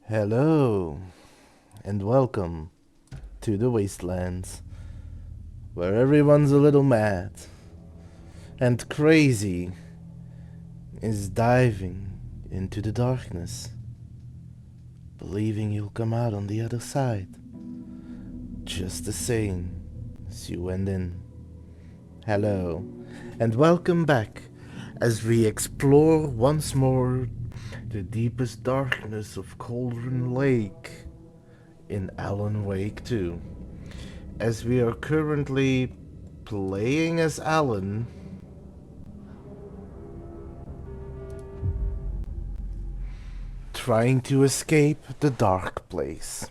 Hello, and welcome to the Wastelands, where everyone's a little mad and crazy is diving into the darkness, believing you'll come out on the other side, just the same as you went in. Hello, and welcome back as we explore once more the deepest darkness of Cauldron Lake in Alan Wake 2. As we are currently playing as Alan, trying to escape the dark place.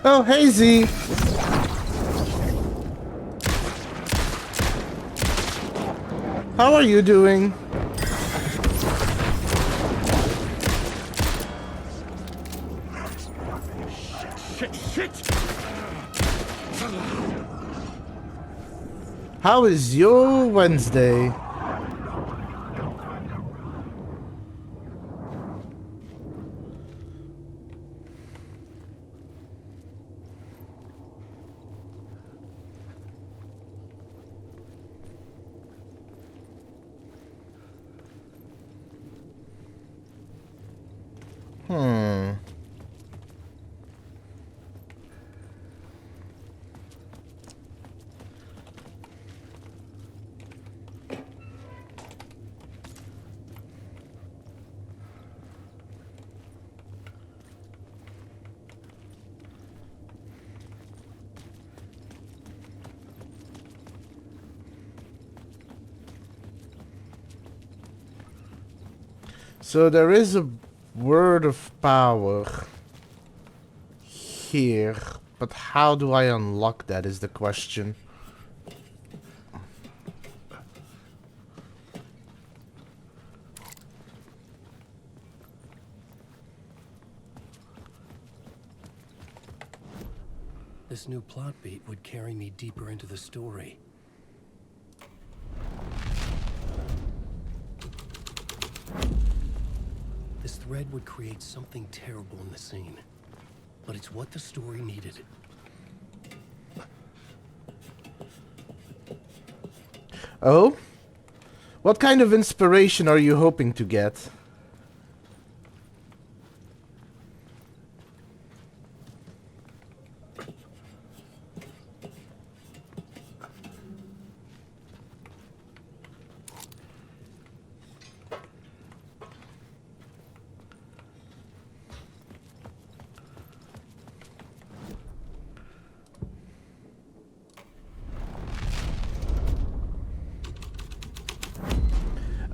Oh, hey Z! How are you doing? Shit! How is your Wednesday? So there is a word of power here, but how do I unlock that is the question. This new plot beat would carry me deeper into the story. This thread would create something terrible in the scene. But it's what the story needed. Oh? What kind of inspiration are you hoping to get?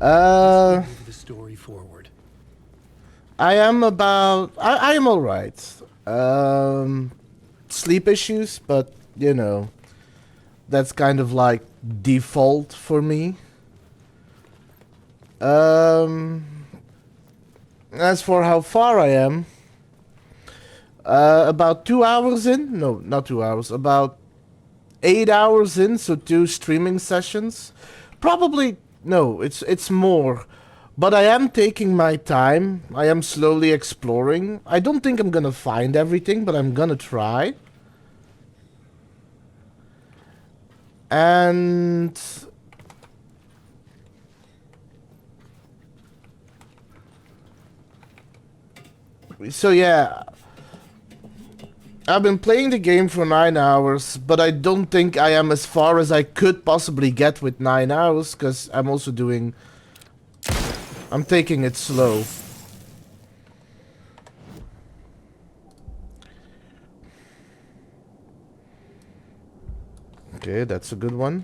Move the story forward. I am about. I am alright. Sleep issues, but you know, that's kind of like default for me. Um, as for how far I am, about 2 hours in. No, not 2 hours. About 8 hours in. So 2 streaming sessions. Probably no. It's more. But I am taking my time. I am slowly exploring. I don't think I'm gonna find everything, but I'm gonna try. And so yeah, I've been playing the game for 9 hours, but I don't think I am as far as I could possibly get with 9 hours, because I'm also doing... I'm taking it slow. Okay, that's a good one.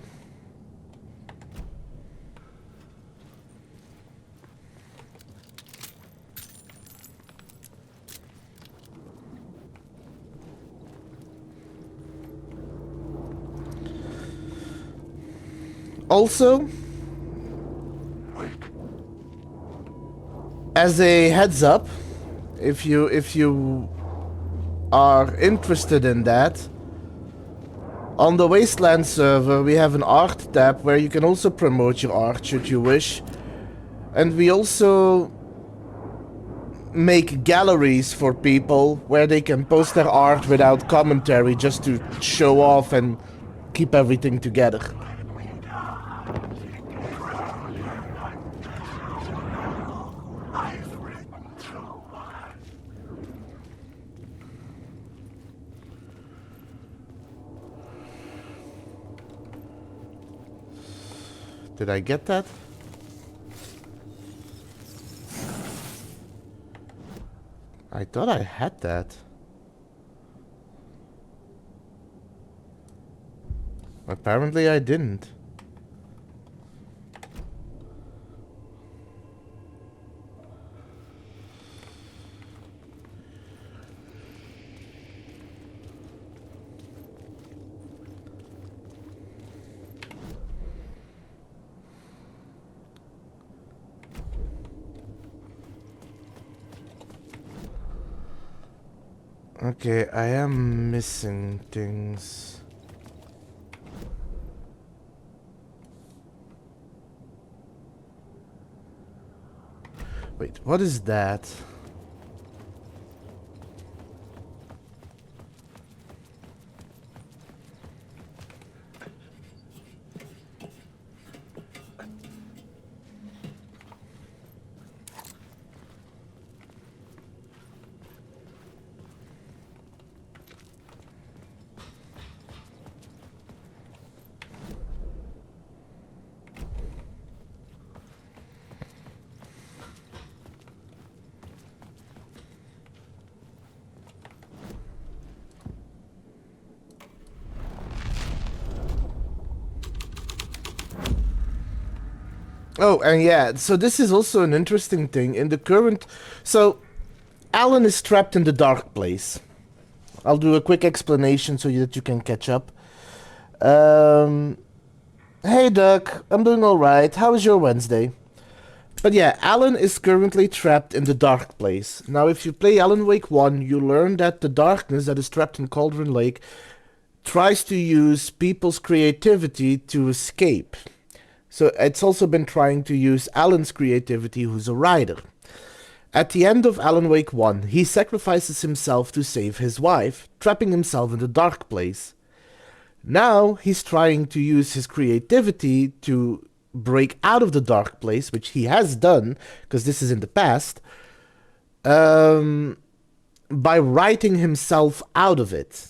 Also, as a heads up, if you are interested in that, on the Wasteland server we have an art tab where you can also promote your art should you wish. And we also make galleries for people where they can post their art without commentary, just to show off and keep everything together. Did I get that? I thought I had that. Apparently I didn't. Okay, I am missing things. Wait, what is that? Oh, and yeah, so this is also an interesting thing. In the current... So, Alan is trapped in the dark place. I'll do a quick explanation so that you can catch up. Hey, Duck. I'm doing alright. How was your Wednesday? But yeah, Alan is currently trapped in the dark place. Now, if you play Alan Wake 1, you learn that the darkness that is trapped in Cauldron Lake tries to use people's creativity to escape. So it's also been trying to use Alan's creativity, who's a writer. At the end of Alan Wake 1, he sacrifices himself to save his wife, trapping himself in the dark place. Now he's trying to use his creativity to break out of the dark place, which he has done, because this is in the past, by writing himself out of it.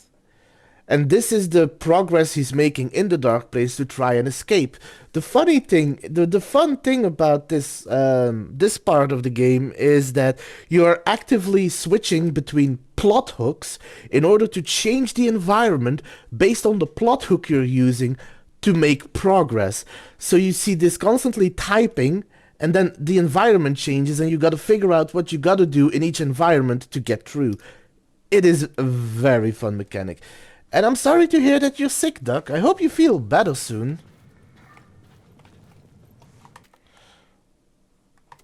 And this is the progress he's making in the dark place to try and escape. The funny thing, the fun thing about this this part of the game is that you are actively switching between plot hooks in order to change the environment based on the plot hook you're using to make progress. So you see this constantly typing and then the environment changes and you gotta figure out what you gotta do in each environment to get through. It is a very fun mechanic. And I'm sorry to hear that you're sick, Duck. I hope you feel better soon.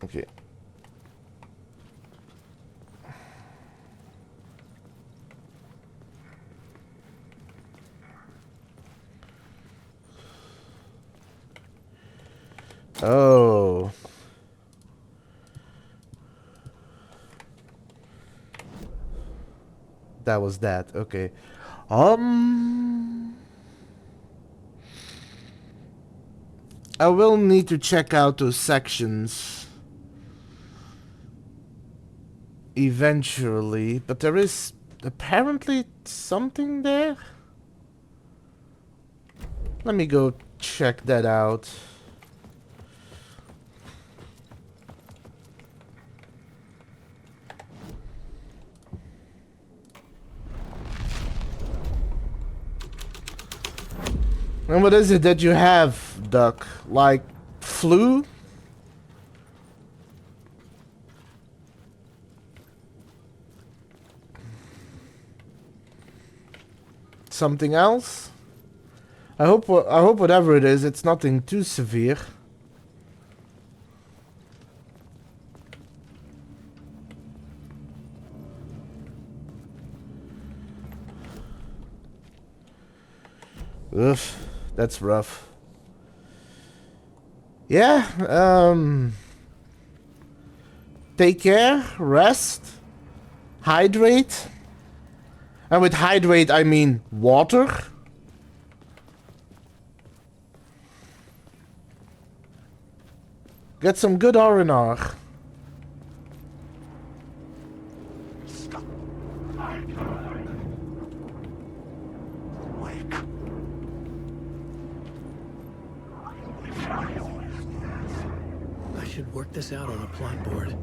Okay. Oh. That was that. Okay. I will need to check out those sections eventually, but there is apparently something there. Let me go check that out. And what is it that you have, Duck? Like, flu? Something else? I hope whatever it is, it's nothing too severe. Ugh, that's rough. Yeah, take care, rest, hydrate. And with hydrate, I mean water. Get some good R&R. I should work this out on a plot board.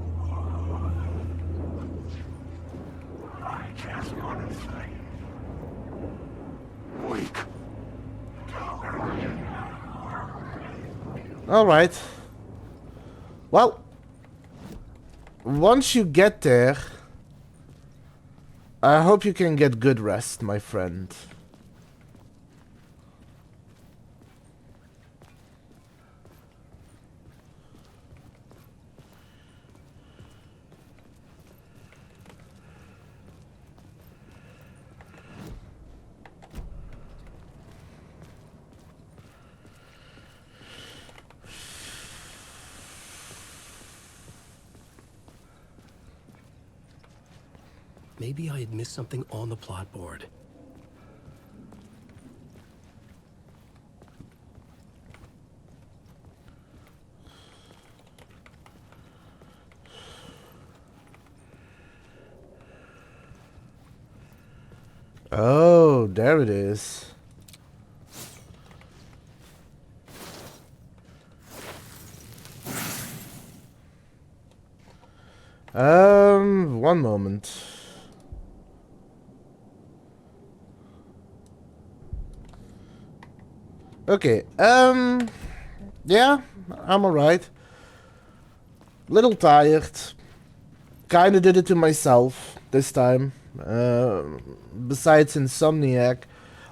I just want to say, weak. All right. Well, once you get there, I hope you can get good rest, my friend. Maybe I had missed something on the plot board. Oh, there it is. One moment. Okay, yeah, I'm alright. Little tired. Kinda did it to myself this time. Besides Insomniac,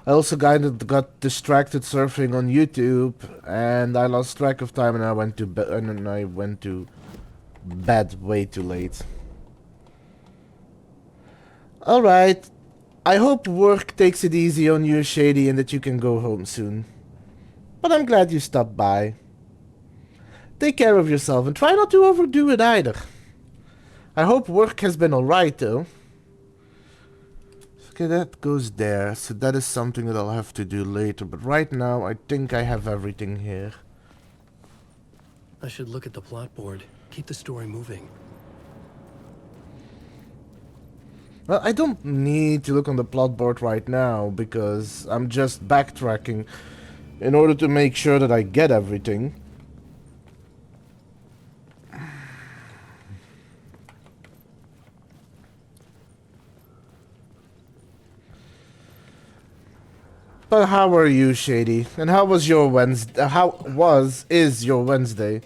I also kinda got distracted surfing on YouTube, and I lost track of time, and I went to bed way too late. Alright. I hope work takes it easy on you, Shady, and that you can go home soon. But I'm glad you stopped by. Take care of yourself and try not to overdo it either. I hope work has been alright though. Okay, that goes there, so that is something that I'll have to do later, but right now I think I have everything here. I should look at the plot board. Keep the story moving. Well, I don't need to look on the plot board right now, because I'm just backtracking in order to make sure that I get everything. But how are you, Shady? And how was your Wednesday? Is your Wednesday?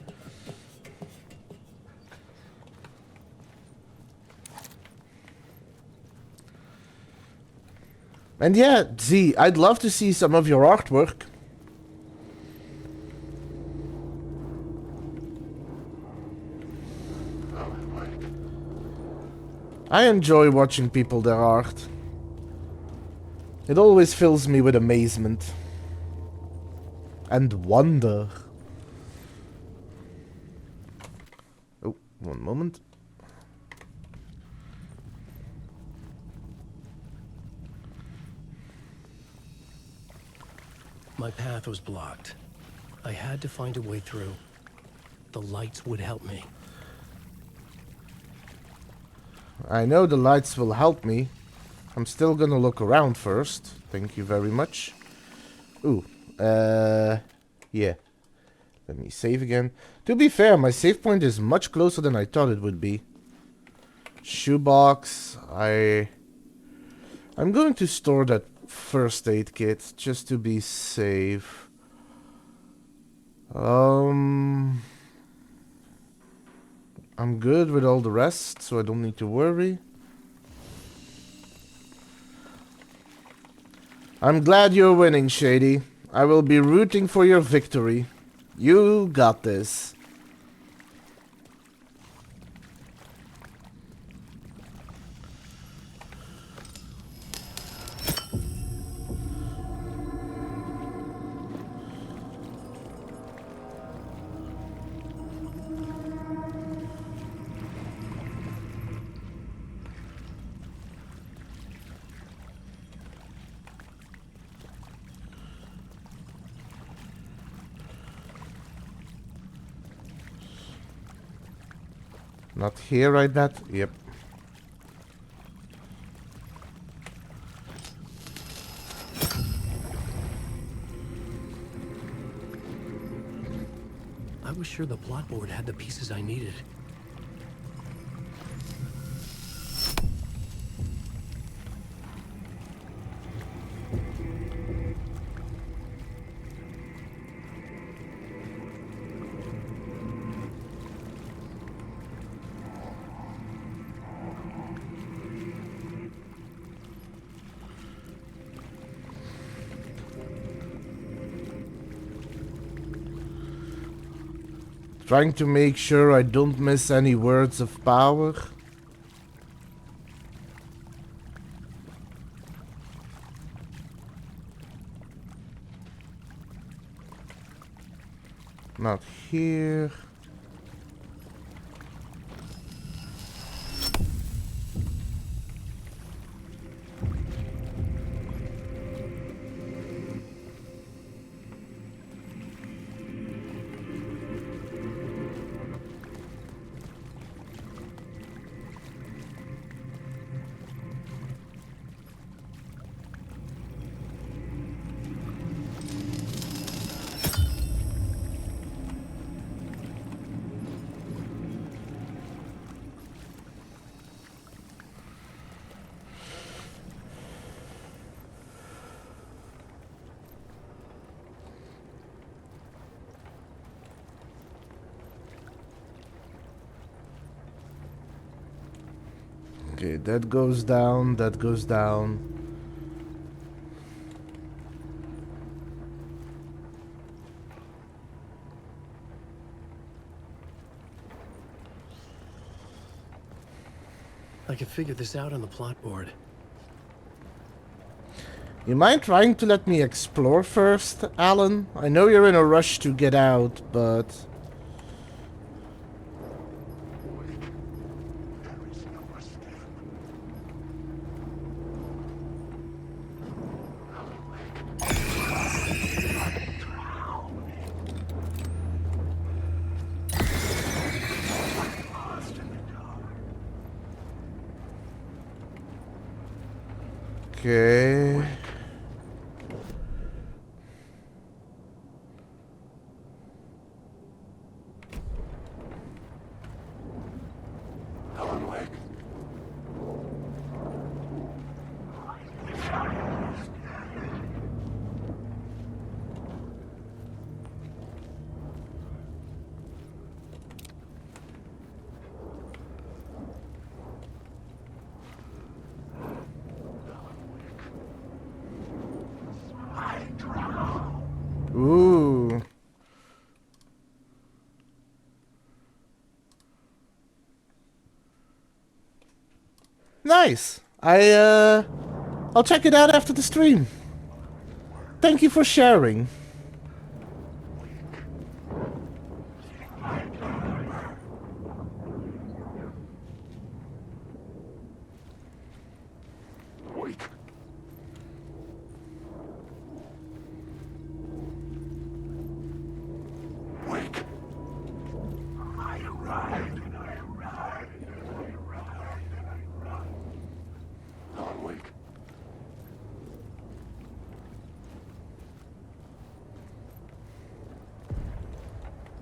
And yeah, Z, I'd love to see some of your artwork. I enjoy watching people their art. It always fills me with amazement. And wonder. Oh, one moment. My path was blocked. I had to find a way through. The lights would help me. I know the lights will help me. I'm still gonna look around first. Thank you very much. Ooh, yeah. Let me save again. To be fair, my save point is much closer than I thought it would be. Shoebox. I'm going to store that first aid kit just to be safe. I'm good with all the rest, so I don't need to worry. I'm glad you're winning, Shady. I will be rooting for your victory. You got this. Not here, right? That? Yep. I was sure the plot board had the pieces I needed. Trying to make sure I don't miss any words of power. Not here. Okay, that goes down, that goes down. I can figure this out on the plot board. You mind trying to let me explore first, Alan? I know you're in a rush to get out, but... There is no escape. Lost in the dark. Okay... Alan Wake. nice. I'll check it out after the stream. Thank you for sharing. Wait. Wake. I ride and I ride and I ride and I ride. Alan Wake.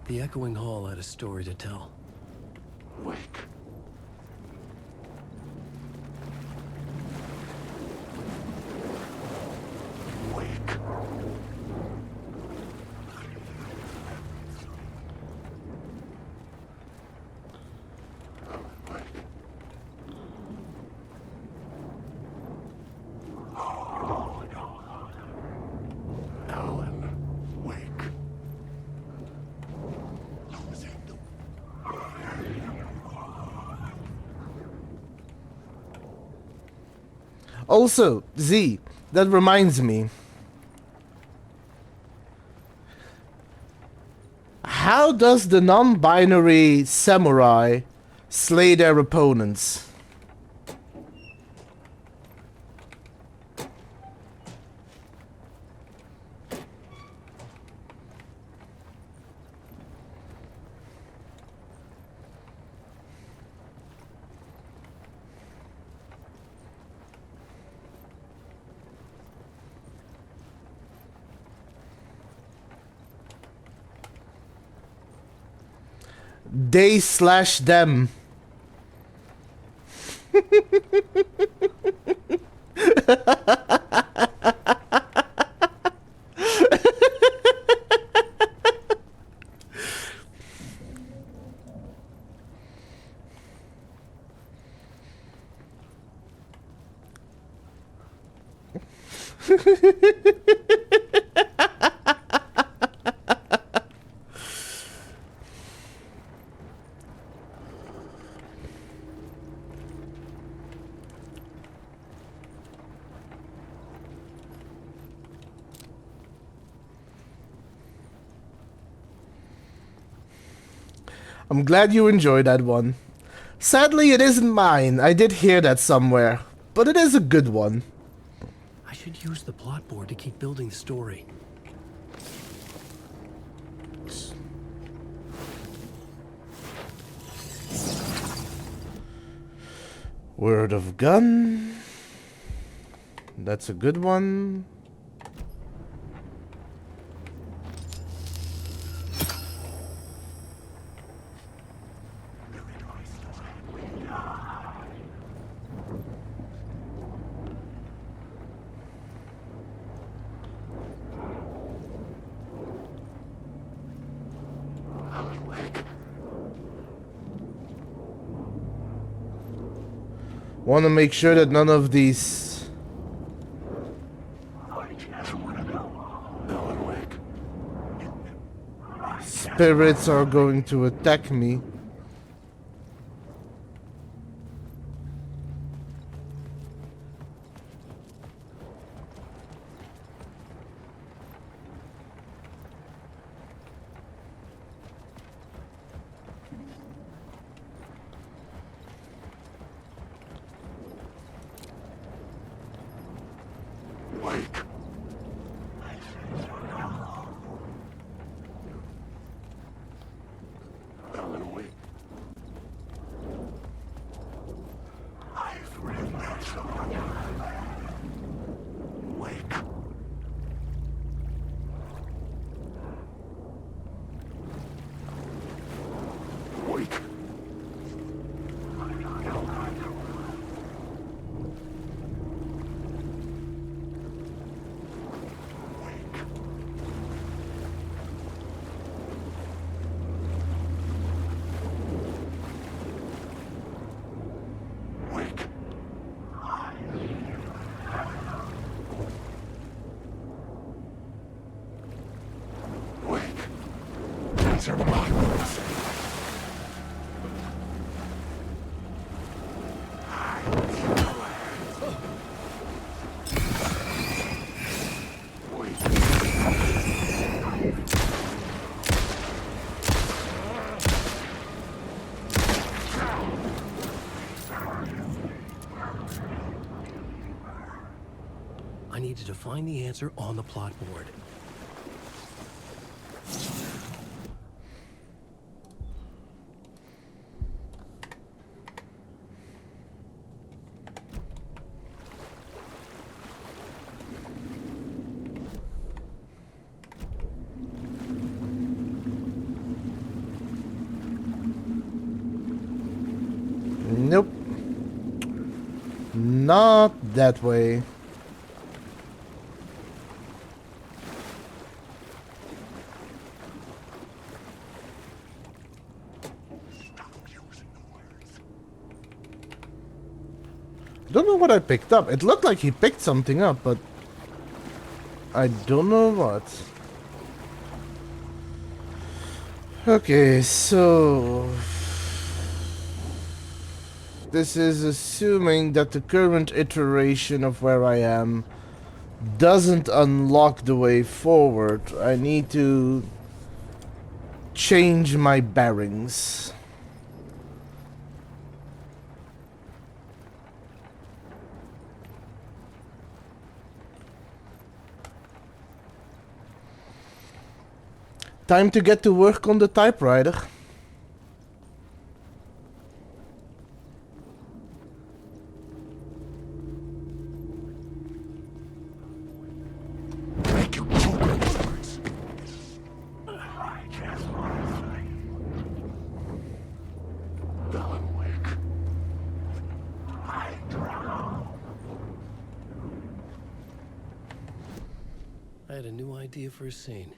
The echoing hall had a story to tell. Wake. Wake. Oh, no. Alan Wake. Also, Z, that reminds me. How does the non-binary samurai slay their opponents? They/them. I'm glad you enjoyed that one. Sadly, it isn't mine. I did hear that somewhere, but it is a good one. I should use the plot board to keep building the story. Word of gun. That's a good one. Alan Wake. Want to make sure that none of these I just want to know. Alan Wake. spirits are going to attack me. Wake. Alan Wake. I've read that song. Wake. Wake. Wake. I needed to find the answer on the plot board. Nope. Not that way. Don't know what I picked up. It looked like he picked something up, but I don't know what. Okay, so this is assuming that the current iteration of where I am doesn't unlock the way forward. I need to change my bearings. Time to get to work on the typewriter. Make you choke on words. I just want to say. Alan Wake. I drown. I had a new idea for a scene.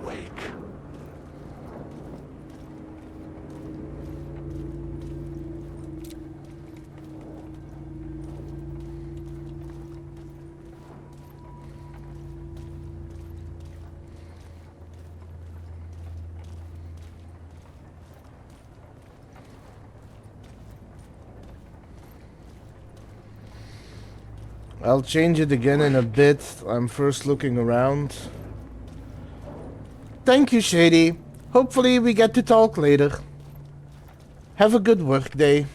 Wake. I'll change it again in a bit. I'm first looking around. Thank you, Shady. Hopefully we get to talk later. Have a good work day.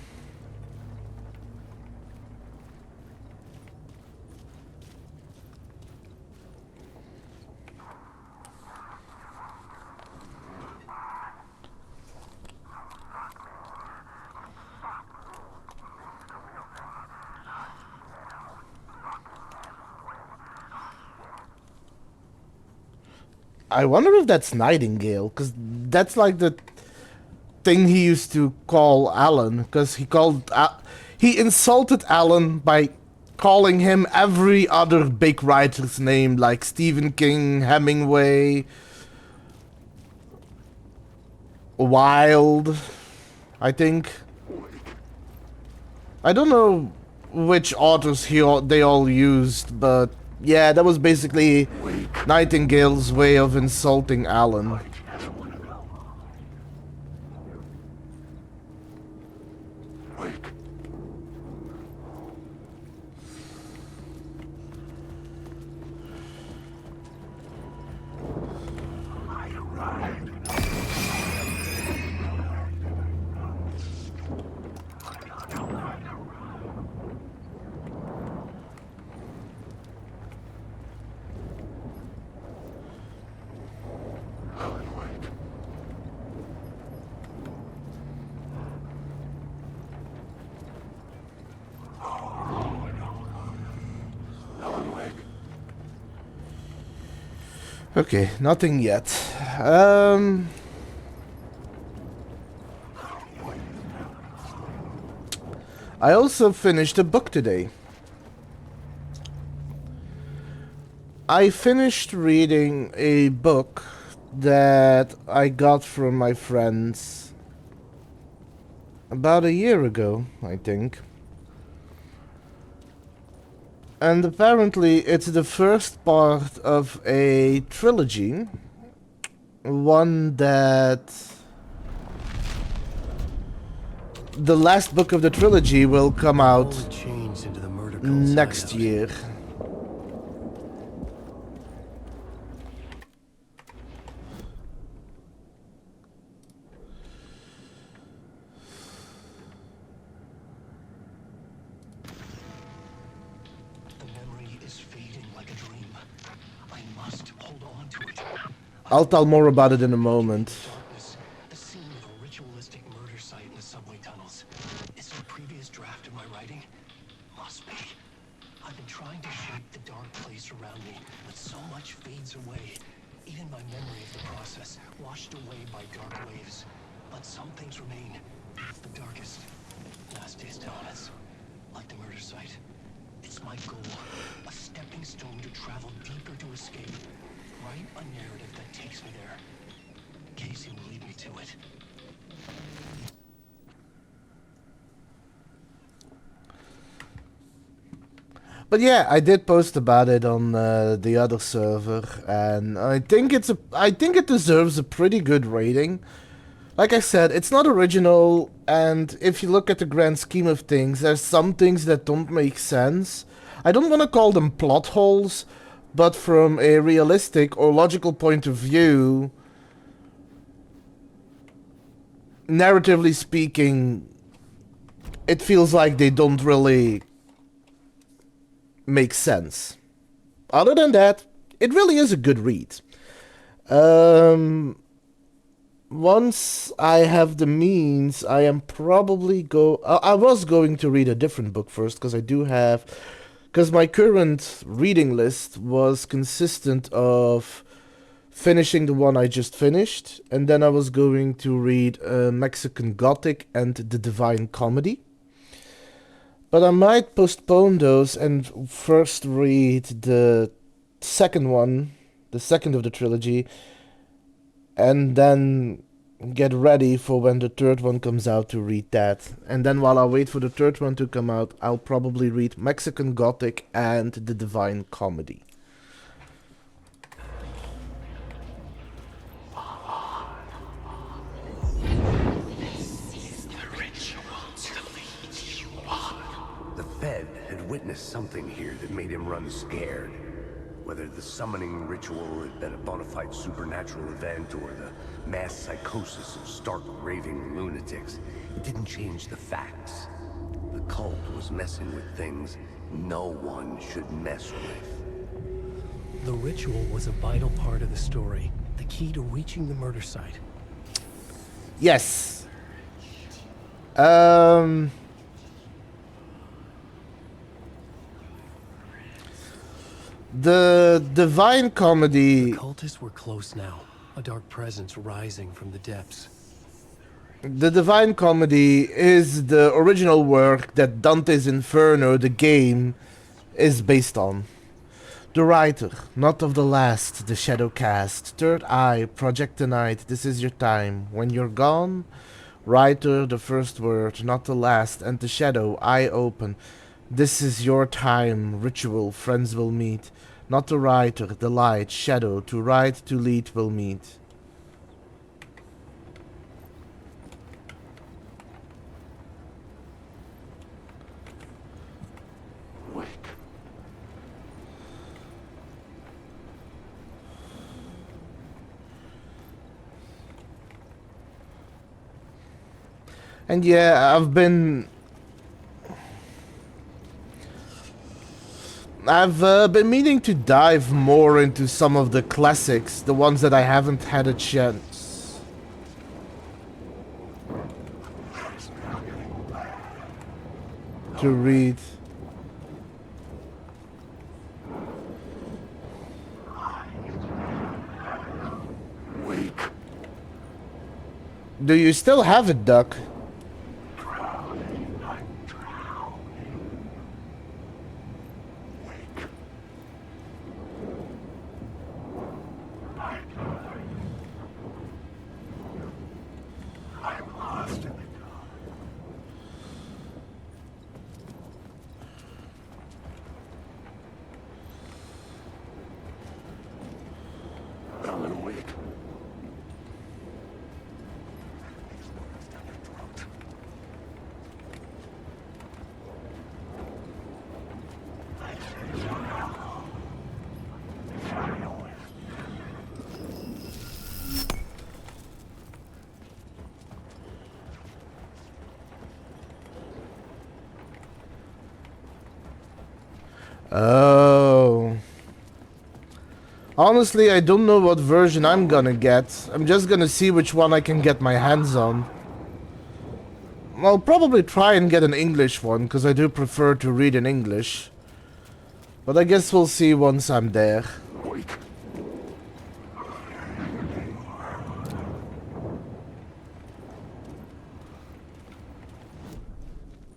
I wonder if that's Nightingale, because that's like the thing he used to call Alan, because he insulted Alan by calling him every other big writer's name, like Stephen King, Hemingway, Wilde, I think. I don't know which authors they all used, but yeah, that was basically Nightingale's way of insulting Alan. I just want to go. Wake. I arrived. Okay, nothing yet. I also finished a book today. I finished reading a book that I got from my friends about a year ago, I think. And apparently it's the first part of a trilogy. One that... The last book of the trilogy will come All out the chains into the murder cult next hideout. year. I'll tell more about it in a moment. Darkness, the scene of a ritualistic murder site in the subway tunnels. Is it a previous draft of my writing? Must be. I've been trying to shape the dark place around me, but so much fades away. Even my memory of the process, washed away by dark waves. But some things remain. The darkest, nastiest elements, like the murder site. It's my goal, a stepping stone to travel deeper to escape. Write a narrative that takes me there. Casey will lead me to it. But yeah, I did post about it on the other server, and I think it deserves a pretty good rating. Like I said, it's not original, and if you look at the grand scheme of things, there's some things that don't make sense. I don't want to call them plot holes, but from a realistic or logical point of view, narratively speaking, it feels like they don't really make sense. Other than that, it really is a good read. Once I have the means, I am probably I was going to read a different book first, because I do have... Because my current reading list was consistent of finishing the one I just finished, and then I was going to read Mexican Gothic and The Divine Comedy. But I might postpone those and first read the second one, the second of the trilogy, and then get ready for when the third one comes out to read that. And then while I wait for the third one to come out, I'll probably read Mexican Gothic and The Divine Comedy. The Fed had witnessed something here that made him run scared. Whether the summoning ritual had been a bona fide supernatural event or the mass psychosis of stark raving lunatics, it didn't change the facts. The cult was messing with things no one should mess with. The ritual was a vital part of the story, the key to reaching the murder site. Yes. The Divine Comedy... The cultists were close now, a dark presence rising from the depths. The Divine Comedy is the original work that Dante's Inferno, the game, is based on. The writer, not of the last, the shadow cast, third eye, project tonight, this is your time. When you're gone, writer, the first word, not the last, and the shadow, eye open. This is your time, ritual, friends will meet. Not the writer, the light, shadow, to write, to lead will meet. Wake. And yeah, I've been meaning to dive more into some of the classics, the ones that I haven't had a chance to read. Wake. Do you still have it, Duck? Drowning. I'm drowning. Wake. I'm lost in the dark. I'm awake. Oh. Honestly, I don't know what version I'm gonna get. I'm just gonna see which one I can get my hands on. I'll probably try and get an English one, because I do prefer to read in English. But I guess we'll see once I'm there.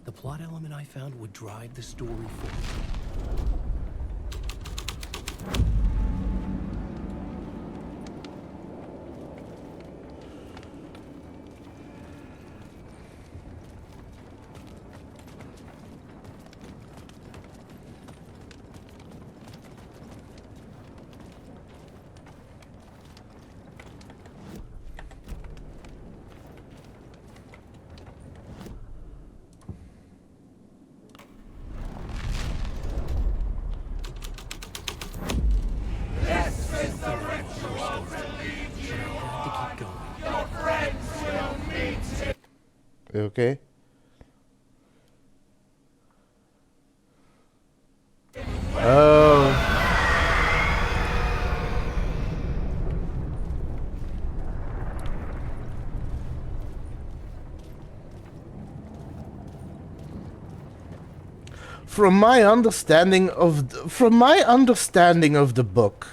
The plot element I found would drive the story forward. You okay? Oh. From my understanding of the book,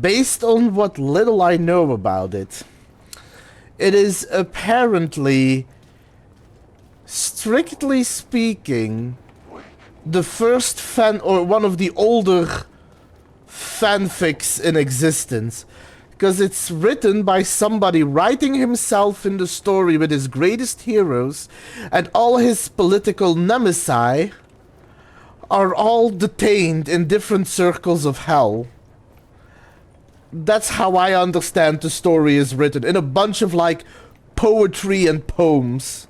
based on what little I know about it, it is apparently, strictly speaking, the first one of the older fanfics in existence. Because it's written by somebody writing himself in the story with his greatest heroes, and all his political nemesis are all detained in different circles of hell. That's how I understand the story is written, in a bunch of, like, poetry and poems.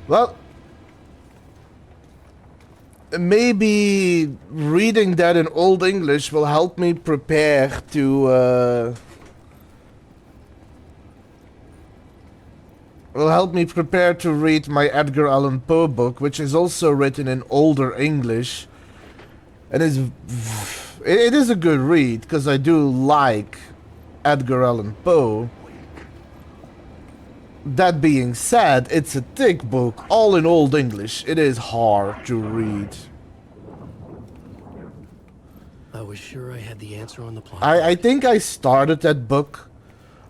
Well, maybe reading that in Old English will help me prepare to, read my Edgar Allan Poe book, which is also written in older English. And it is a good read, because I do like Edgar Allan Poe. That being said, it's a thick book, all in Old English. It is hard to read. I was sure I had the answer on the plot. I think I started that book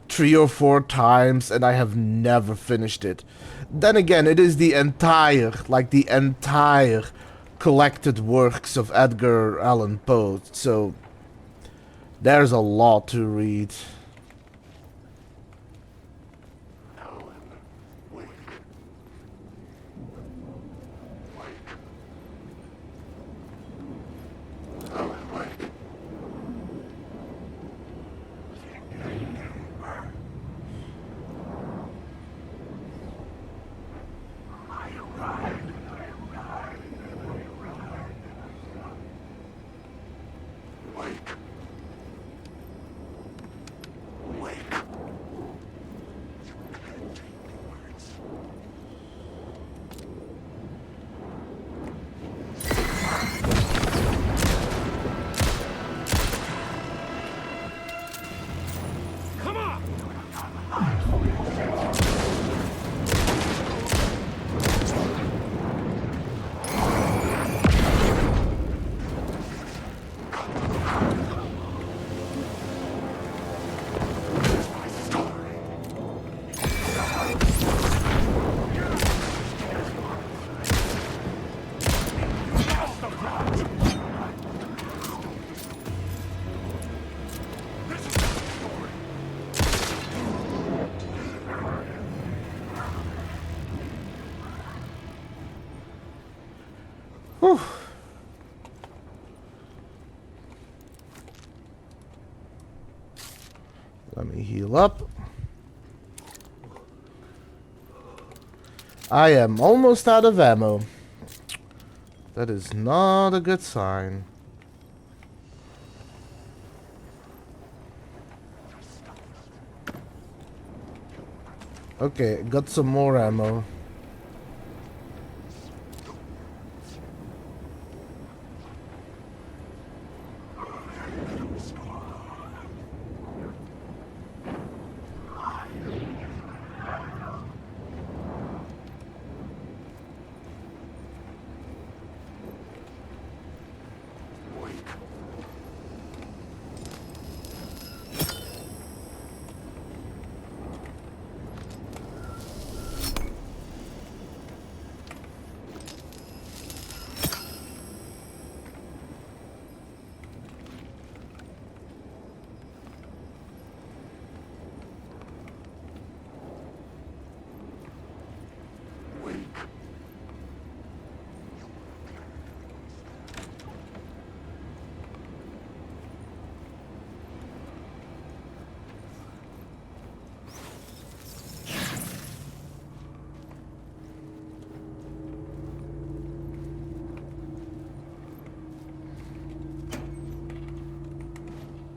3 or 4 times, and I have never finished it. Then again, it is the entire collected works of Edgar Allan Poe, so there's a lot to read. Whew. Let me heal up. I am almost out of ammo. That is not a good sign. Okay, got some more ammo.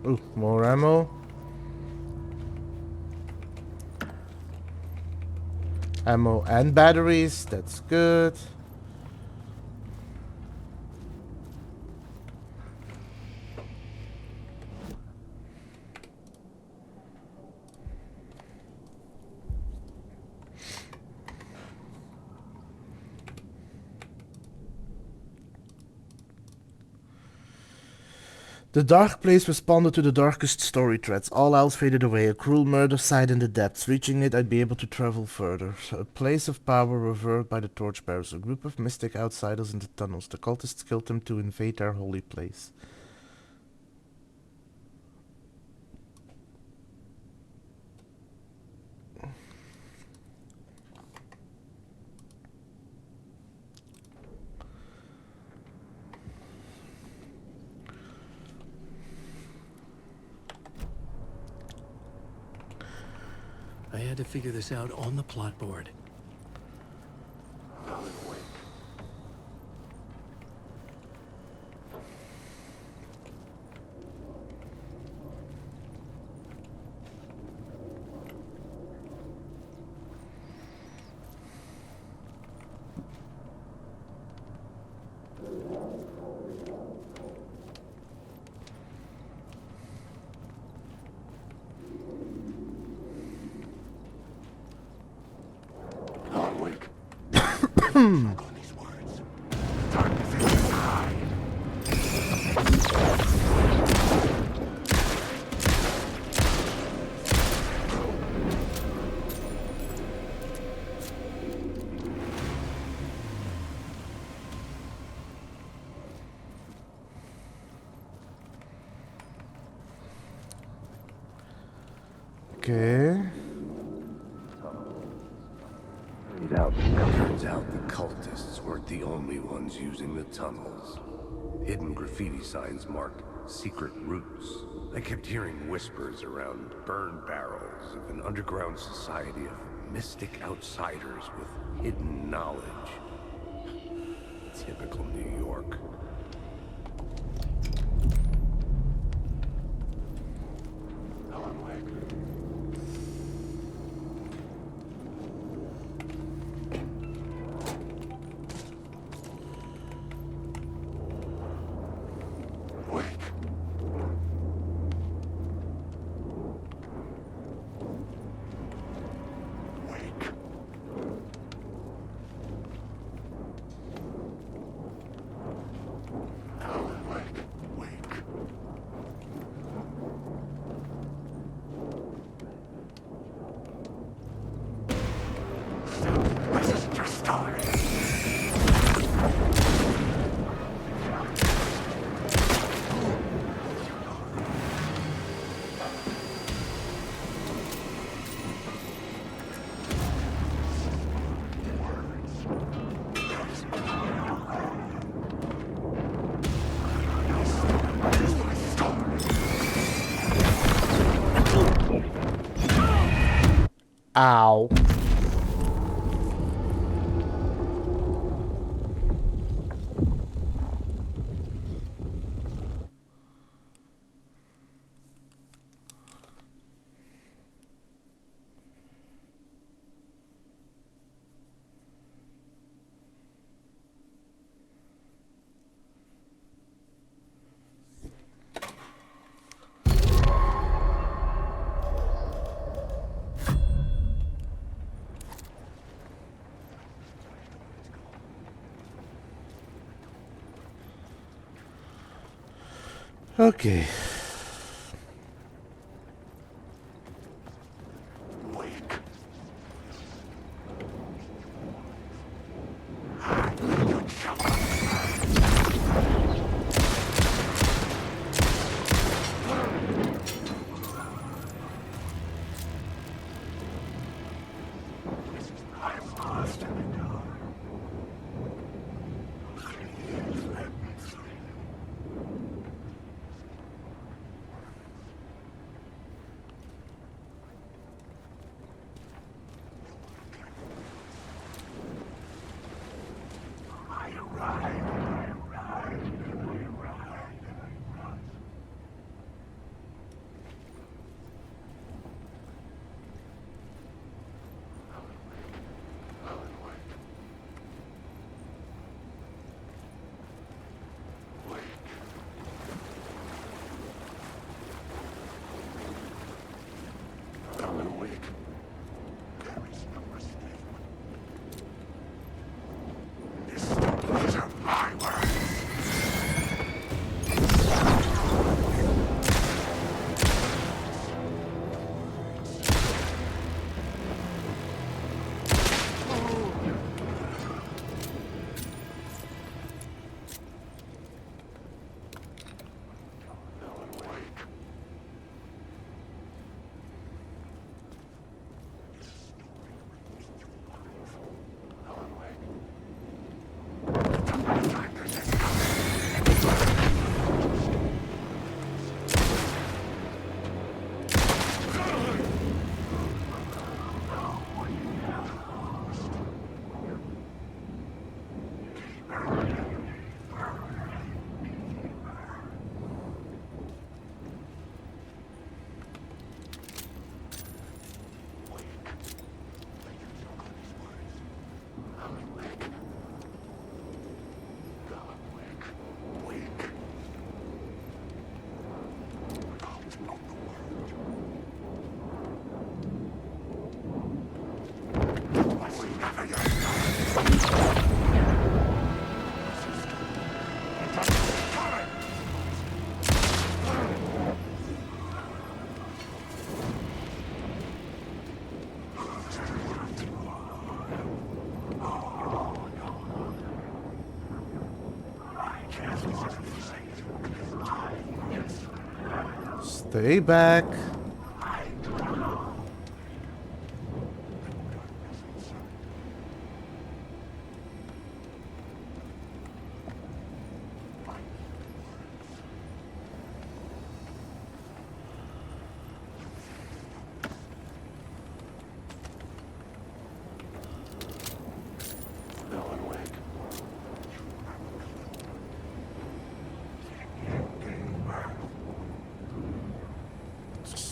Ooh, more ammo. Ammo and batteries, that's good. The dark place responded to the darkest story threads. All else faded away. A cruel murder site in the depths. Reaching it, I'd be able to travel further. A place of power revered by the torchbearers. A group of mystic outsiders in the tunnels. The cultists killed them to invade their holy place. I had to figure this out on the plot board. Okay. Turns out the cultists weren't the only ones using the tunnels. Hidden graffiti signs marked secret routes. I kept hearing whispers around burn barrels of an underground society of mystic outsiders with hidden knowledge. Typical New York. Ow. Okay. Stay back.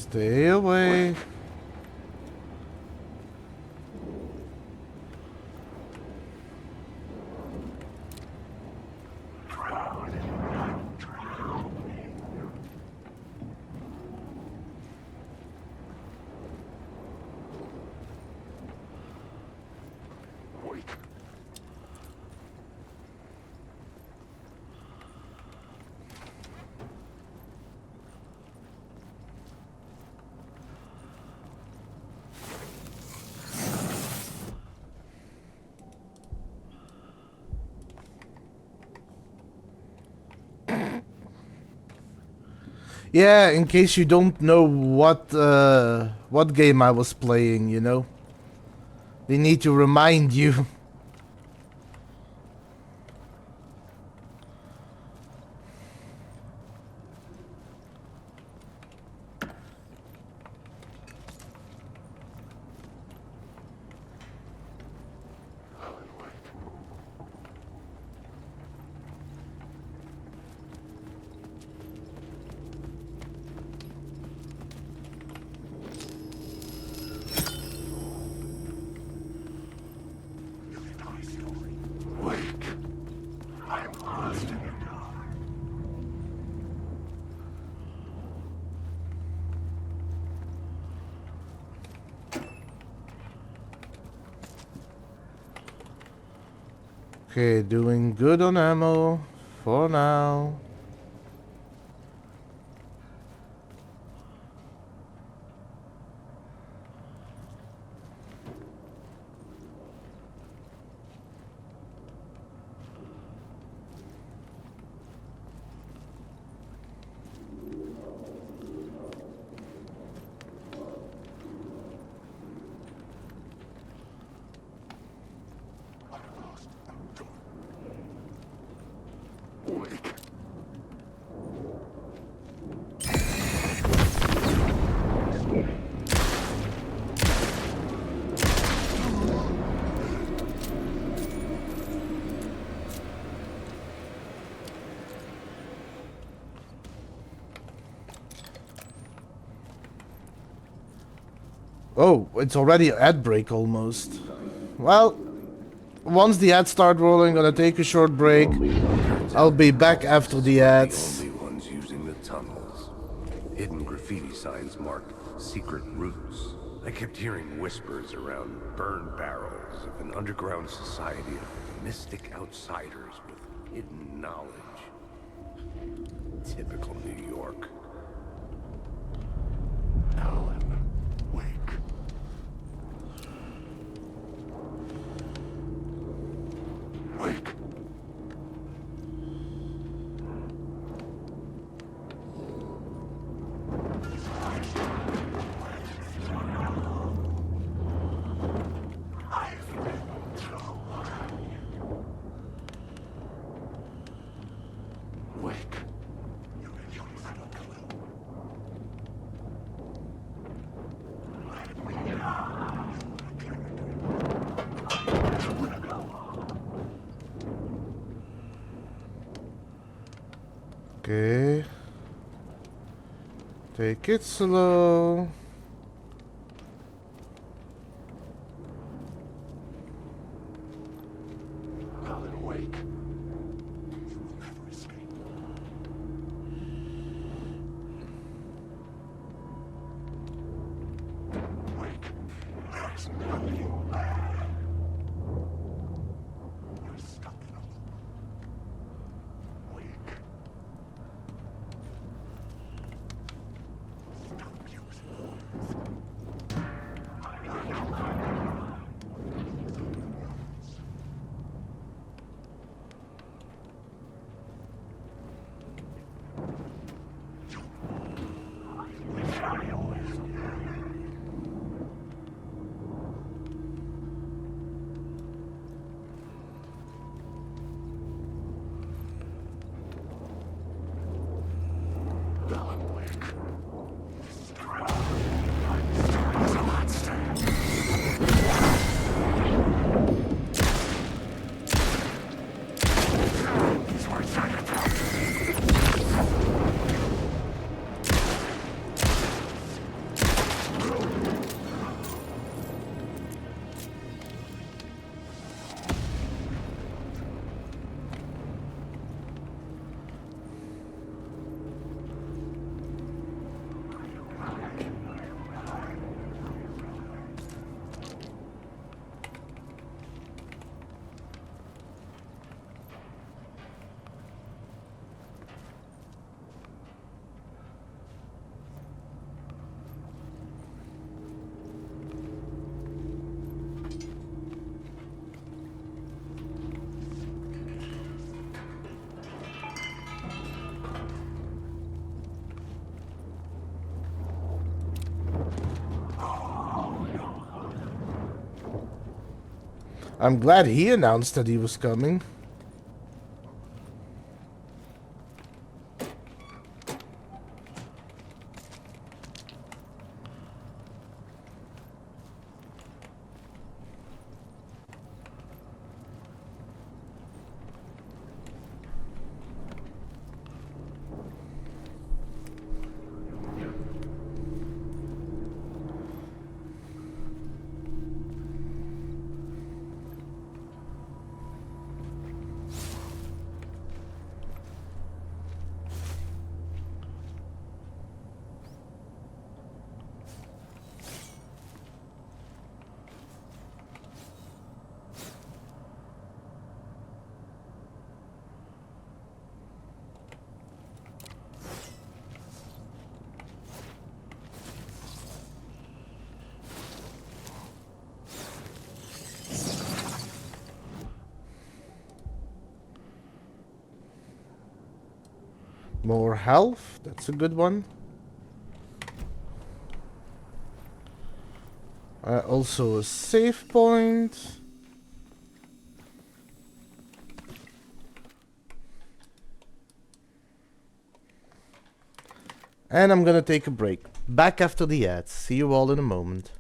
Stay away. Yeah, in case you don't know what game I was playing, you know? They need to remind you. Okay, doing good on ammo for now. Oh, it's already ad break almost. Well, once the ads start rolling, gonna take a short break. I'll be back after the ads. The only ones using the tunnels. Hidden graffiti signs marked secret routes. I kept hearing whispers around burn barrels of an underground society of mystic outsiders with hidden knowledge. Typical New York. Alan, wake. Wake. I've been through. Wake. You idiots have a clue. Let me out. Okay. Take it slow. Alan, wake. You will never escape. Wake. There's nothing there. You're stuck in a loop. Wake. Stop using words. I'm glad he announced that he was coming. More health, that's a good one. Also a save point. And I'm gonna take a break. Back after the ads. See you all in a moment.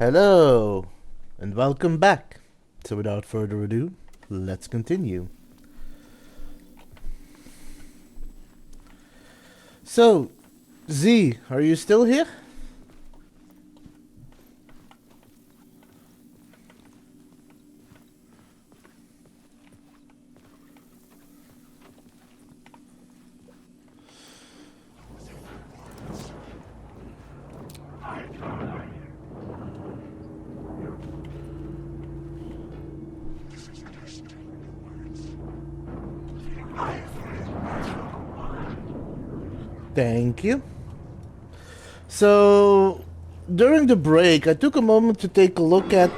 Hello, and welcome back. So without further ado, let's continue. So, Z, are you still here? Thank you. So, during the break, I took a moment to take a look at...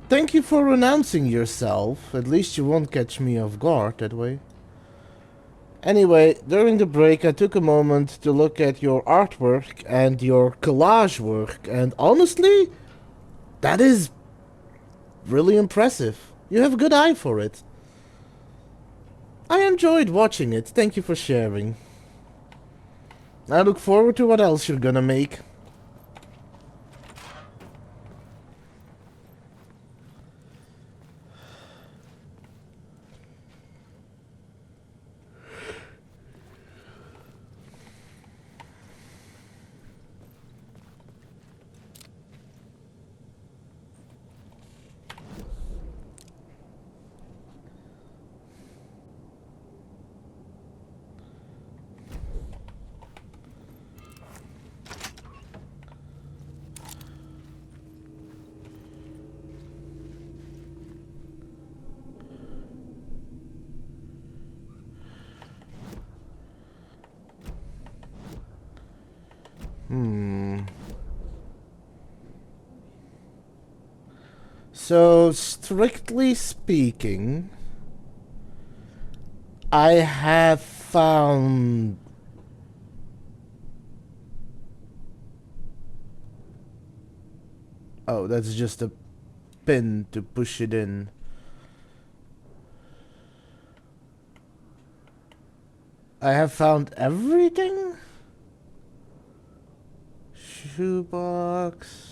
Thank you for announcing yourself. At least you won't catch me off guard that way. Anyway, during the break I took a moment to look at your artwork and your collage work, and honestly, that is really impressive. You have a good eye for it. I enjoyed watching it. Thank you for sharing. I look forward to what else you're gonna make. So, strictly speaking, I have found... Oh, that's just a pin to push it in. I have found everything? Shoebox...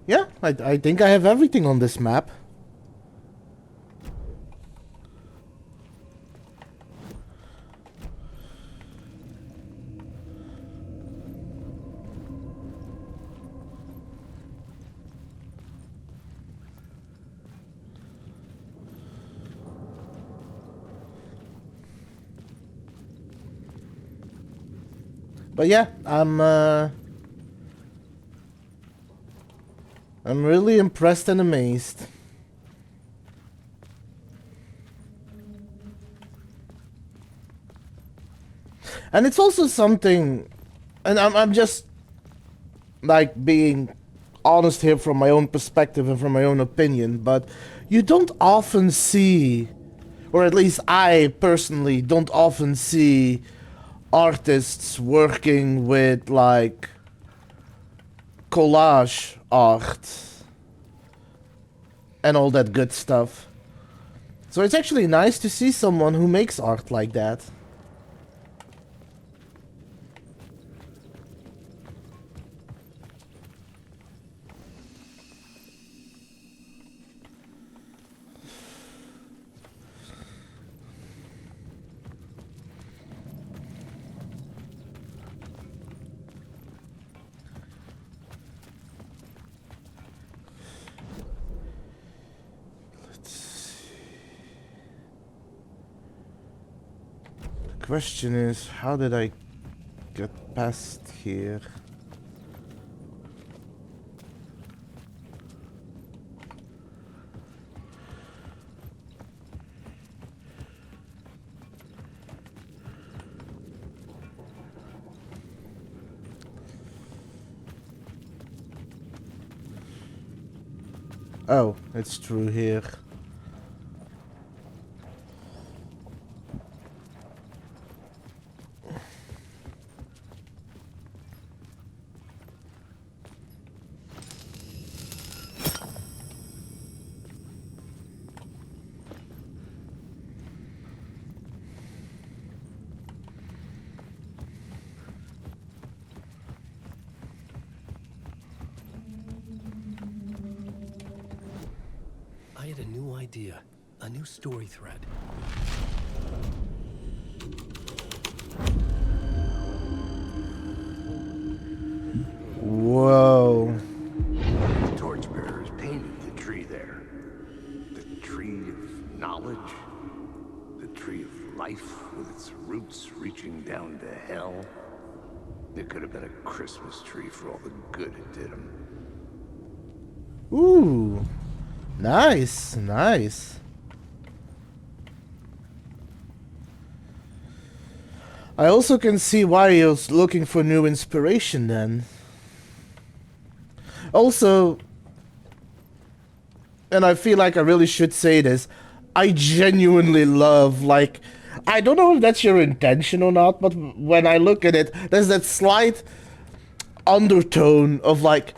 Yeah, I think I have everything on this map. But yeah, I'm really impressed and amazed. And it's also something, and I'm just like being honest here from my own perspective and from my own opinion, but you don't often see, or at least I personally don't often see artists working with like collage art and all that good stuff. So it's actually nice to see someone who makes art like that. Question is, how did I get past here? Oh, it's through here. I had a new idea, a new story thread. Whoa. The torchbearers painted the tree there. The tree of knowledge. The tree of life with its roots reaching down to hell. It could have been a Christmas tree for all the good it did him. Ooh. Nice, nice. I also can see why he was looking for new inspiration then. Also, and I feel like I really should say this, I genuinely love, like, I don't know if that's your intention or not, but when I look at it, there's that slight undertone of, like,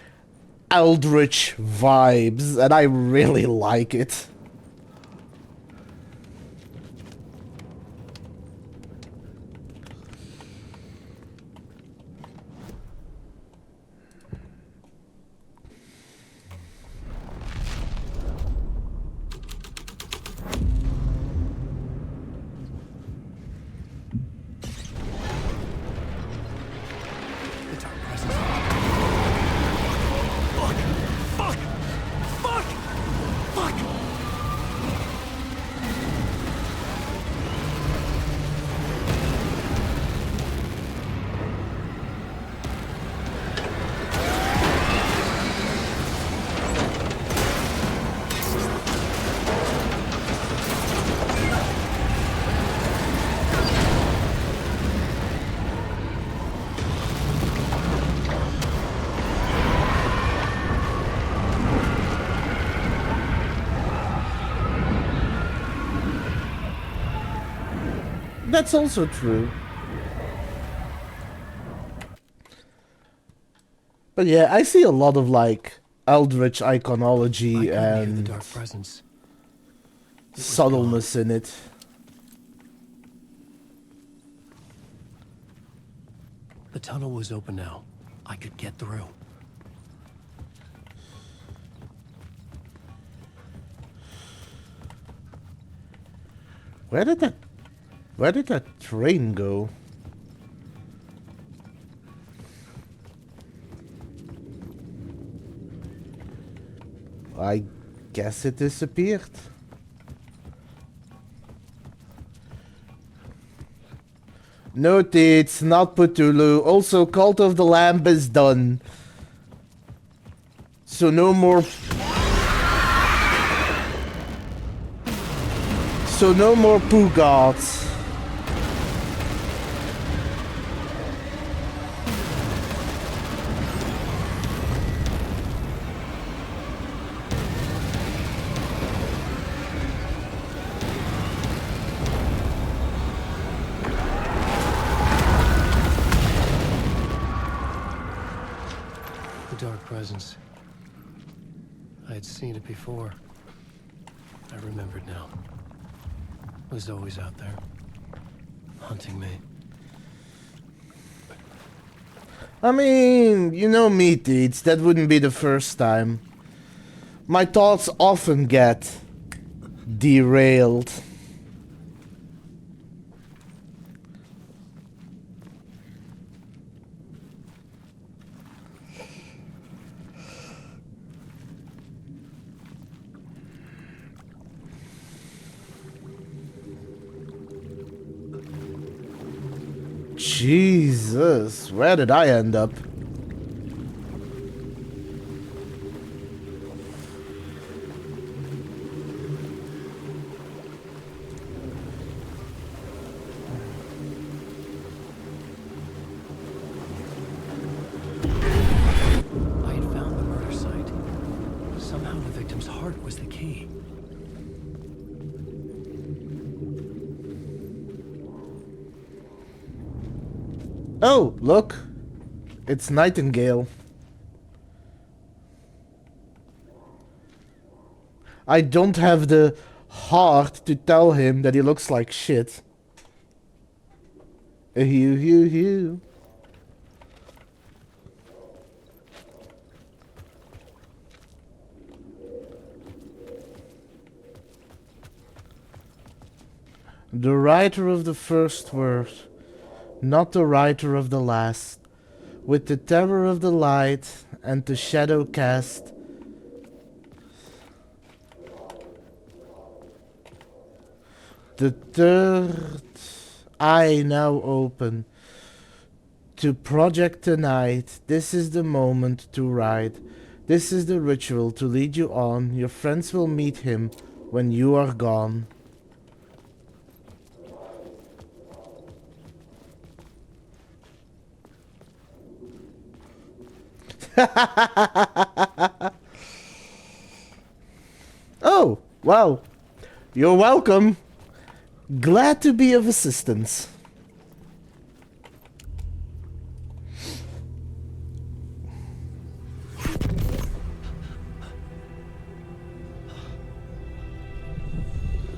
eldritch vibes, and I really like it. That's also true. But yeah, I see a lot of like eldritch iconology I couldn't hear the and dark presence. It was subtleness in it. The tunnel was open now. I could get through. Where did that train go? I guess it disappeared. Note it's not Cthulhu. Also, Cult of the Lamb is done. So no more... So no more poo gods. The dark presence. I had seen it before. I remembered now. It was always out there, hunting me. I mean, you know me, Deeds. That wouldn't be the first time. My thoughts often get derailed. Jesus, where did I end up? I had found the murder site. Somehow the victim's heart was the key. Oh, look. It's Nightingale. I don't have the heart to tell him that he looks like shit. Hew. The writer of the first word, not the writer of the last. With the terror of the light and the shadow cast, the third eye now open. To project tonight, this is the moment to write. This is the ritual to lead you on. Your friends will meet him when you are gone. Oh, wow. You're welcome. Glad to be of assistance.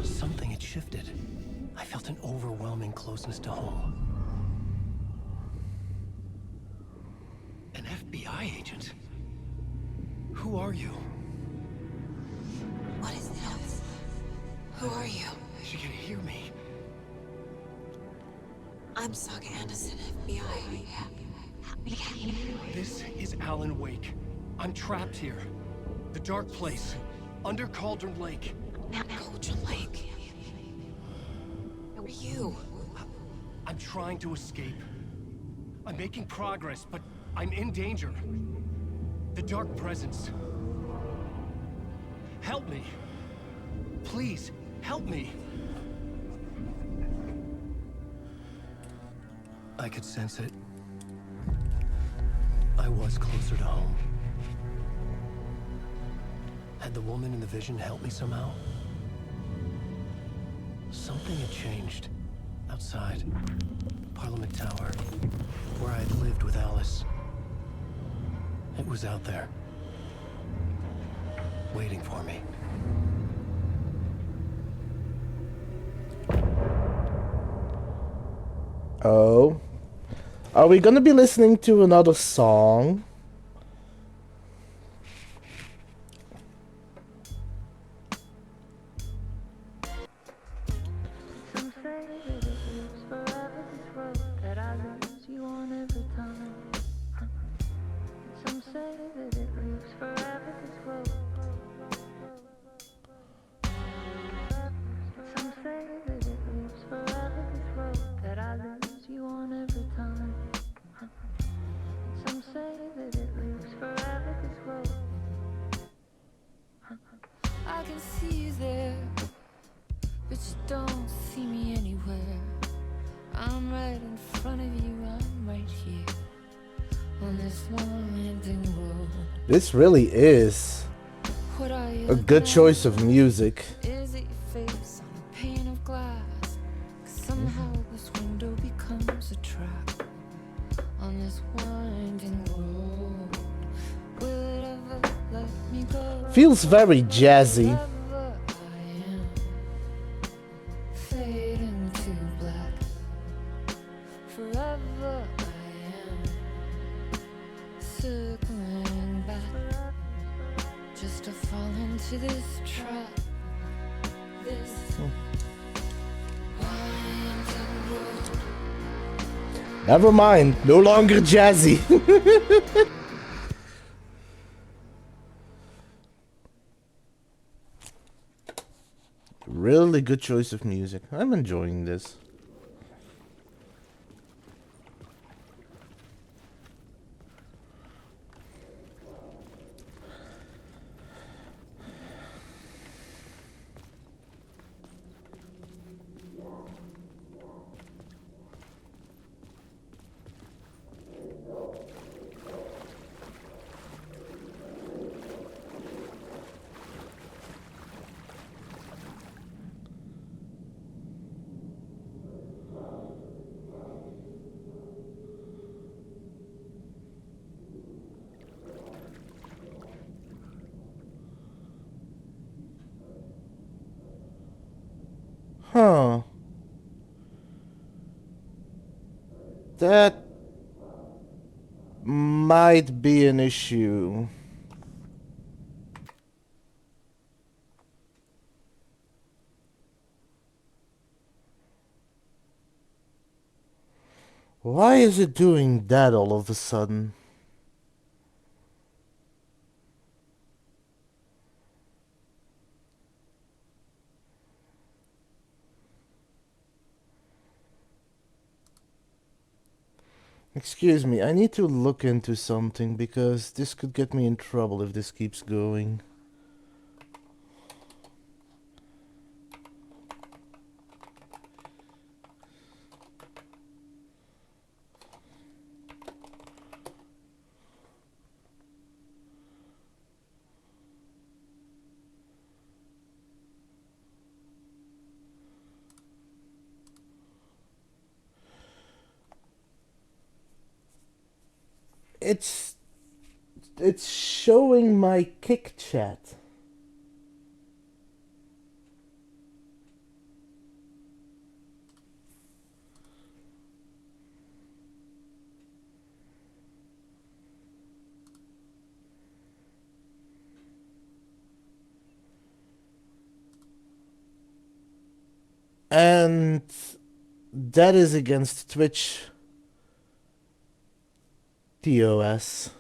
Something had shifted. I felt an overwhelming closeness to home. An FBI agent? Who are you? What is this? Who are you? She can hear me. I'm Saga Anderson, FBI. This is Alan Wake. I'm trapped here. The dark place. Under Cauldron Lake. Cauldron Lake. Who are you? I'm trying to escape. I'm making progress, but I'm in danger. The dark presence. Help me. Please, help me. I could sense it. I was closer to home. Had the woman in the vision helped me somehow? Something had changed. Outside. Parliament Tower. Where I had lived with Alice. It was out there. Waiting for me. Oh. Are we gonna be listening to another song? Some say that it lives forever, this road that I lose you on every time. Some say that it lives forever, this road. Some say that it lives forever, this road that I lose you on every time. Some say that it lives forever, this road. I can see you there, but you don't see me anywhere. I'm right in front of you, I'm right here on this winding road. This really is What are you a good choice of music. Is it your face on a pane of glass? 'Cause somehow this window becomes a trap on this winding road. Will it ever let me go? Feels very jazzy. Forever I am fading to black. Forever I am circling back, just to fall into this trap. This winding road. Never mind, no longer jazzy. Really good choice of music. I'm enjoying this. Huh. That might be an issue. Why is it doing that all of a sudden? Excuse me, I need to look into something because this could get me in trouble if this keeps going. It's showing my kick chat. And that is against Twitch TOS.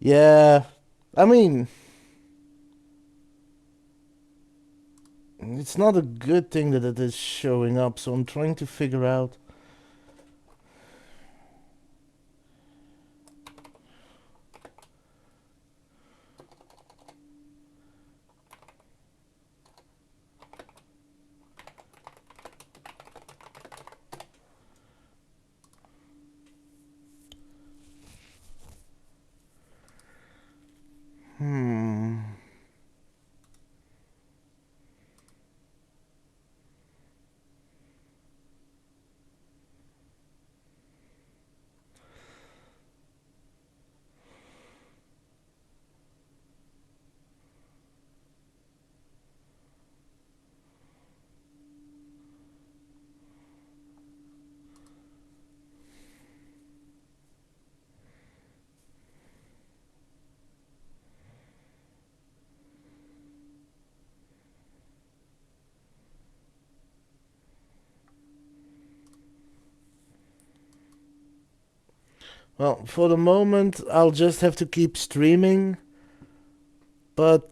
Yeah, I mean, it's not a good thing that it is showing up, so I'm trying to figure out. Hmm. Well, for the moment, I'll just have to keep streaming, but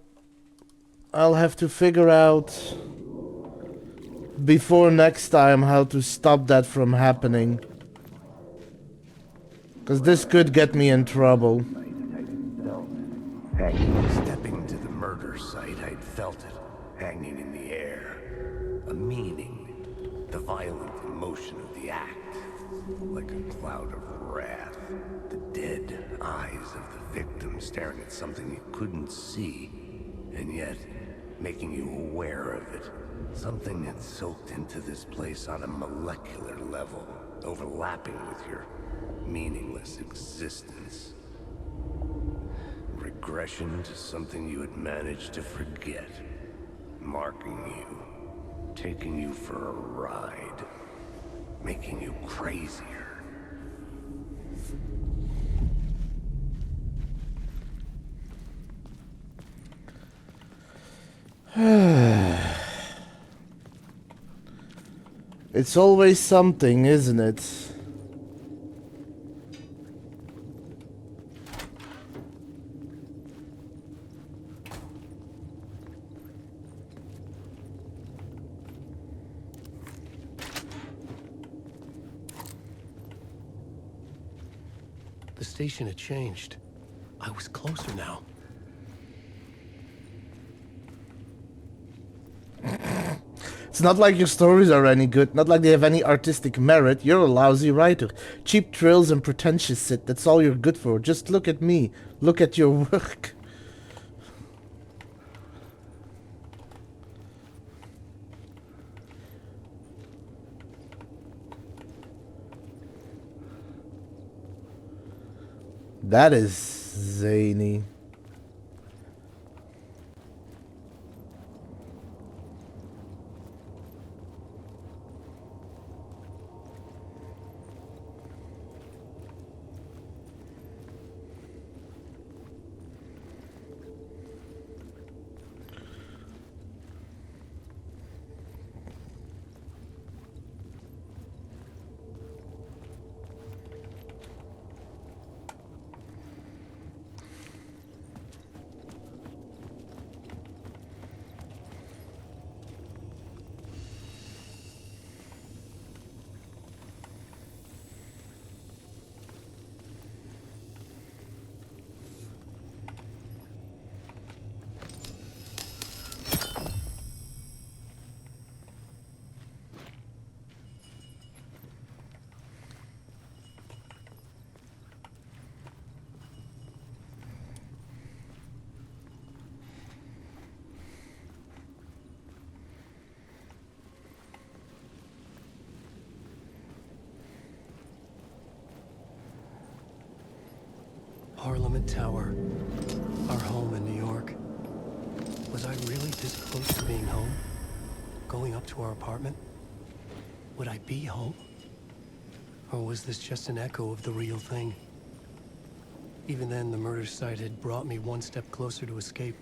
I'll have to figure out before next time how to stop that from happening. Because this could get me in trouble. Stepping to the murder site, I'd felt it, hanging in the air. A meaning, the violent emotion of the act, like a cloud of wrath. The dead eyes of the victim staring at something you couldn't see, and yet making you aware of it. Something had soaked into this place on a molecular level, overlapping with your meaningless existence. Regression to something you had managed to forget. Marking you. Taking you for a ride. Making you crazier. It's always something, isn't it? The station had changed. I was closer now. It's not like your stories are any good, not like they have any artistic merit. You're a lousy writer. Cheap thrills and pretentious shit, that's all you're good for. Just look at me. Look at your work. That is zany. Parliament Tower. Our home in New York. Was I really this close to being home? Going up to our apartment? Would I be home? Or was this just an echo of the real thing? Even then, the murder site had brought me one step closer to escape.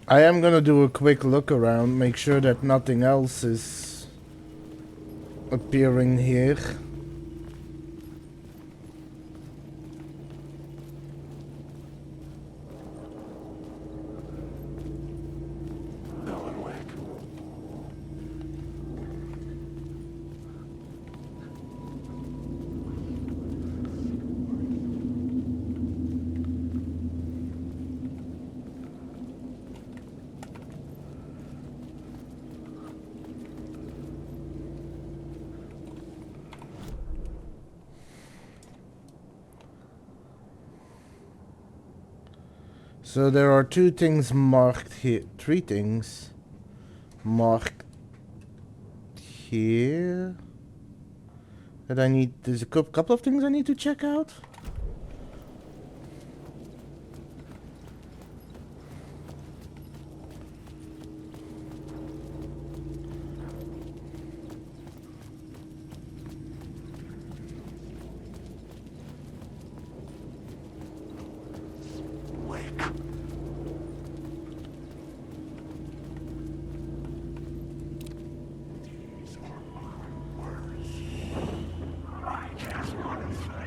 I am gonna do a quick look around, make sure that nothing else is appearing here. Alan Wake. So there are two things marked here, three things marked here that I need. There's a couple of things I need to check out. Wake. These are my words. I just want to say.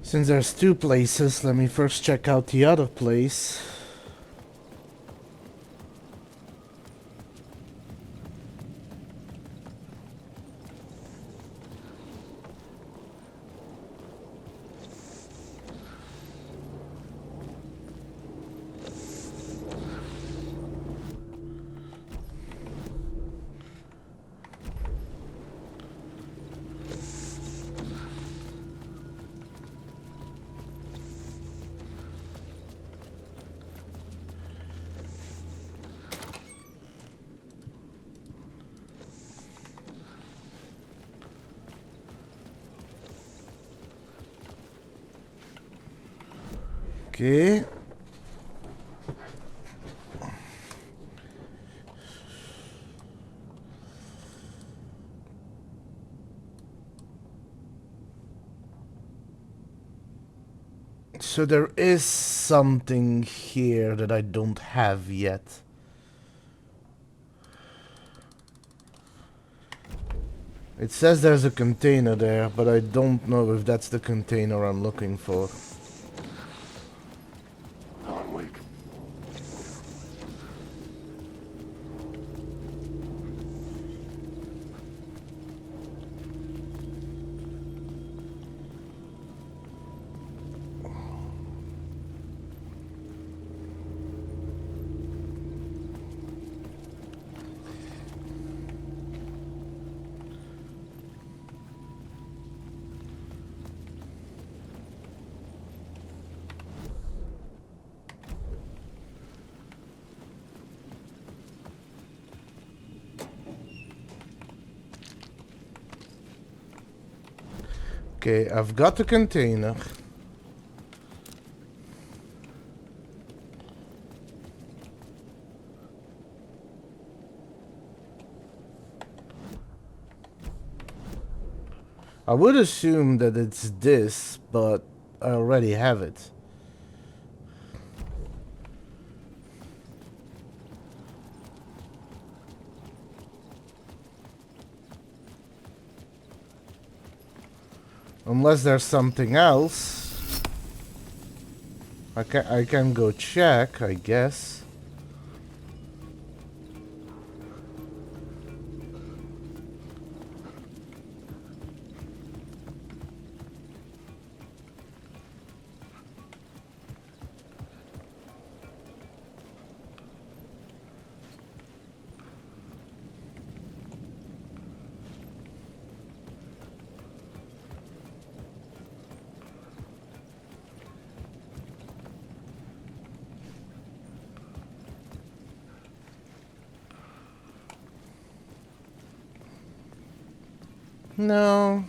Since there's two places, let me first check out the other place. Okay. So there is something here that I don't have yet. It says there's a container there, but I don't know if that's the container I'm looking for. Alan Wake. Okay, I've got the container. I would assume that it's this, but I already have it. Unless there's something else. I can go check, I guess. No.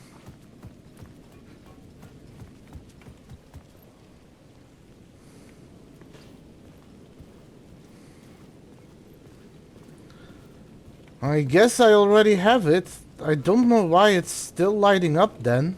I guess I already have it. I don't know why it's still lighting up then.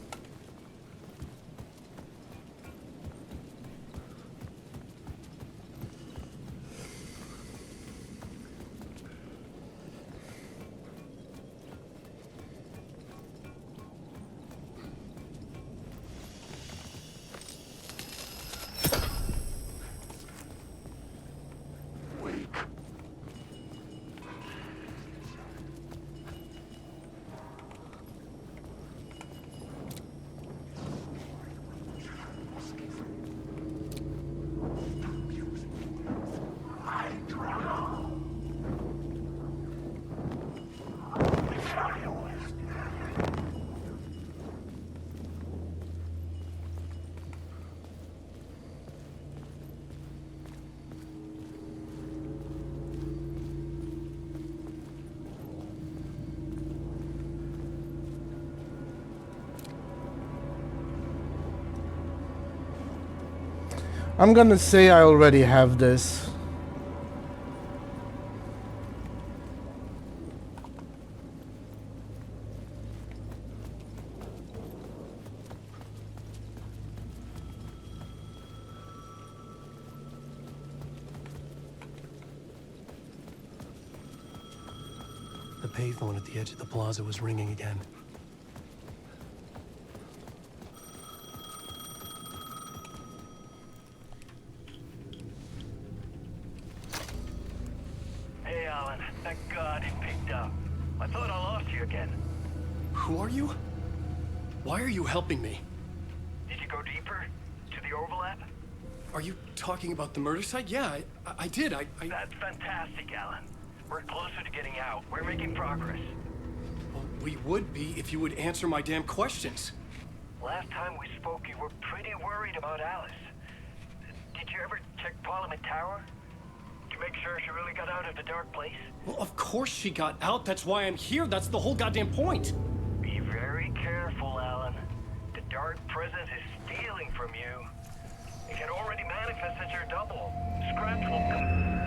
I'm gonna say I already have this. The payphone at the edge of the plaza was ringing again. Hey, Alan. Thank God it picked up. I thought I lost you again. Who are you? Why are you helping me? Did you go deeper? To the overlap? Are you talking about the murder site? Yeah, I did. That's fantastic, Alan. We're closer to getting out. We're making progress. Well, we would be if you would answer my damn questions. Last time we spoke, you were pretty worried about Alice. Did you ever check Parliament Tower? To make sure she really got out of the dark place? Well, of course she got out. That's why I'm here. That's the whole goddamn point. Be very careful, Alan. The dark presence is stealing from you. It can already manifest as your double. Scratch will come.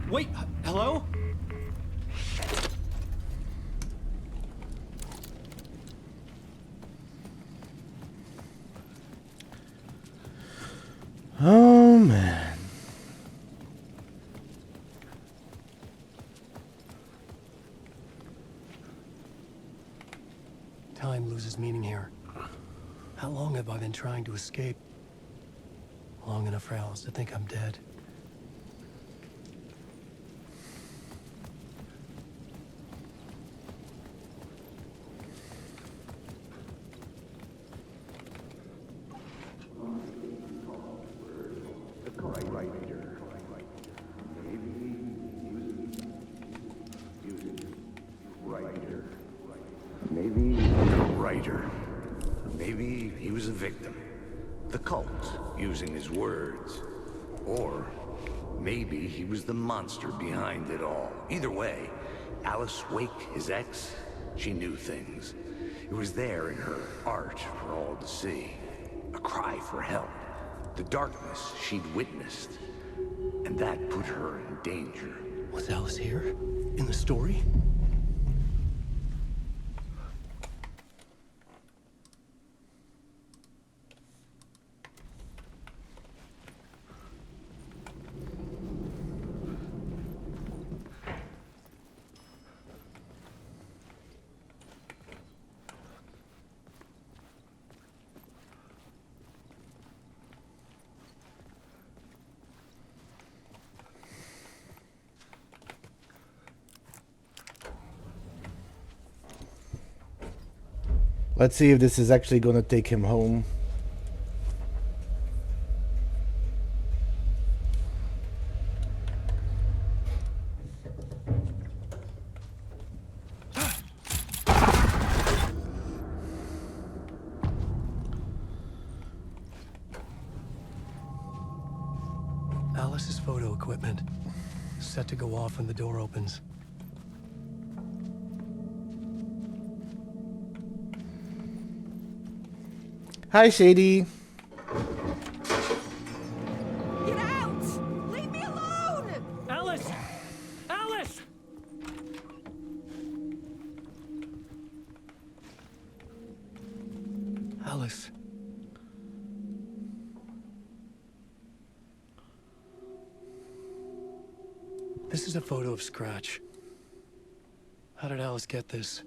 Wait, hello? Oh man. Time loses meaning here. How long have I been trying to escape? Long enough for Alice to think I'm dead. Maybe a writer. Maybe he was a victim. The cult, using his words. Or maybe he was the monster behind it all. Either way, Alice Wake, his ex, she knew things. It was there in her art for all to see. A cry for help. The darkness she'd witnessed. And that put her in danger. Was Alice here? In the story? Let's see if this is actually gonna take him home. Alice's photo equipment. Set to go off when the door opens. Hi, Shady. Get out! Leave me alone! Alice! Alice! Alice. This is a photo of Scratch. How did Alice get this?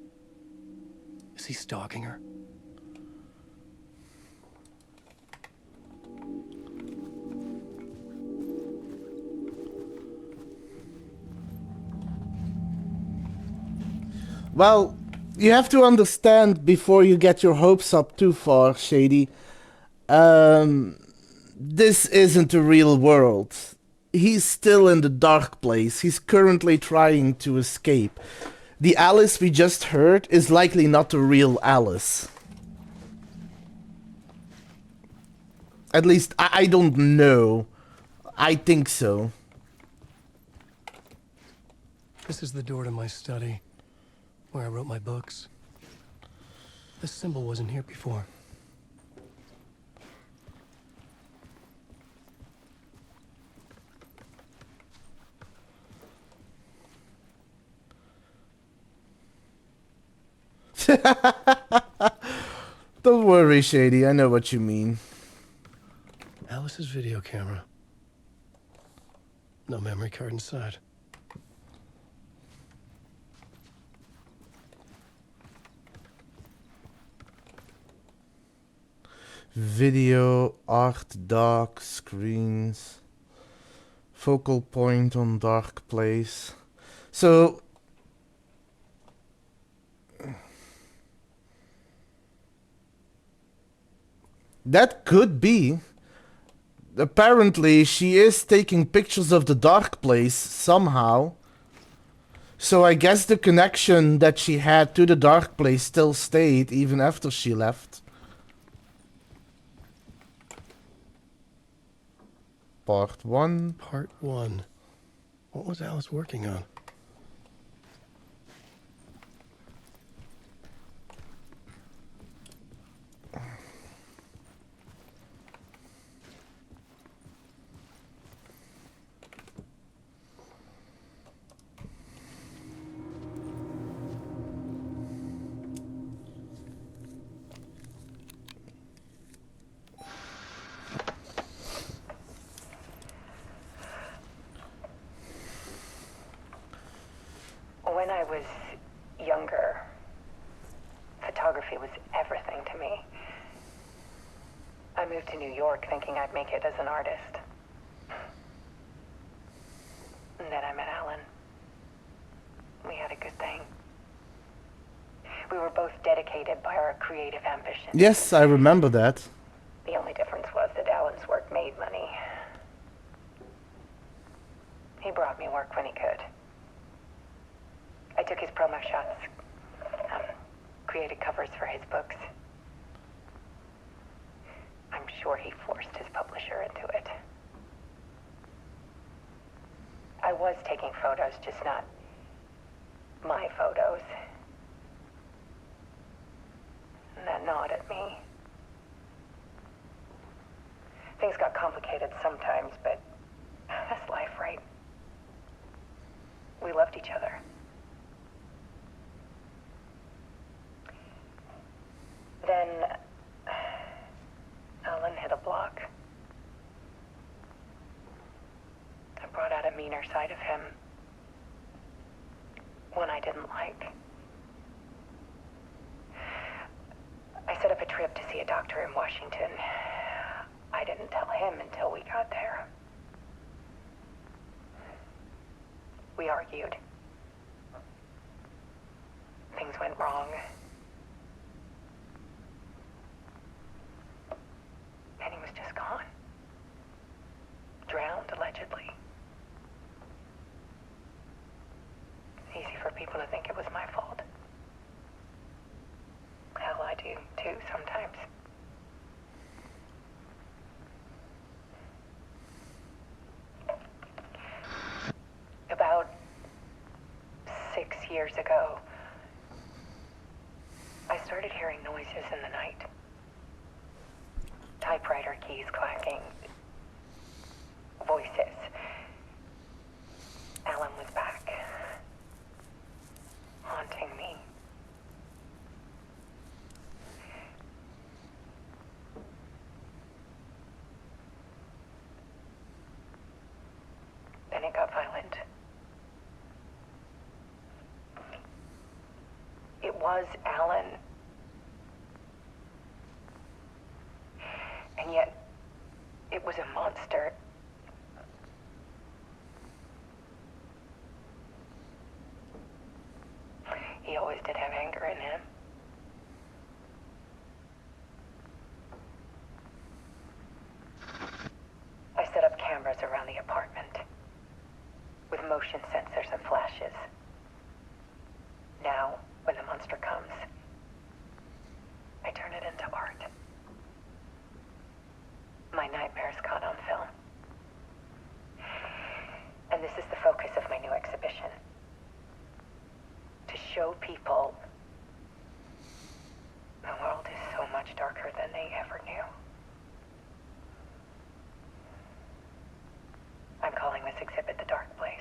Is he stalking her? Well, you have to understand before you get your hopes up too far, Shady. This isn't a real world. He's still in the dark place. He's currently trying to escape. The Alice we just heard is likely not the real Alice. At least, I don't know. I think so. This is the door to my study, where I wrote my books. This symbol wasn't here before. Don't worry, Shady. I know what you mean. Alice's video camera. No memory card inside. Video, art, dark screens. Focal point on dark place. So... that could be. Apparently, she is taking pictures of the dark place somehow. So I guess the connection that she had to the dark place still stayed even after she left. Part 1. Part 1. What was Alice working on? When I was younger, photography was everything to me. I moved to New York thinking I'd make it as an artist. And then I met Alan. We had a good thing. We were both dedicated by our creative ambition. Yes, I remember that. The only difference was that Alan's work made money. He brought me work when he could. I took his promo shots, created covers for his books. I'm sure he forced his publisher into it. I was taking photos, just not my photos. And that gnawed at me. Things got complicated sometimes, but that's life, right? We loved each other. Then Alan hit a block. I brought out a meaner side of him. One I didn't like. I set up a trip to see a doctor in Washington. I didn't tell him until we got there. We argued. Things went wrong. And he was just gone. Drowned, allegedly. It's easy for people to think it was my fault. Hell, I do too sometimes. About 6 years ago, I started hearing noises in the night. Typewriter keys clacking. Voices. Alan was back. Haunting me. Then it got violent. It was Alan. And yet, it was a monster. He always did have anger in him. I set up cameras around the apartment with motion sensors and flashes. Now, when the monster comes, I turn it into art. My nightmares caught on film. And this is the focus of my new exhibition. To show people the world is so much darker than they ever knew. I'm calling this exhibit The Dark Place.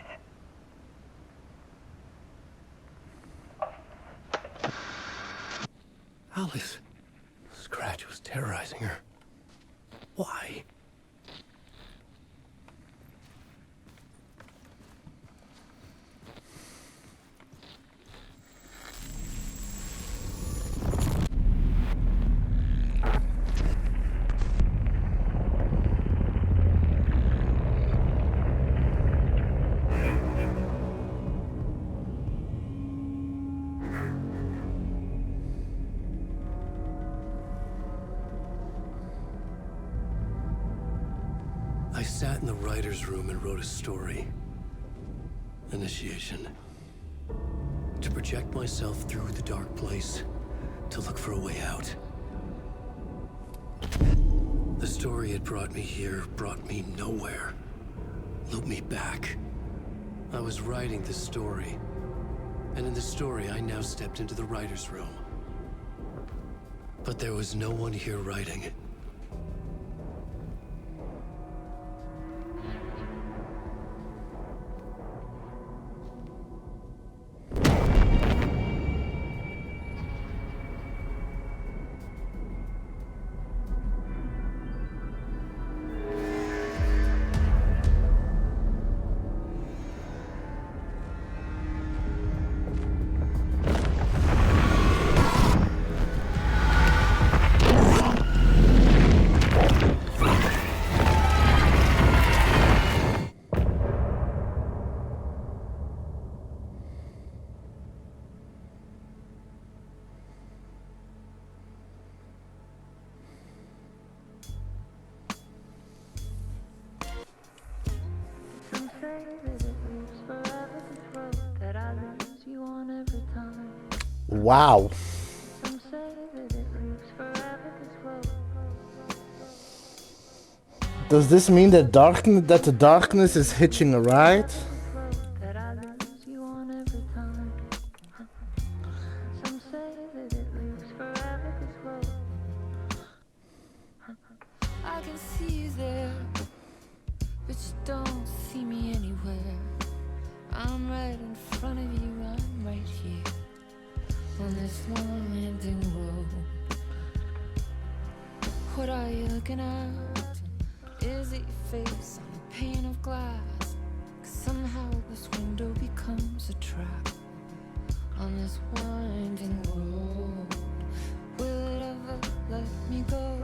Alice. Scratch was terrorizing her. Why? I sat in the writer's room and wrote a story. Initiation. To project myself through the dark place, to look for a way out. The story had brought me here, brought me nowhere. Looped me back. I was writing the story. And in the story, I now stepped into the writer's room. But there was no one here writing. Some say that it lives forever, this road that I lose you on every time. Wow. Some say that it lives forever, this road. Does this mean that the darkness is hitching a ride? That I lose you on every time. Some say that it lives forever, this road. I can see you there, but you don't see me anywhere. I'm right in front of you, I'm right here on this winding road. What are you looking at? Is it your face on a pane of glass? 'Cause somehow this window becomes a trap on this winding road. Will it ever let me go?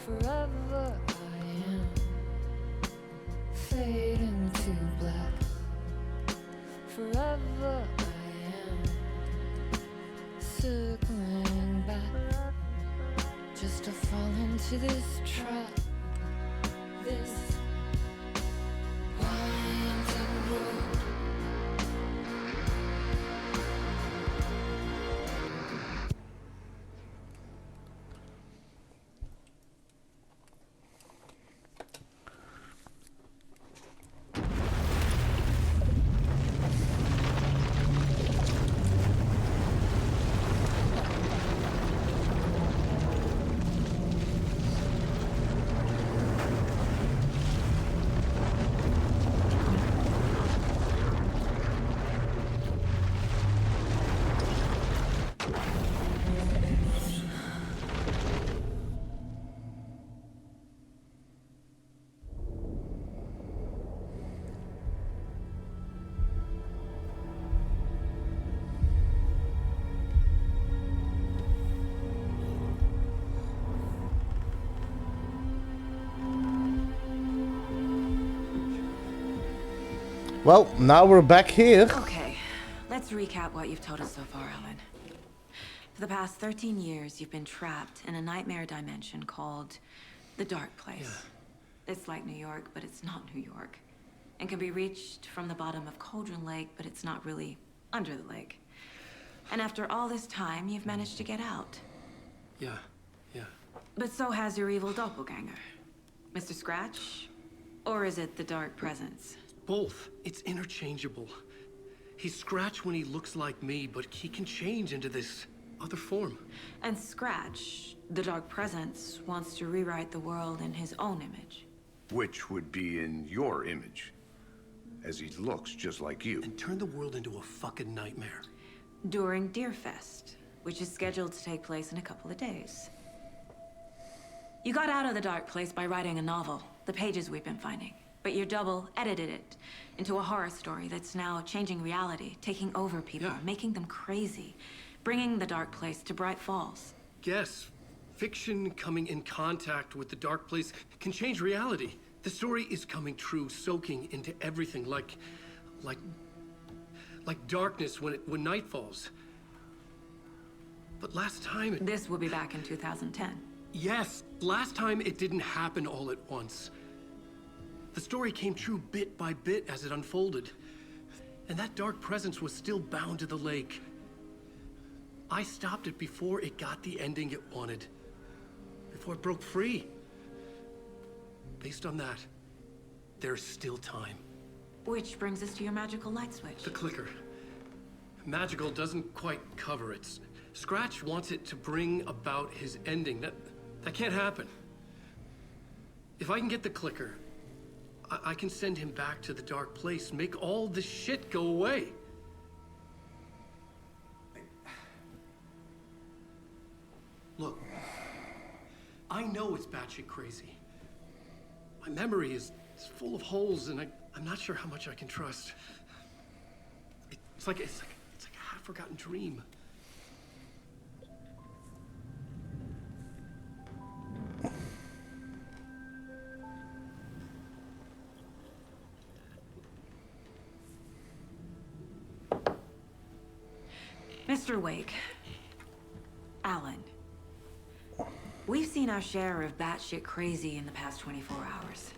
Forever I am fading to black. Forever I am circling back, just to fall into this trap. This winding road. Well, now we're back here. Okay, let's recap what you've told us so far, Alan. For the past 13 years, you've been trapped in a nightmare dimension called the Dark Place. It's like New York, but it's not New York. And can be reached from the bottom of Cauldron Lake, but it's not really under the lake. And after all this time, you've managed to get out. Yeah. But so has your evil doppelganger. Mr. Scratch? Or is it the Dark Presence? Both. It's interchangeable. He's Scratch when he looks like me, but he can change into this other form. And Scratch, the Dark Presence, wants to rewrite the world in his own image. Which would be in your image, as he looks just like you. And turn the world into a fucking nightmare. During Deerfest, which is scheduled to take place in a couple of days. You got out of the Dark Place by writing a novel, the pages we've been finding. But your double edited it into a horror story that's now changing reality, taking over people, making them crazy, bringing the Dark Place to Bright Falls. Yes, fiction coming in contact with the Dark Place can change reality. The story is coming true, soaking into everything, like darkness when night falls. But last time This will be back in 2010. Yes, last time it didn't happen all at once. The story came true bit by bit as it unfolded. And that dark presence was still bound to the lake. I stopped it before it got the ending it wanted. Before it broke free. Based on that, there's still time. Which brings us to your magical light switch. The clicker. Magical doesn't quite cover it. Scratch wants it to bring about his ending. That can't happen. If I can get the clicker, I can send him back to the Dark Place, make all this shit go away. Look, I know it's batshit crazy. My memory is full of holes, and I'm not sure how much I can trust. It's like a half-forgotten dream. Mr. Wake. Alan. We've seen our share of batshit crazy in the past 24 hours.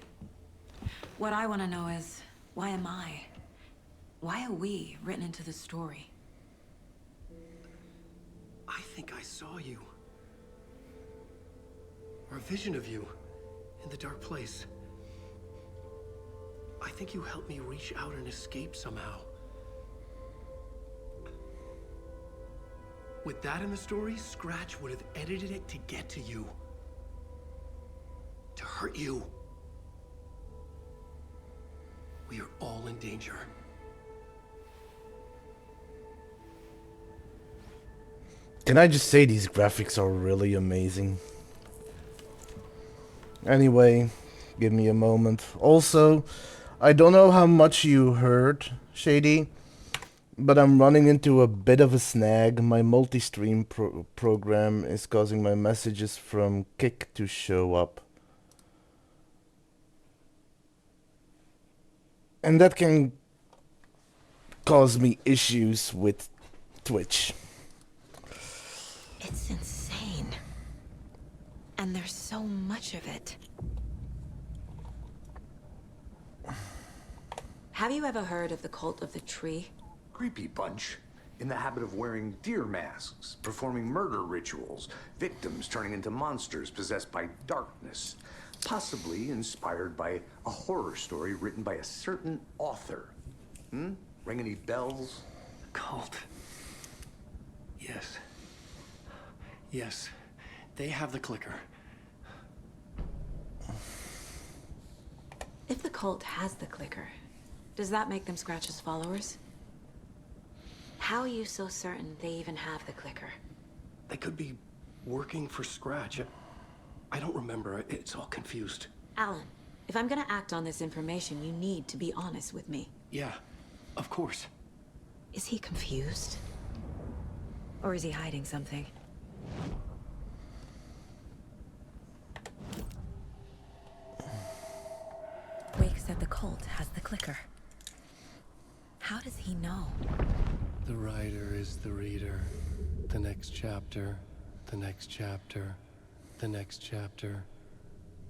What I want to know is, why am I? Why are we written into the story? I think I saw you. Or a vision of you in the Dark Place. I think you helped me reach out and escape somehow. With that in the story, Scratch would have edited it to get to you. To hurt you. We are all in danger. Can I just say these graphics are really amazing? Anyway, give me a moment. Also, I don't know how much you heard, Shady, but I'm running into a bit of a snag. My multi-stream program is causing my messages from Kik to show up. And that can cause me issues with Twitch. It's insane. And there's so much of it. Have you ever heard of the Cult of the Tree? Creepy bunch. In the habit of wearing deer masks, performing murder rituals, victims turning into monsters possessed by darkness. Possibly inspired by a horror story written by a certain author. Ring any bells? Cult. Yes. Yes. They have the clicker. If the cult has the clicker, does that make them Scratch's followers? How are you so certain they even have the clicker? They could be working for Scratch. I don't remember. It's all confused. Alan, if I'm gonna act on this information, you need to be honest with me. Yeah, of course. Is he confused? Or is he hiding something? Wake said the cult has the clicker. How does he know? The writer is the reader. The next chapter, the next chapter, the next chapter.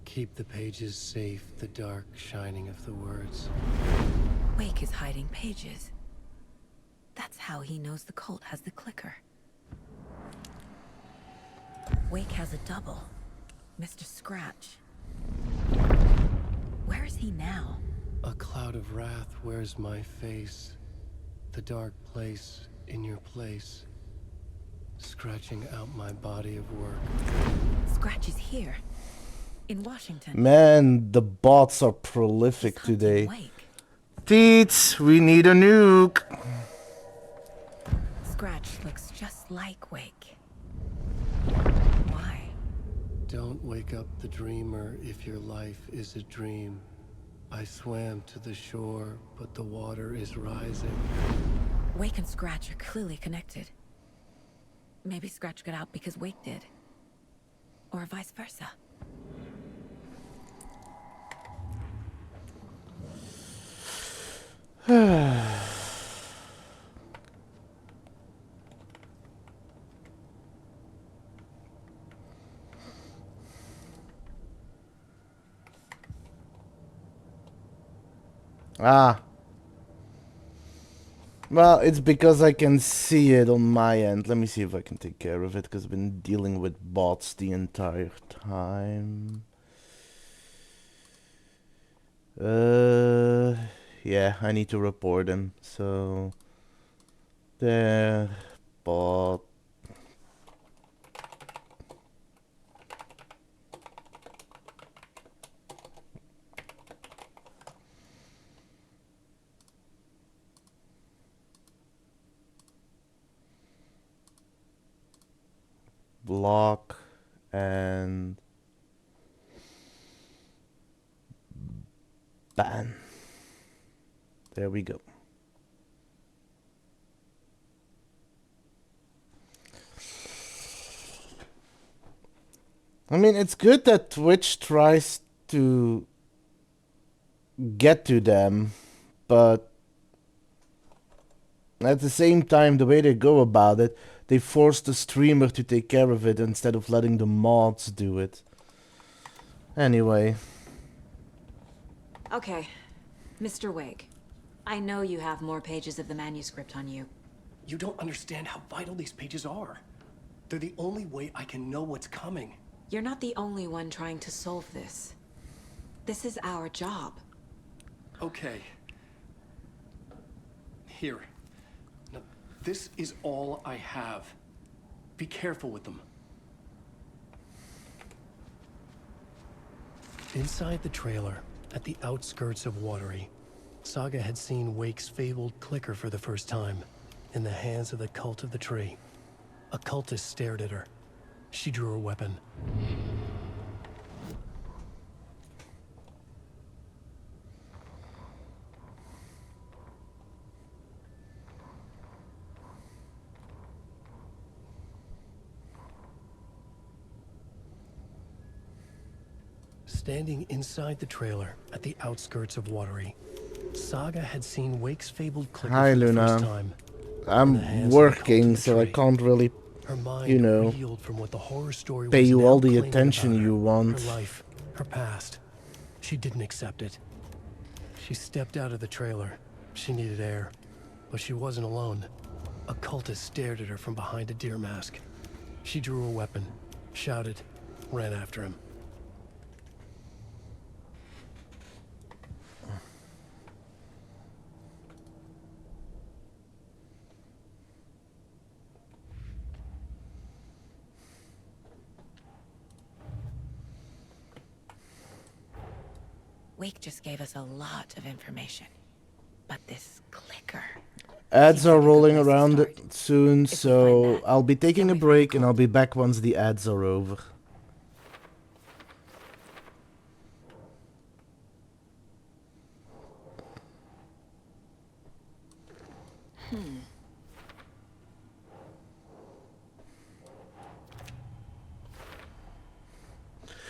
Keep the pages safe, the dark shining of the words. Wake is hiding pages. That's how he knows the cult has the clicker. Wake has a double. Mr. Scratch. Where is he now? A cloud of wrath wears my face. The dark place in your place. Scratching out my body of work. Scratch is here. In Washington. Man, the bots are prolific He's hunting today. Wake. Teats, we need a nuke. Scratch looks just like Wake. Why? Don't wake up the dreamer if your life is a dream. I swam to the shore, but the water is rising. Wake and Scratch are clearly connected. Maybe Scratch got out because Wake did. Or vice versa. Ah. Well, it's because I can see it on my end. Let me see if I can take care of it, because I've been dealing with bots the entire time. Yeah, I need to report him. So, there, bot. Block and ban. There we go. I mean, it's good that Twitch tries to get to them, but at the same time, the way they go about it, they force the streamer to take care of it instead of letting the mods do it. Anyway. Okay, Mr. Wake. I know you have more pages of the manuscript on you. You don't understand how vital these pages are. They're the only way I can know what's coming. You're not the only one trying to solve this. This is our job. Okay. Here. Now, this is all I have. Be careful with them. Inside the trailer, at the outskirts of Watery, Saga had seen Wake's fabled clicker for the first time, in the hands of the Cult of the Tree. A cultist stared at her. She drew her weapon. Standing inside the trailer at the outskirts of Watery, Saga had seen Wake's fabled clicker Hi, for the first Luna. time. I'm working, so I can't really, Her mind you know, reeled from what the horror story pay was you now all the claiming attention about her, you want. Her life, her past. She didn't accept it. She stepped out of the trailer. She needed air, but she wasn't alone. A cultist stared at her from behind a deer mask. She drew a weapon, shouted, ran after him. Wake just gave us a lot of information. But this clicker... Ads are seems like a good rolling place to around start. soon, If we so find that, I'll be taking then a we find break and Cole. I'll be back once the ads are over.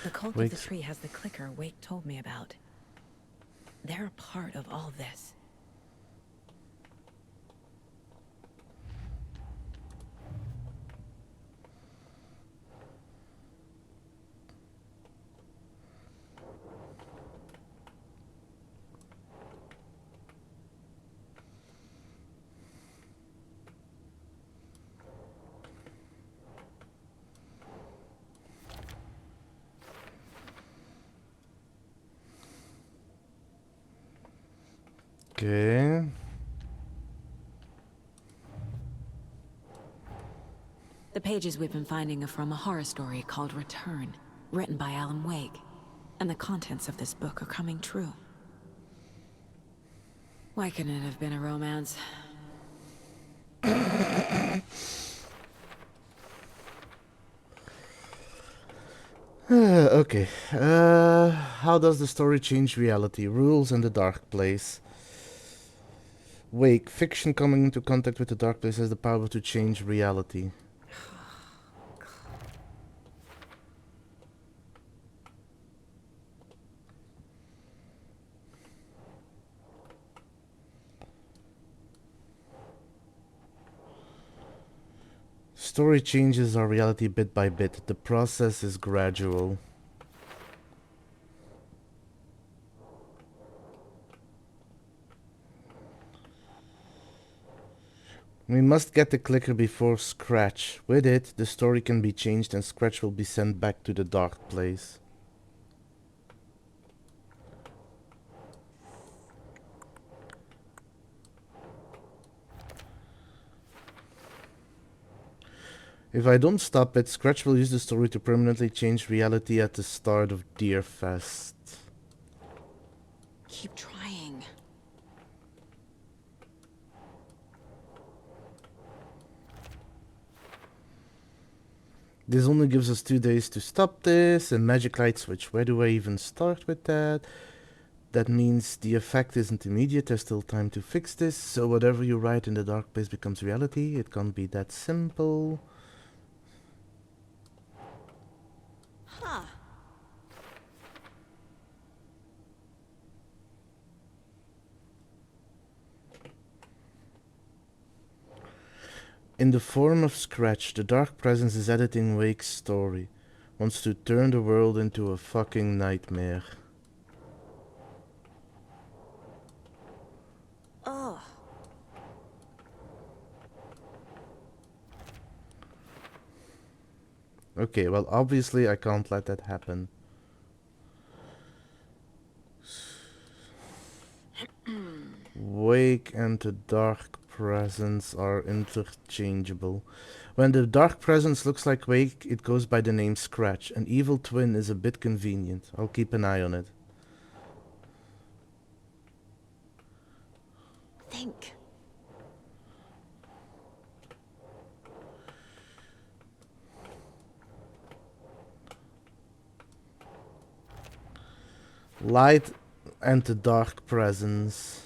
The Cult of the Wake's- Tree has the clicker Wake told me about. They're a part of all this. Okay. The pages we've been finding are from a horror story called Return, written by Alan Wake. And the contents of this book are coming true. Why couldn't it have been a romance? Okay. How does the story change reality? Rules and the dark place. Wake. Fiction coming into contact with the dark place has the power to change reality. Story changes our reality bit by bit. The process is gradual. We must get the clicker before Scratch. With it, the story can be changed and Scratch will be sent back to the dark place. If I don't stop it, Scratch will use the story to permanently change reality at the start of Deerfest. Keep trying. This only gives us 2 days to stop this, and magic light switch. Where do I even start with that? That means the effect isn't immediate, there's still time to fix this, so whatever you write in the dark place becomes reality. It can't be that simple. Huh. In the form of Scratch, the Dark Presence is editing Wake's story. Wants to turn the world into a fucking nightmare. Ugh. Okay, well obviously I can't let that happen. Wake and the Dark Presence are interchangeable. When the Dark Presence looks like Wake, it goes by the name Scratch. An evil twin is a bit convenient. I'll keep an eye on it. Think. Light and the Dark Presence.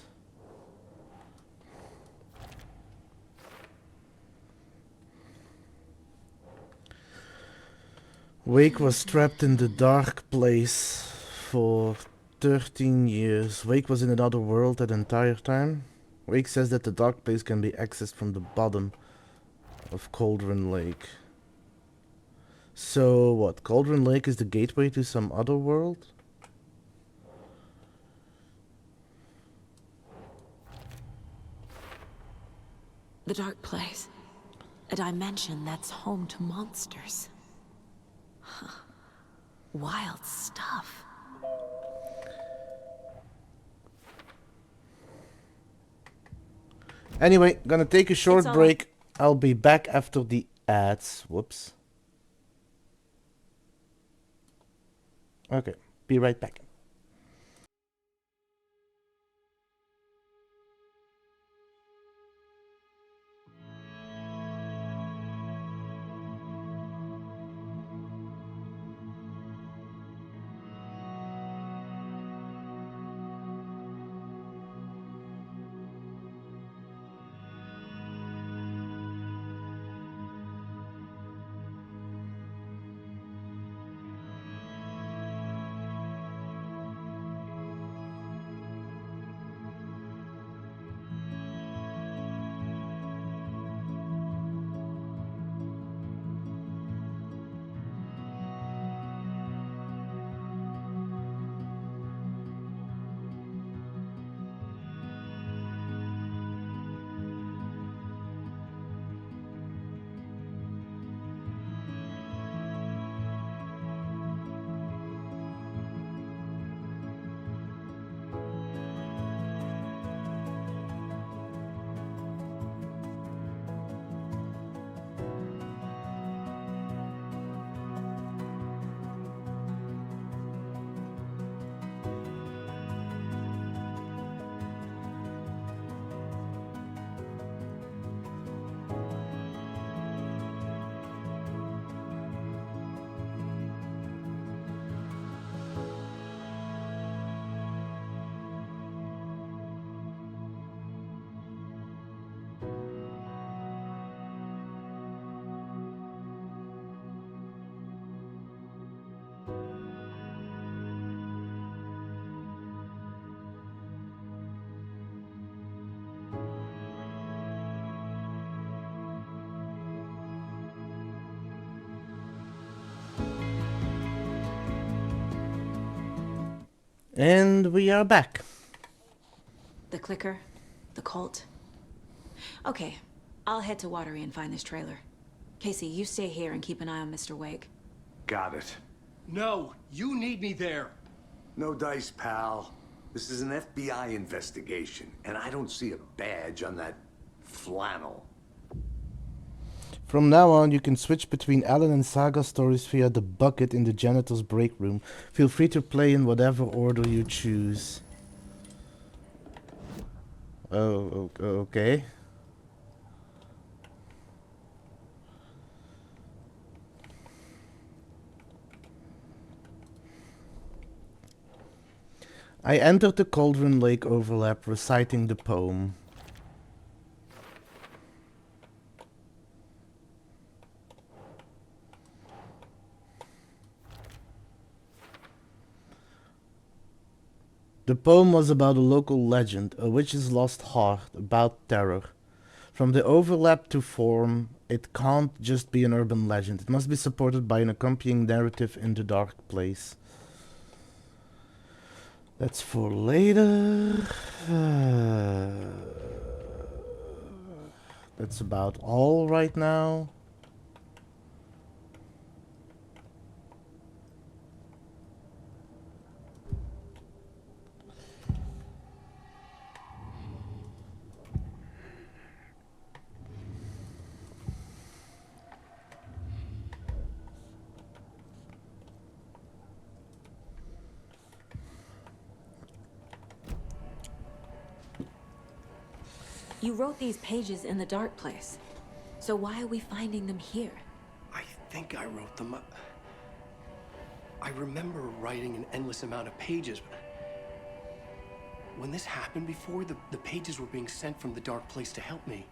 Wake was trapped in the dark place for 13 years. Wake was in another world that entire time. Wake says that the dark place can be accessed from the bottom of Cauldron Lake. So what? Cauldron Lake is the gateway to some other world? The dark place. A dimension that's home to monsters. Huh. Wild stuff. Anyway, gonna take a short It's all break. I'll be back after the ads. Whoops. Okay, be right back. And we are back. The clicker? The cult? Okay, I'll head to Watery and find this trailer. Casey, you stay here and keep an eye on Mr. Wake. Got it. No, you need me there. No dice, pal. This is an FBI investigation, and I don't see a badge on that flannel. From now on, you can switch between Alan and Saga stories via the bucket in the janitor's break room. Feel free to play in whatever order you choose. Oh, okay. I entered the Cauldron Lake overlap reciting the poem. The poem was about a local legend, a witch's lost heart, about terror. From the overlap to form, it can't just be an urban legend. It must be supported by an accompanying narrative in the dark place. That's for later. That's about all right now. You wrote these pages in the dark place. So why are we finding them here? I think I wrote them up. I remember writing an endless amount of pages, but when this happened before, the pages were being sent from the dark place to help me.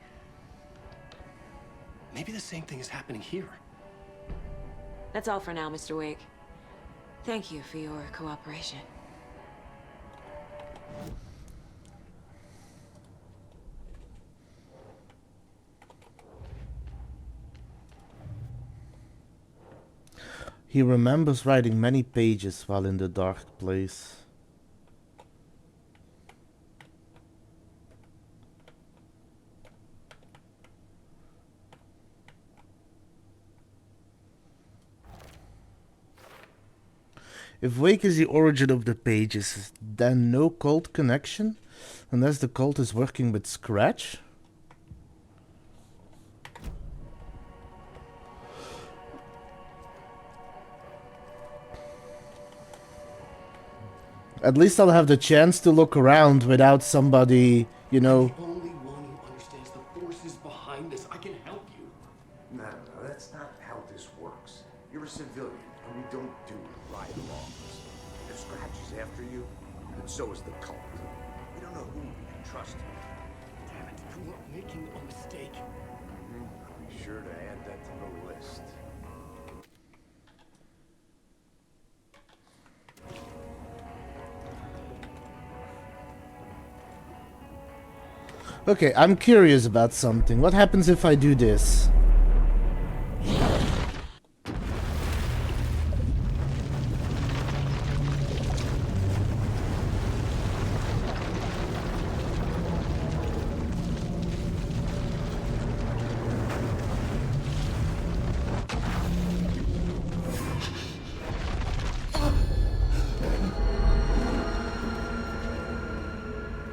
Maybe the same thing is happening here. That's all for now, Mr. Wake. Thank you for your cooperation. He remembers writing many pages while in the dark place. If Wake is the origin of the pages, then no cult connection? Unless the cult is working with Scratch? At least I'll have the chance to look around without somebody, you know... The only one who understands the forces behind this. I can help you. No, that's not how this works. You're a civilian, and we don't do ride-alongs. If Scratch is after you, then so is the cult. We don't know who we can trust. Damn it, you are making a mistake. I'll be sure to add that to the list. Okay, I'm curious about something. What happens if I do this?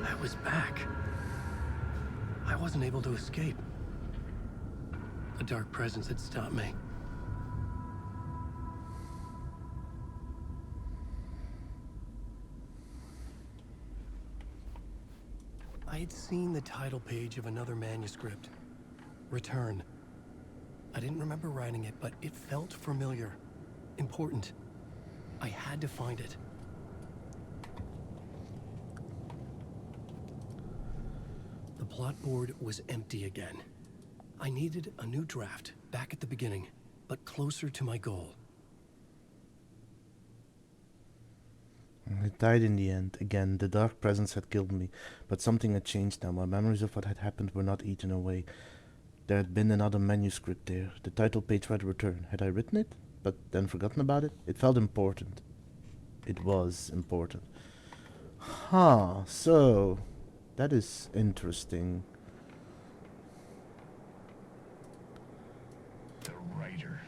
I was back. I wasn't able to escape. A dark presence had stopped me. I had seen the title page of another manuscript. Return. I didn't remember writing it, but it felt familiar. Important. I had to find it. The plot board was empty again. I needed a new draft, back at the beginning, but closer to my goal. I died in the end. Again, the dark presence had killed me, but something had changed now. My memories of what had happened were not eaten away. There had been another manuscript there. The title page read Return. Had I written it, but then forgotten about it? It felt important. It was important. Huh, so that is interesting. The writer.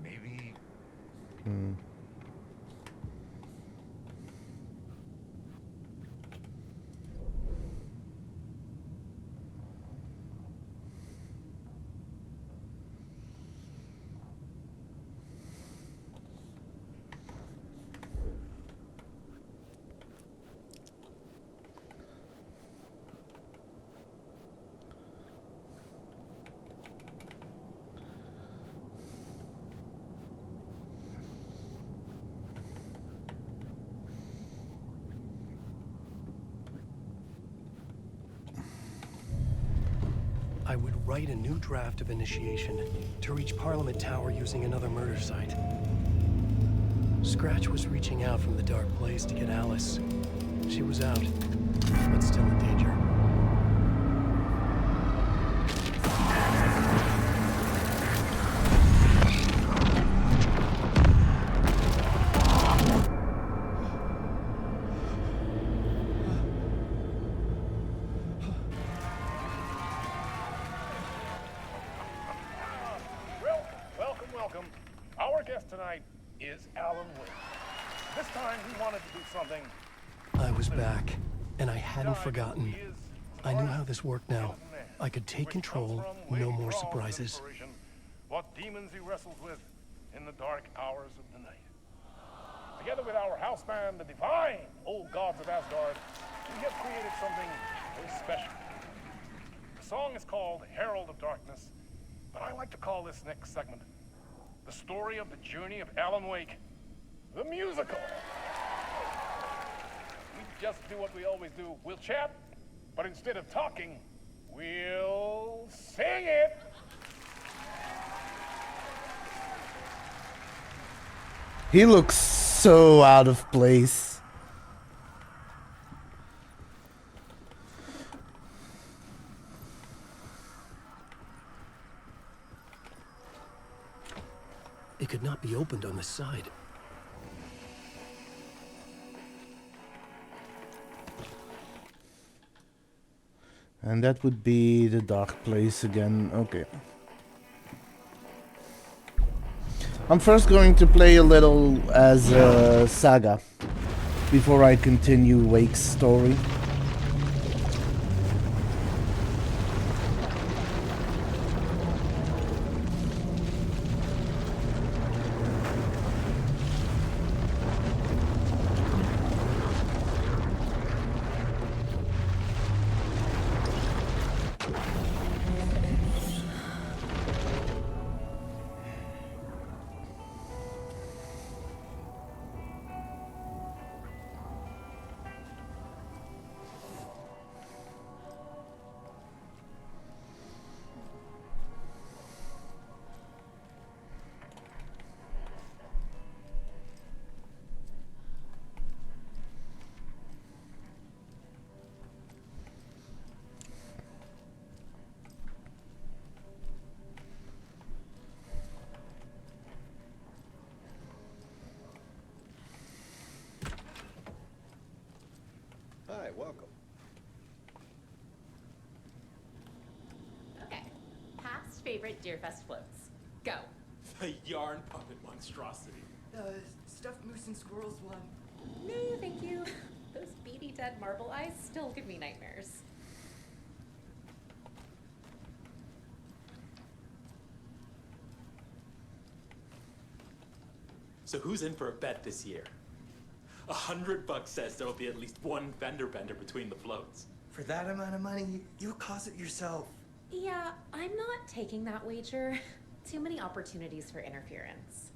Maybe. I would write a new draft of initiation to reach Parliament Tower using another murder site. Scratch was reaching out from the dark place to get Alice. She was out, but still in danger. Welcome. Our guest tonight is Alan Wake. This time he wanted to do something. I was back, and I hadn't forgotten. I knew how this worked now. I could take control, no more surprises. What demons he wrestles with in the dark hours of the night. Together with our house band, the divine old gods of Asgard, we have created something very special. The song is called Herald of Darkness, but I like to call this next segment the story of the journey of Alan Wake, the musical. We just do what we always do. We'll chat, but instead of talking, we'll sing it. He looks so out of place. It could not be opened on the side. And that would be the dark place again. Okay. I'm first going to play a little as Saga before I continue Wake's story. Hi, welcome. Okay. Past favorite Deerfest floats. Go. The yarn puppet monstrosity. Stuffed moose and squirrels one. No, thank you. Those beady dead marble eyes still give me nightmares. So who's in for a bet this year? $100 says there'll be at least one fender bender between the floats. For that amount of money, you'll cause it yourself. Yeah, I'm not taking that wager. Too many opportunities for interference.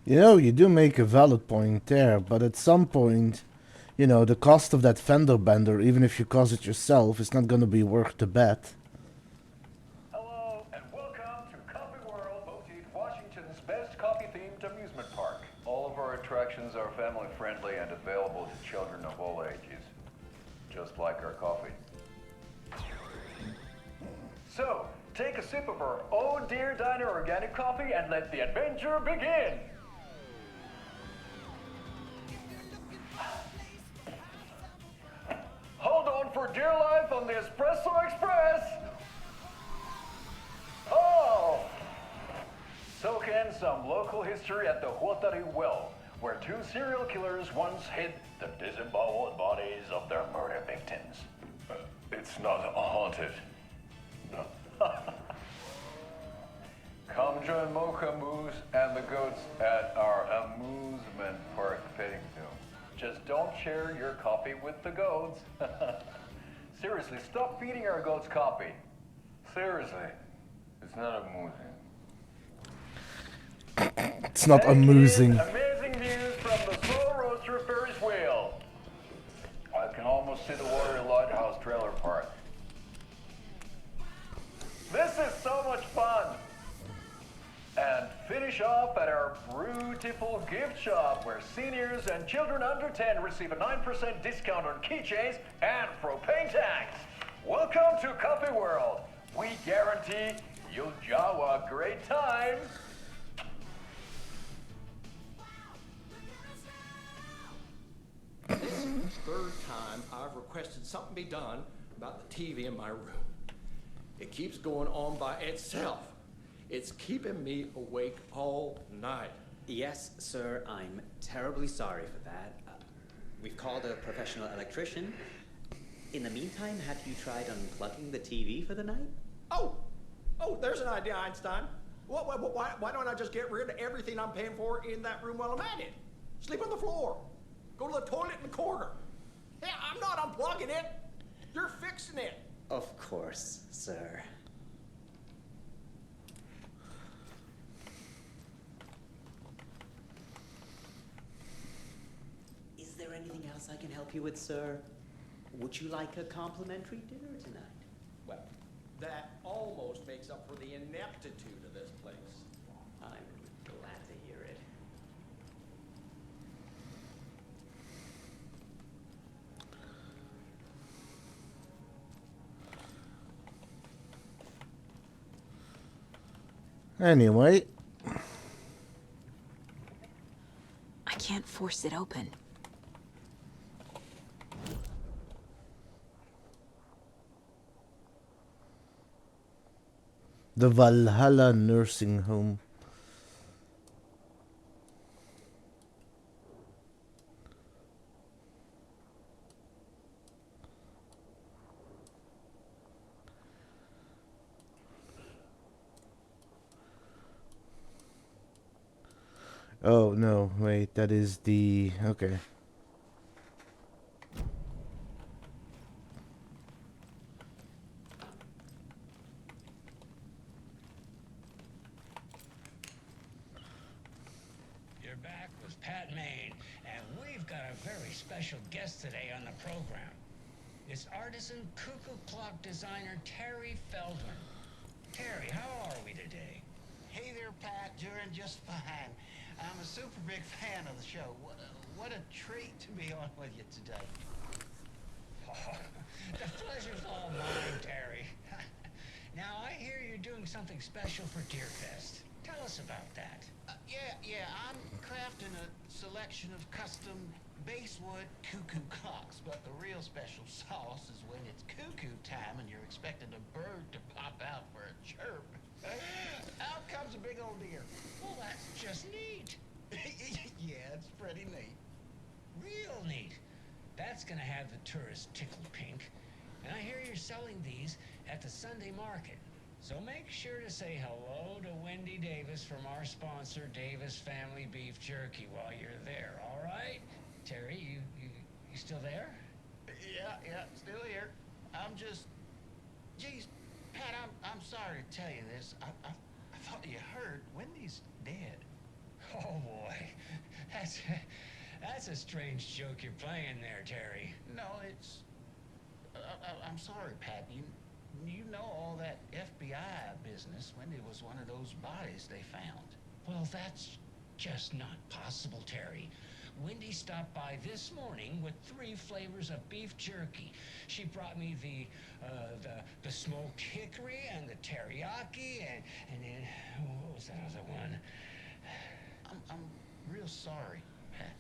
You know, you do make a valid point there, but at some point, you know, the cost of that fender bender, even if you cause it yourself, is not going to be worth the bet. Hello, and welcome to Coffee World, voted Washington's best coffee-themed amusement park. All of our attractions are family-friendly and available to children of all ages, just like our coffee. So, take a sip of our Oh Dear Diner organic coffee and let the adventure begin! on the Espresso Express. Oh! Soak in some local history at the Huotari Well, where two serial killers once hid the disemboweled bodies of their murder victims. It's not haunted. Come join Mocha Moose and the goats at our amusement park petting zoo. Just don't share your coffee with the goats. Seriously, stop feeding our goats coffee. Seriously, it's not amusing. It's not amusing. Amazing views from the Slow Roaster Ferris wheel. I can almost see the Warrior Lighthouse trailer park. This is so much fun. And finish off at our beautiful gift shop where seniors and children under 10 receive a 9% discount on keychains and propane tanks. Welcome to Coffee World. We guarantee you'll have a great time. This is the third time I've requested something be done about the TV in my room. It keeps going on by itself. It's keeping me awake all night. Yes, sir, I'm terribly sorry for that. We've called a professional electrician. In the meantime, have you tried unplugging the TV for the night? Oh, there's an idea, Einstein. Why don't I just get rid of everything I'm paying for in that room while I'm at it? Sleep on the floor. Go to the toilet in the corner. Hey, I'm not unplugging it. You're fixing it. Of course, sir. Is there anything else I can help you with, sir? Would you like a complimentary dinner tonight? Well, that almost makes up for the ineptitude of this place. I'm glad to hear it. Anyway. I can't force it open. The Valhalla nursing home. Oh, no, wait, that is the... okay. You're back with Pat Maine, and we've got a very special guest today on the program. It's artisan cuckoo clock designer Terry Feldman. Terry, how are we today? Hey there, Pat. Doing just fine. I'm a super big fan of the show. What a treat to be on with you today. Oh, the pleasure's all mine, Terry. Now, I hear you're doing something special for Deerfest. Tell us about that. Yeah, I'm crafting a selection of custom basswood cuckoo clocks, but the real special sauce is when it's cuckoo time and you're expecting a bird to pop out for a chirp. Out comes a big old deer. Well, that's just neat. Yeah, it's pretty neat. Real neat. That's gonna have the tourists tickled pink. And I hear you're selling these at the Sunday market. So make sure to say hello to Wendy Davis from our sponsor, Davis Family Beef Jerky, while you're there, all right? Terry, you still there? Yeah, still here. I'm just... Geez, Pat, I'm sorry to tell you this. I thought you heard Wendy's dead. Oh, boy. That's a strange joke you're playing there, Terry. No, it's... I'm sorry, Pat. You know all that FBI business. Wendy was one of those bodies they found. Well, that's just not possible, Terry. Wendy stopped by this morning with 3 flavors of beef jerky. She brought me the smoked hickory and the teriyaki and then what was that other one? I'm real sorry, Pat.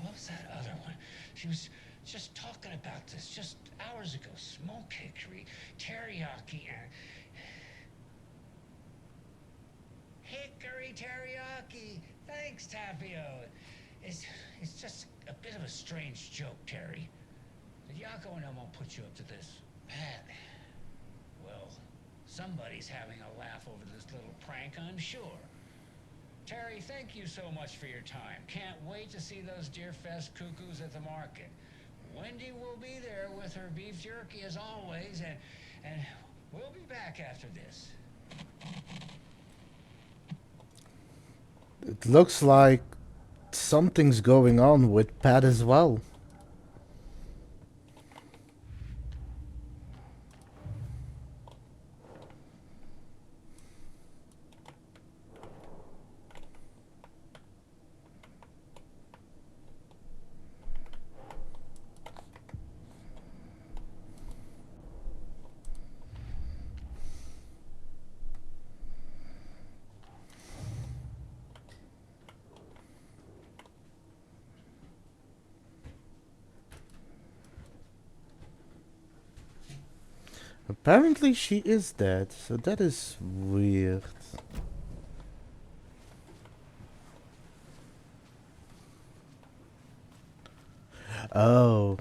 What was that other one? She was just talking about this just hours ago. Smoked hickory, teriyaki, and... Hickory teriyaki! Thanks, Tapio. It's just a bit of a strange joke, Terry. Did Yako and Elmo put you up to this? Pat, well, somebody's having a laugh over this little prank, I'm sure. Terry, thank you so much for your time. Can't wait to see those Deerfest cuckoos at the market. Wendy will be there with her beef jerky as always, and we'll be back after this. It looks like something's going on with Pat as well. Apparently she is dead, so that is weird. Oh.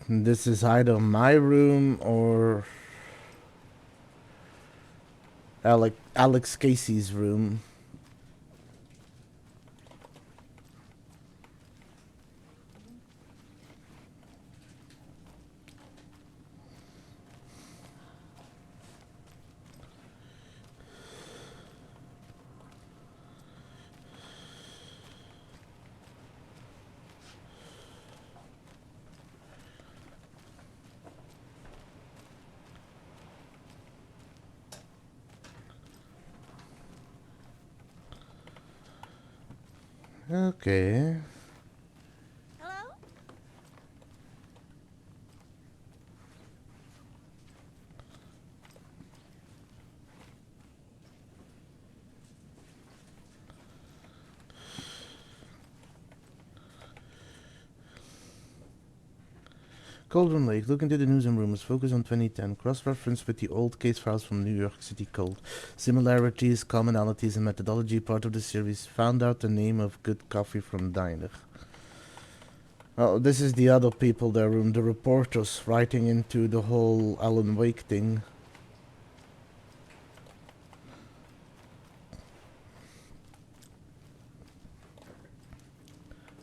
This is either my room or Alex Casey's room. Okay. Hello? Cauldron Lake. Look into the news and rumors. Focus on 2010. Cross-reference with the old case files from New York City Cold. Similarities, commonalities, and methodology. Part of the series. Found out the name of good coffee from diner. Oh, this is the other people there, room. The reporters writing into the whole Alan Wake thing.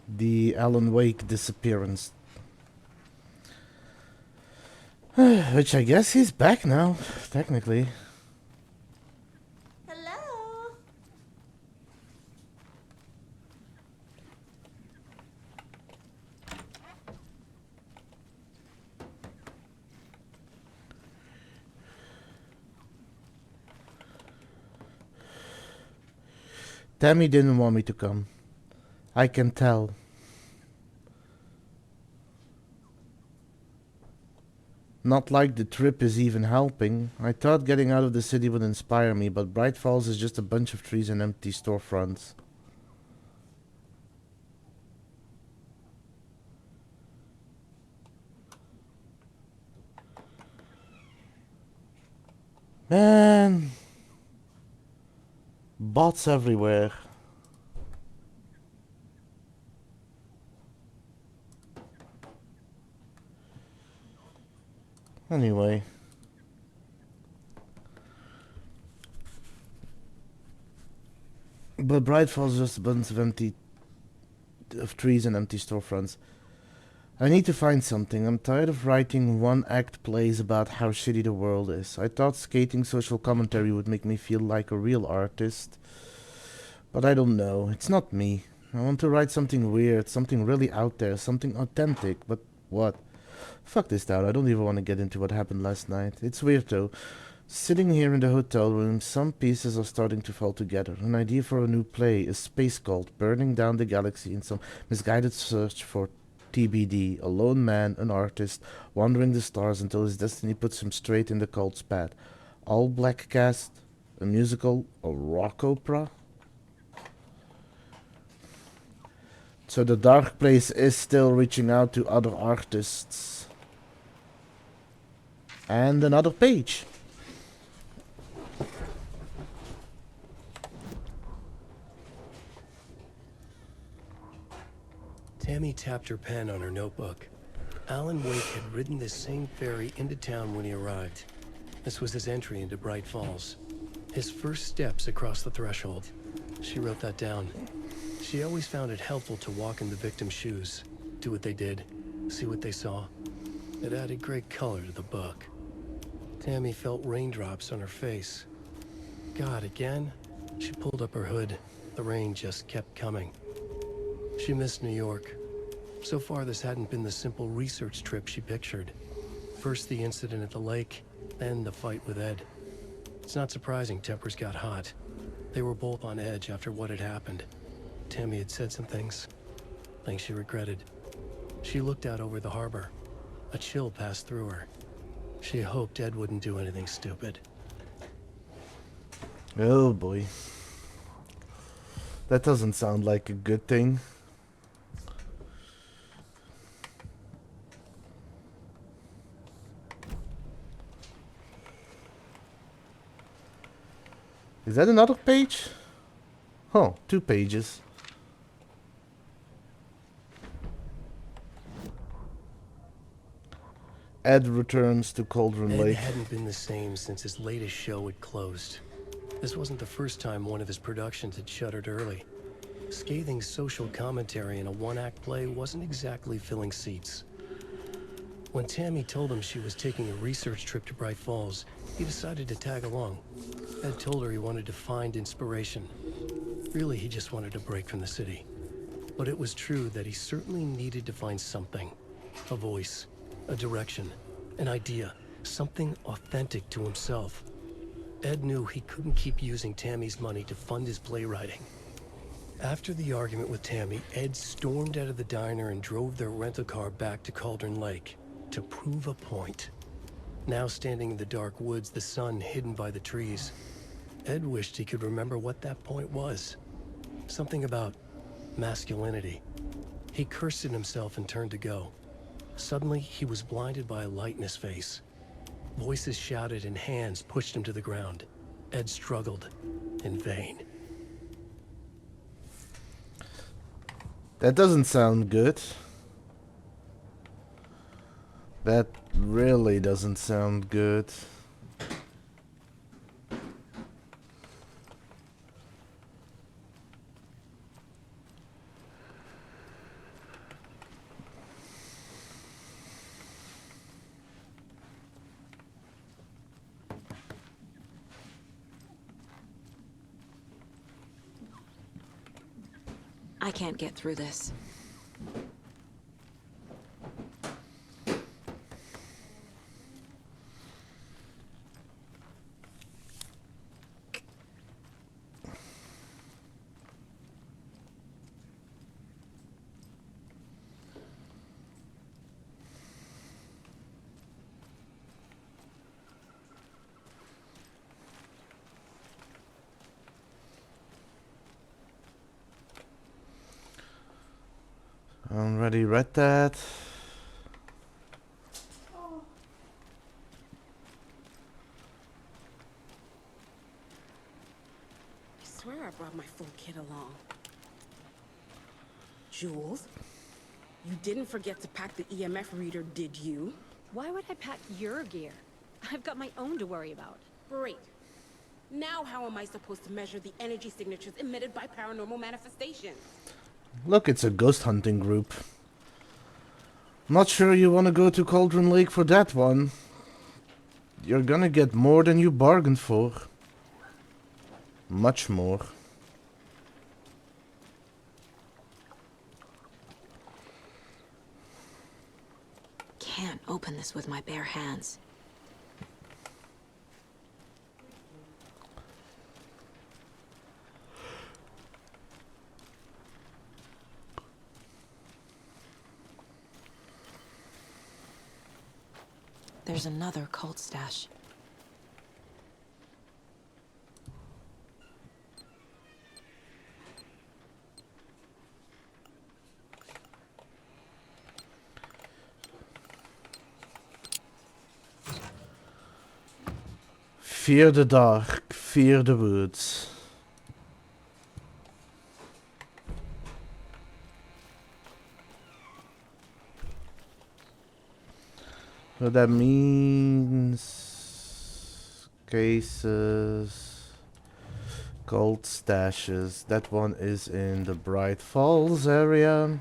The Alan Wake disappearance. Which I guess he's back now, technically. Hello? Tammy didn't want me to come. I can tell. Not like the trip is even helping. I thought getting out of the city would inspire me, but Bright Falls is just a bunch of trees and empty storefronts. Man. Bots everywhere. Anyway. But Bright Falls is just a bunch of trees and empty storefronts. I need to find something. I'm tired of writing one-act plays about how shitty the world is. I thought skating social commentary would make me feel like a real artist. But I don't know. It's not me. I want to write something weird, something really out there, something authentic. But what? Fuck this out. I don't even want to get into what happened last night. It's weird though. Sitting here in the hotel room, some pieces are starting to fall together. An idea for a new play, a space cult burning down the galaxy in some misguided search for TBD, a lone man, an artist, wandering the stars until his destiny puts him straight in the cult's path. All black cast, a musical, a rock opera? So the Dark Place is still reaching out to other artists. And another page. Tammy tapped her pen on her notebook. Alan Wake had ridden this same ferry into town when he arrived. This was his entry into Bright Falls. His first steps across the threshold. She wrote that down. She always found it helpful to walk in the victim's shoes, do what they did, see what they saw. It added great color to the book. Tammy felt raindrops on her face. God, again? She pulled up her hood. The rain just kept coming. She missed New York. So far, this hadn't been the simple research trip she pictured. First the incident at the lake, then the fight with Ed. It's not surprising tempers got hot. They were both on edge after what had happened. Tammy had said some things she regretted. She looked out over the harbor. A chill passed through her. She hoped Ed wouldn't do anything stupid. Oh boy. That doesn't sound like a good thing. Is that another page? Oh, 2 pages. Ed returns to Cauldron Ed Lake. hadn't been the same since his latest show had closed. This wasn't the first time one of his productions had shuttered early. Scathing social commentary in a one-act play wasn't exactly filling seats. When Tammy told him she was taking a research trip to Bright Falls, he decided to tag along. Ed told her he wanted to find inspiration. Really, he just wanted a break from the city. But it was true that he certainly needed to find something. A voice, a direction, an idea, something authentic to himself. Ed knew he couldn't keep using Tammy's money to fund his playwriting. After the argument with Tammy, Ed stormed out of the diner and drove their rental car back to Cauldron Lake to prove a point. Now standing in the dark woods, the sun hidden by the trees, Ed wished he could remember what that point was. Something about masculinity. He cursed at himself and turned to go. Suddenly, he was blinded by a light in his face. Voices shouted and hands pushed him to the ground. Ed struggled in vain. That doesn't sound good. That really doesn't sound good. I can't get through this. Already read that. I swear I brought my full kit along. Jules, you didn't forget to pack the EMF reader, did you? Why would I pack your gear? I've got my own to worry about. Great. Now how am I supposed to measure the energy signatures emitted by paranormal manifestations? Look, it's a ghost hunting group. Not sure you want to go to Cauldron Lake for that one. You're gonna get more than you bargained for. Much more. Can't open this with my bare hands. There's another cult stash. Fear the dark, fear the woods. So that means cases, gold stashes. That one is in the Bright Falls area.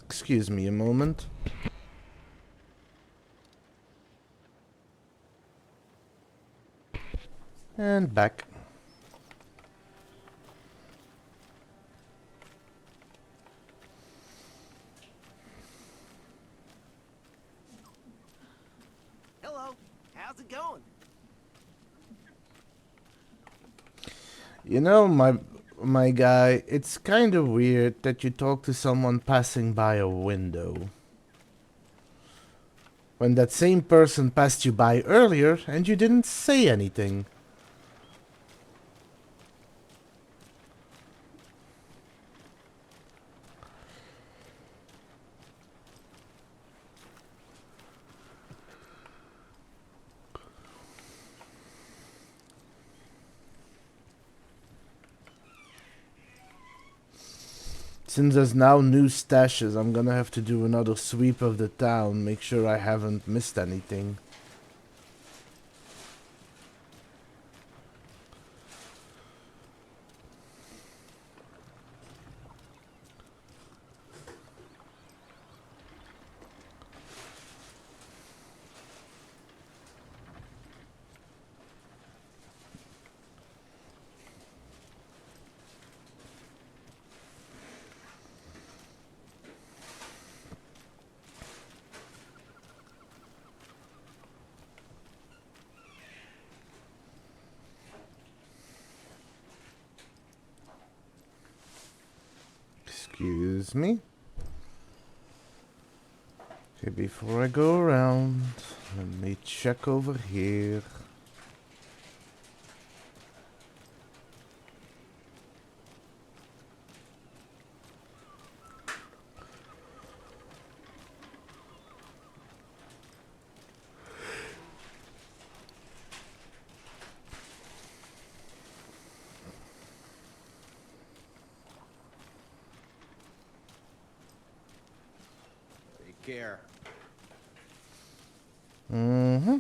Excuse me a moment. And back. Hello, how's it going? You know, my guy, it's kind of weird that you talk to someone passing by a window. When that same person passed you by earlier and you didn't say anything. Since there's now new stashes, I'm gonna have to do another sweep of the town, make sure I haven't missed anything. Excuse me. Okay, before I go around, let me check over here. Take care. Mm-hmm.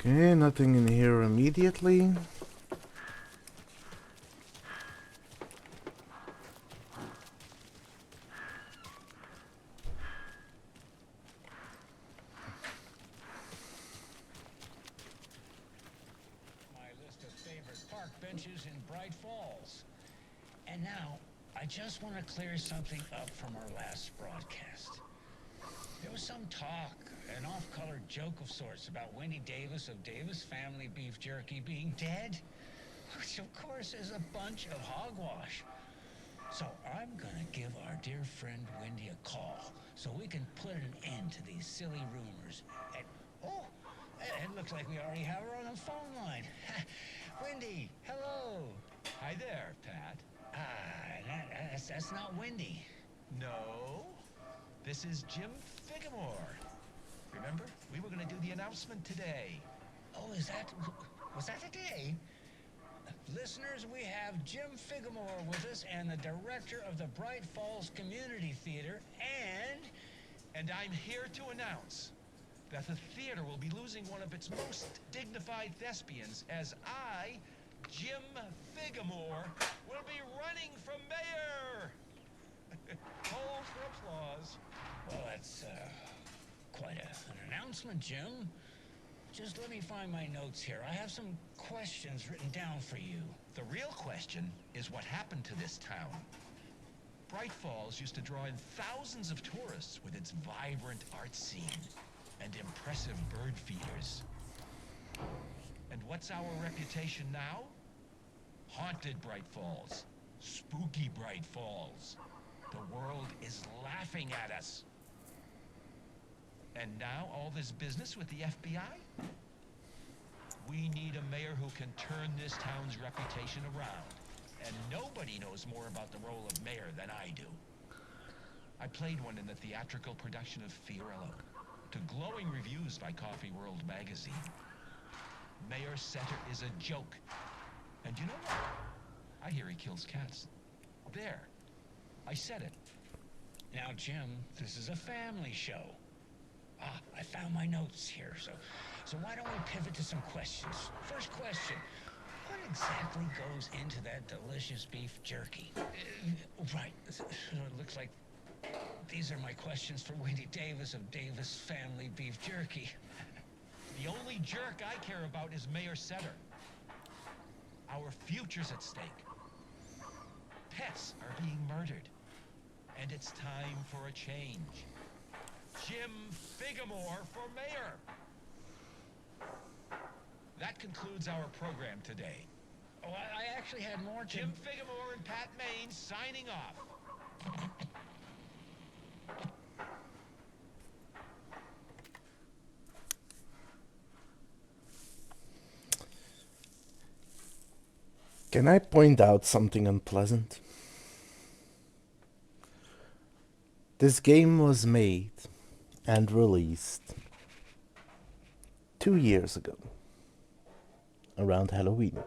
Okay, nothing in here immediately. My list of favorite park benches in Bright Falls. And now, I just want to clear something up from our last broadcast. There was some talk, an off-color joke of sorts about Wendy Davis of Davis Family Beef Jerky being dead, which of course is a bunch of hogwash. So I'm gonna give our dear friend Wendy a call so we can put an end to these silly rumors. And, oh, it looks like we already have her on the phone line. Wendy, hello. Hi there, Pat. That's not Wendy. No, this is Jim Figamore. Remember, we were going to do the announcement today. Oh, was that today? Listeners, we have Jim Figamore with us and the director of the Bright Falls Community Theater And I'm here to announce that the theater will be losing one of its most dignified thespians as I, Jim Figamore, will be running for mayor. Hold for applause. Well, that's quite an announcement, Jim. Just let me find my notes here. I have some questions written down for you. The real question is what happened to this town. Bright Falls used to draw in thousands of tourists with its vibrant art scene and impressive bird feeders. And what's our reputation now? Haunted Bright Falls. Spooky Bright Falls. The world is laughing at us. And now all this business with the FBI? We need a mayor who can turn this town's reputation around. And nobody knows more about the role of mayor than I do. I played one in the theatrical production of Fiorello, to glowing reviews by Coffee World magazine. Mayor Setter is a joke. And you know what? I hear he kills cats. There. I said it. Now, Jim, this is a family show. Ah, I found my notes here, so why don't we pivot to some questions? First question, what exactly goes into that delicious beef jerky? Right, so it looks like these are my questions for Wendy Davis of Davis Family Beef Jerky. The only jerk I care about is Mayor Setter. Our future's at stake. Pets are being murdered. And it's time for a change. Jim Figamore for mayor. That concludes our program today. Oh, I actually had more, Jim Figamore and Pat Maine signing off. Can I point out something unpleasant? This game was made and released 2 years ago, around Halloween.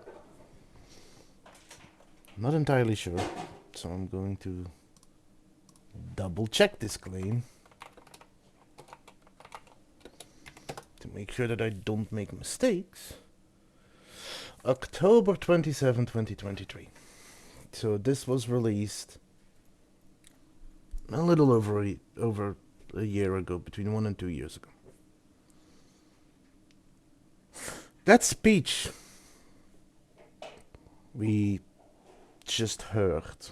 Not entirely sure, so I'm going to double check this claim to make sure that I don't make mistakes. October 27, 2023. So this was released a little over a year ago, between 1 and 2 years ago. That speech we just heard,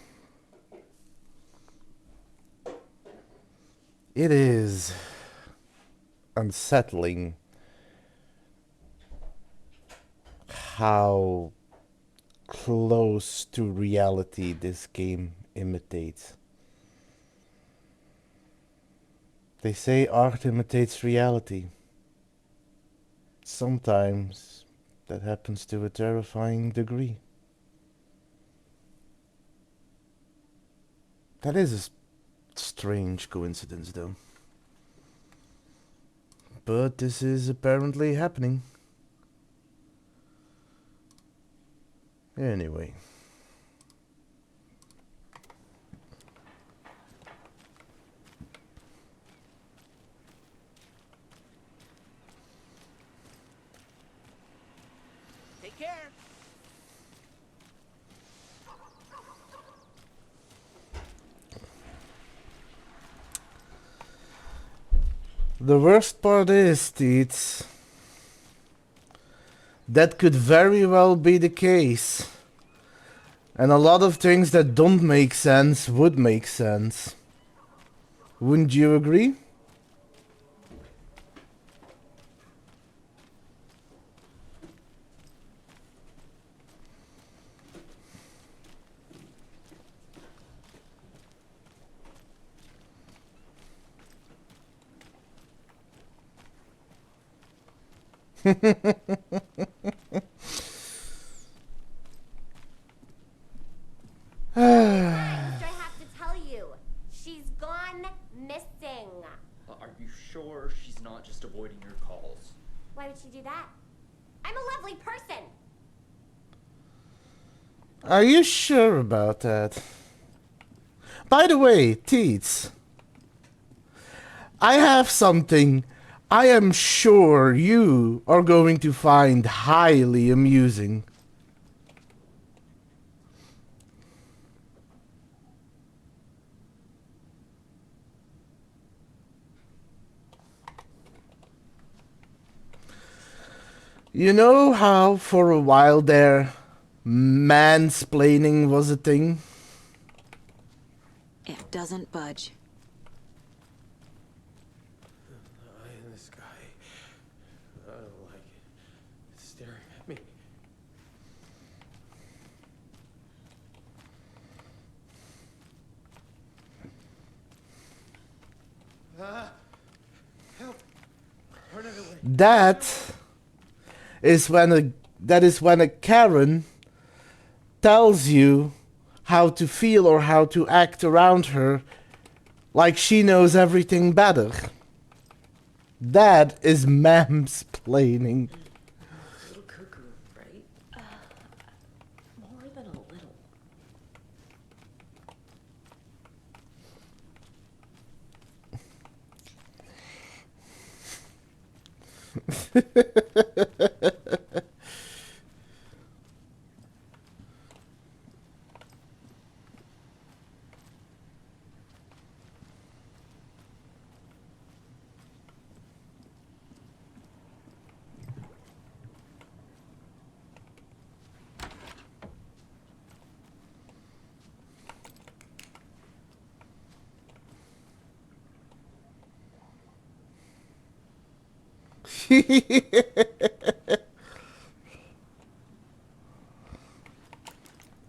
it is unsettling how close to reality this game imitates. They say art imitates reality. Sometimes that happens to a terrifying degree. That is a strange coincidence, though. But this is apparently happening. Anyway. Take care. The worst part is, Teets, that could very well be the case. And a lot of things that don't make sense would make sense. Wouldn't you agree? I have to tell you, she's gone missing. Are you sure she's not just avoiding your calls? Why would she do that? I'm a lovely person. Are you sure about that? By the way, Teets, I have something I am sure you are going to find highly amusing. You know how for a while there, mansplaining was a thing? It doesn't budge. The eye in the sky. I don't like it. It's staring at me. Help! Turn it away. That is when a Karen tells you how to feel or how to act around her like she knows everything better. That is mansplaining. A little cuckoo, right? More than a little.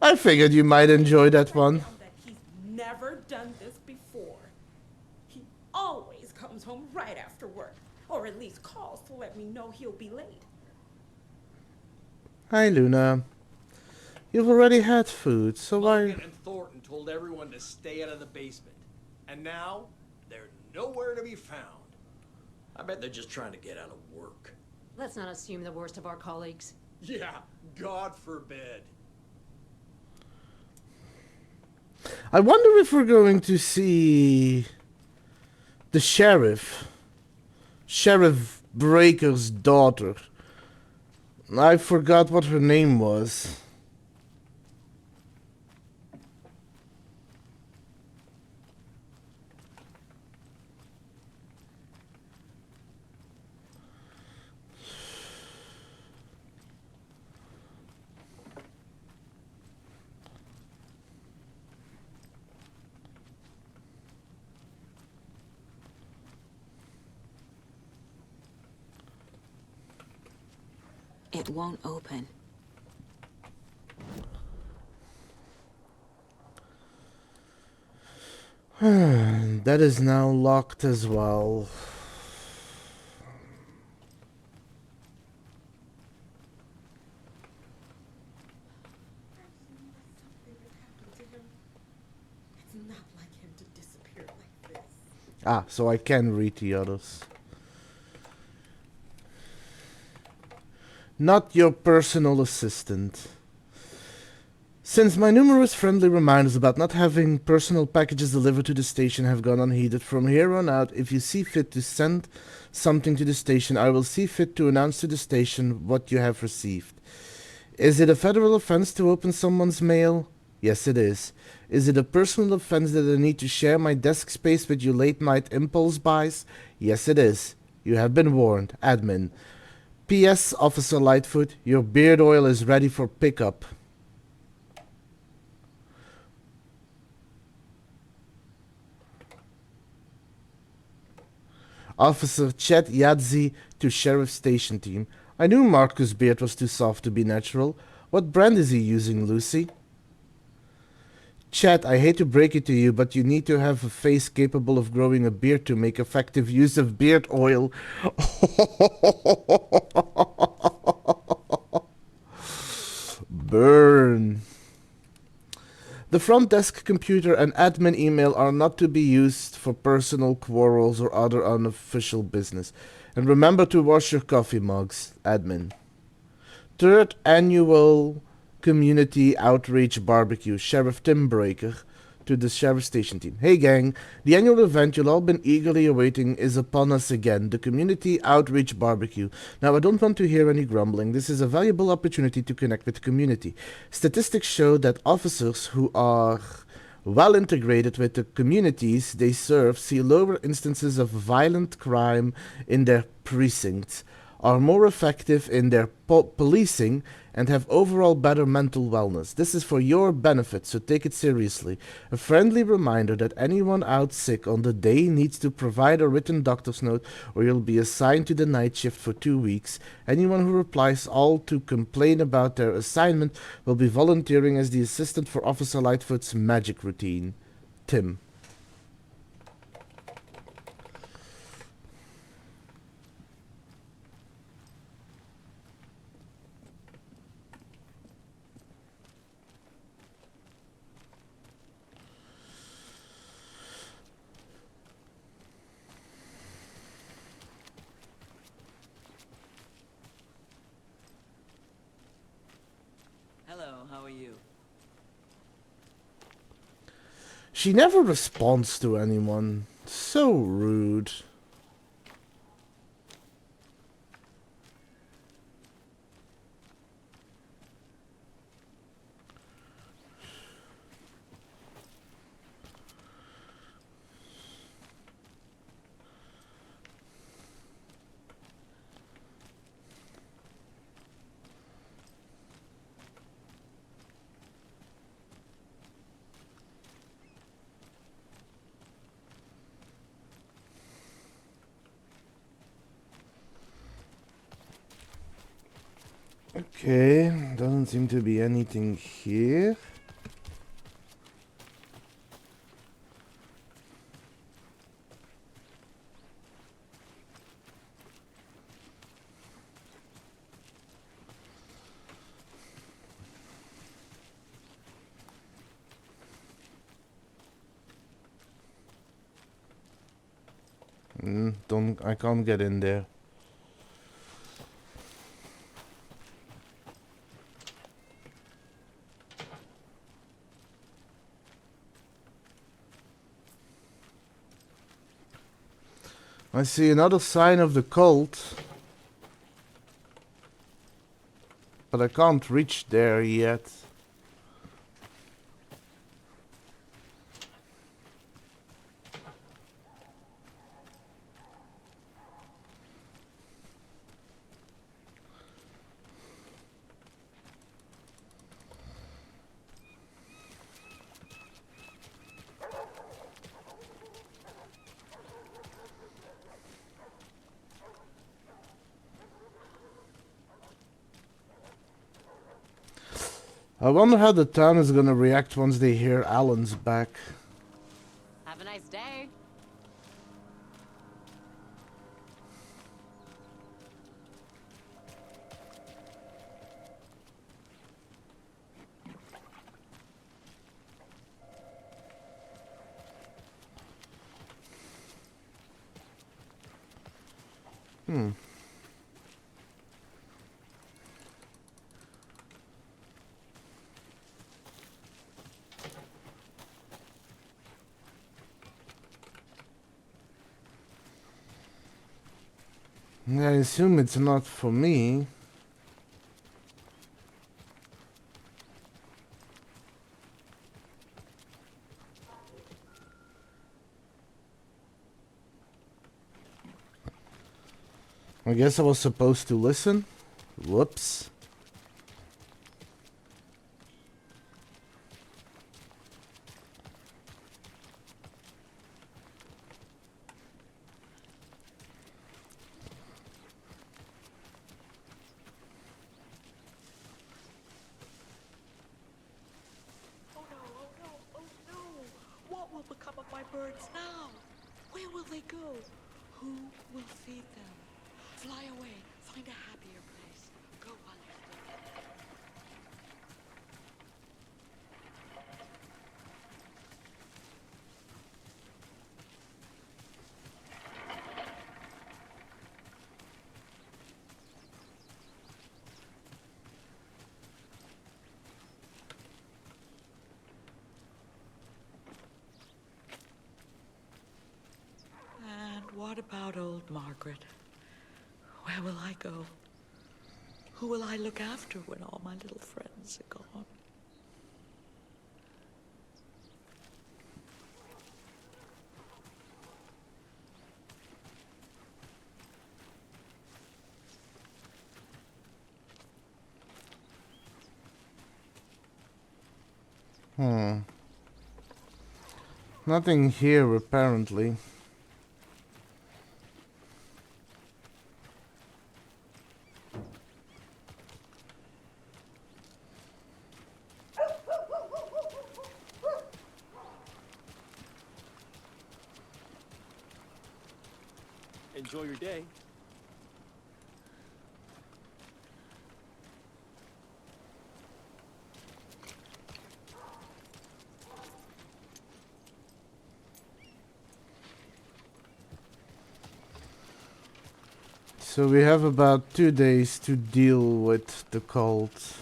I figured you might enjoy that one. That he's never done this before. He always comes home right after work, or at least calls to let me know he'll be late. Hi, Luna. You've already had food, so why... Logan and Thornton told everyone to stay out of the basement. And now, they're nowhere to be found. I bet they're just trying to get out of work. Let's not assume the worst of our colleagues. Yeah, God forbid. I wonder if we're going to see the sheriff. Sheriff Breaker's daughter. I forgot what her name was. It won't open. That is now locked as well. It's not like him to disappear like this. Ah, so I can read the others. Not your personal assistant. Since my numerous friendly reminders about not having personal packages delivered to the station have gone unheeded, from here on out, if you see fit to send something to the station, I will see fit to announce to the station what you have received. Is it a federal offense to open someone's mail? Yes, it is. Is it a personal offense that I need to share my desk space with you late-night impulse buys? Yes, it is. You have been warned. Admin. P.S. Officer Lightfoot, your beard oil is ready for pickup. Officer Chet Yadzi to Sheriff Station Team. I knew Marcus' beard was too soft to be natural. What brand is he using, Lucy? Chet, I hate to break it to you, but you need to have a face capable of growing a beard to make effective use of beard oil. Burn. The front desk computer and admin email are not to be used for personal quarrels or other unofficial business. And remember to wash your coffee mugs, admin. Third annual community outreach barbecue, Sheriff Tim Breaker to the Sheriff Station Team. Hey gang, the annual event you'll all been eagerly awaiting is upon us again, the Community Outreach Barbecue. Now I don't want to hear any grumbling, this is a valuable opportunity to connect with the community. Statistics show that officers who are well integrated with the communities they serve see lower instances of violent crime in their precincts. are more effective in their policing and have overall better mental wellness. This is for your benefit, so take it seriously. A friendly reminder that anyone out sick on the day needs to provide a written doctor's note or you'll be assigned to the night shift for 2 weeks. Anyone who replies all to complain about their assignment will be volunteering as the assistant for Officer Lightfoot's magic routine. Tim. Hello, how are you? She never responds to anyone. So rude. Okay, doesn't seem to be anything here. I can't get in there. I see another sign of the cult, but I can't reach there yet. I wonder how the town is gonna react once they hear Alan's back. Have a nice day. I assume it's not for me. I guess I was supposed to listen. Whoops. What will become of my birds now? Where will they go? Who will feed them? Fly away, find a happier place. Go while you still can. And what about old Margaret? Where will I go? Who will I look after when all my little friends are gone? Nothing here, apparently. Enjoy your day. So we have about 2 days to deal with the cult.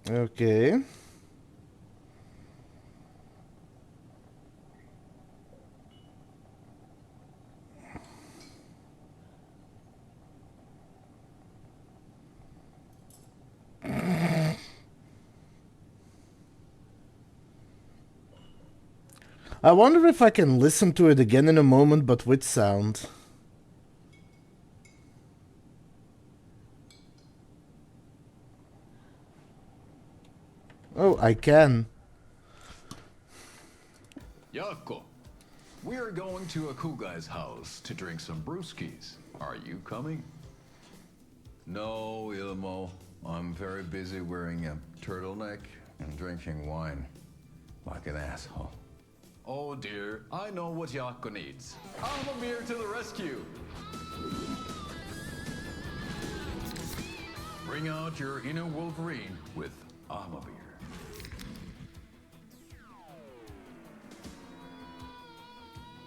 Okay. I wonder if I can listen to it again in a moment, but with sound. Oh, I can. Jaakko, we're going to a cool guy's house to drink some brewskis. Are you coming? No, Ilmo. I'm very busy wearing a turtleneck and drinking wine. Like an asshole. Oh dear, I know what Jaakko needs. Amamir to the rescue! Bring out your inner Wolverine with Amamir.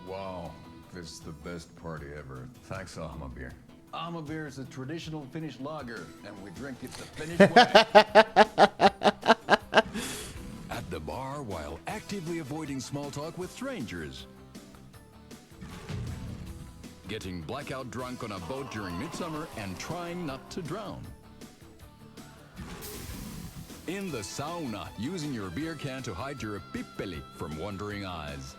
Wow, this is the best party ever. Thanks, Amabir. Amabir is a traditional Finnish lager, and we drink it the Finnish way. At the bar while actively avoiding small talk with strangers. Getting blackout drunk on a boat during midsummer and trying not to drown. In the sauna, using your beer can to hide your pippeli from wandering eyes.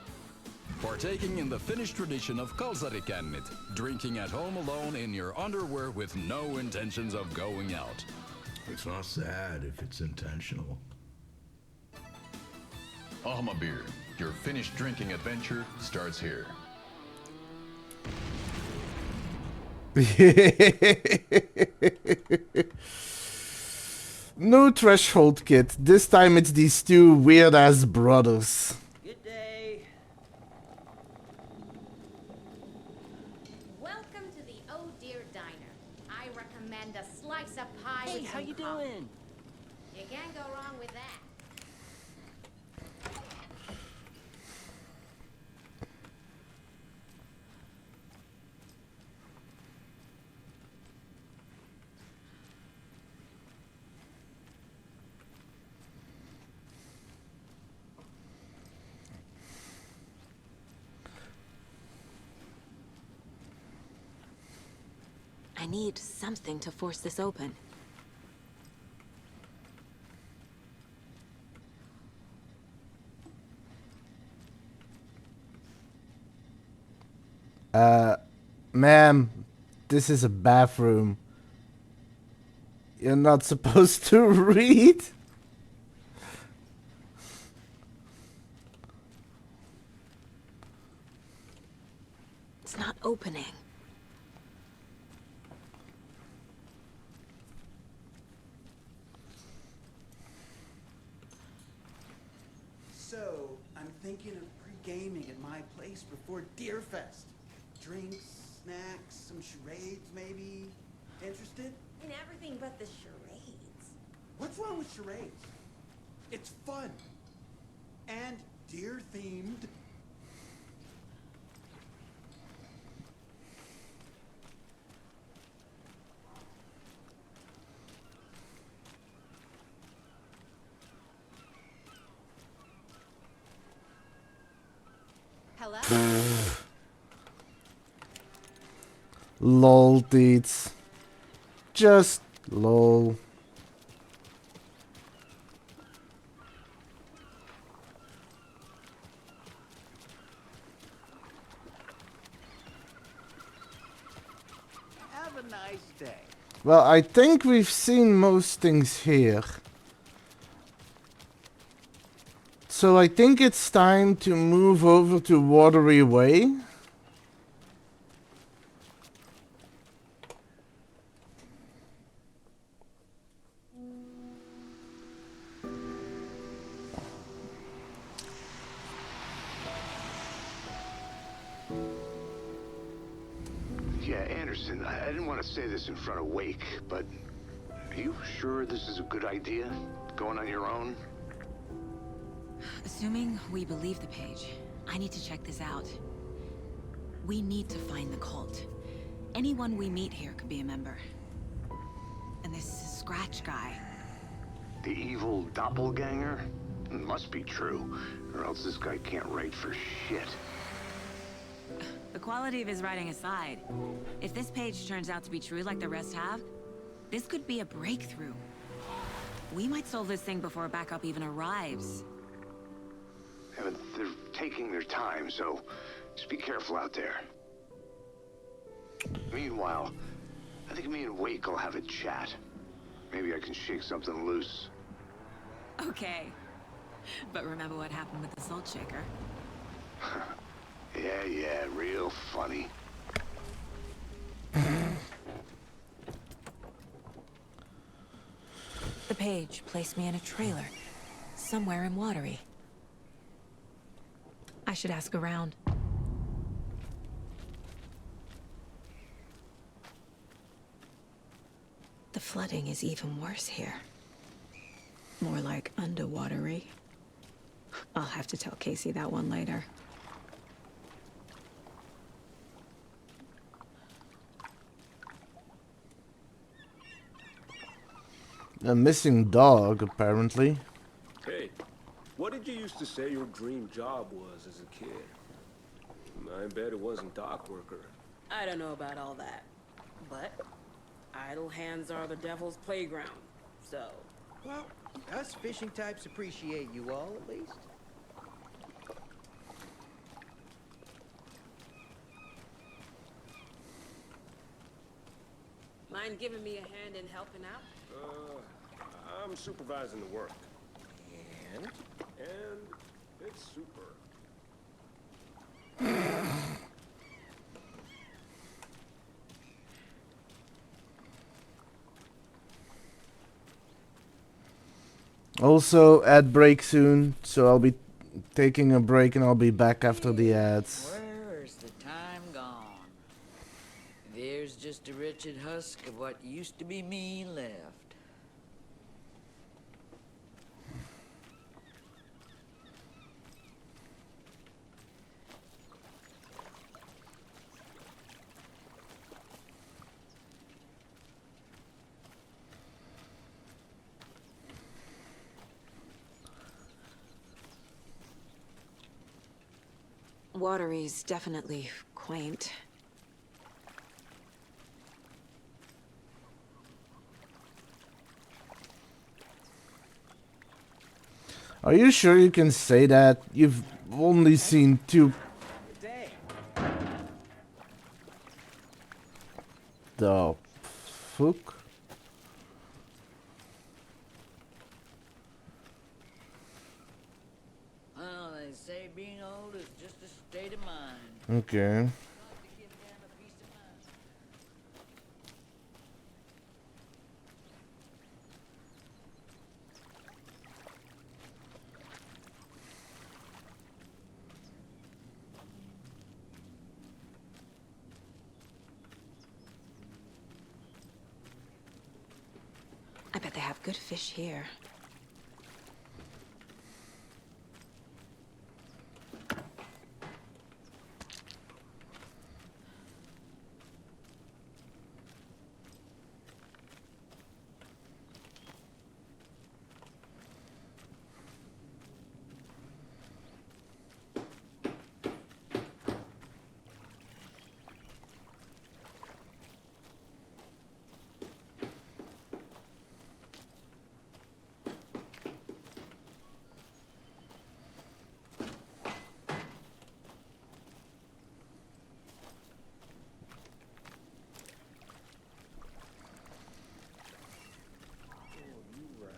Partaking in the Finnish tradition of kalsarikännit, drinking at home alone in your underwear with no intentions of going out. It's not sad if it's intentional. Amabir, your Finnish drinking adventure starts here. No threshold kit. This time it's these two weird ass brothers. Good day. Welcome to the Oh Dear Diner. I recommend a slice of pie. Hey, with how some you coffee. doing? You can't go wrong with that. I need something to force this open. Ma'am, this is a bathroom. You're not supposed to read? It's not opening. gaming at my place before Deerfest. Drinks, snacks, some charades maybe. Interested? In everything but the charades. What's wrong with charades? It's fun. And deer-themed. Hello? Lol, dudes. Just lol. Have a nice day. Well, I think we've seen most things here. So I think it's time to move over to Watery Way. Yeah, Anderson, I didn't want to say this in front of Wake, but are you sure this is a good idea? Going on your own? Assuming we believe the page, I need to check this out. We need to find the cult. Anyone we meet here could be a member. And this Scratch guy. The evil doppelganger? Must be true, or else this guy can't write for shit. The quality of his writing aside, if this page turns out to be true like the rest have, this could be a breakthrough. We might solve this thing before backup even arrives. Yeah, but they're taking their time, so just be careful out there. Meanwhile, I think me and Wake will have a chat. Maybe I can shake something loose. Okay. But remember what happened with the salt shaker? Yeah, real funny. The page placed me in a trailer, somewhere in Watery. I should ask around. The flooding is even worse here. More like underwatery. I'll have to tell Casey that one later. A missing dog, apparently. Hey, what did you used to say your dream job was as a kid? I bet it wasn't dock worker. I don't know about all that, but idle hands are the devil's playground, so... Well, us fishing types appreciate you all, at least. Mind giving me a hand in helping out? I'm supervising the work. And? And it's super. Also, ad break soon, so I'll be taking a break and I'll be back after the ads. Where's the time gone? There's just a wretched husk of what used to be me left. Watery's definitely quaint. Are you sure you can say that? You've only seen two... The fuck? Well, they say being old is just a state of mind. Okay. I bet they have good fish here.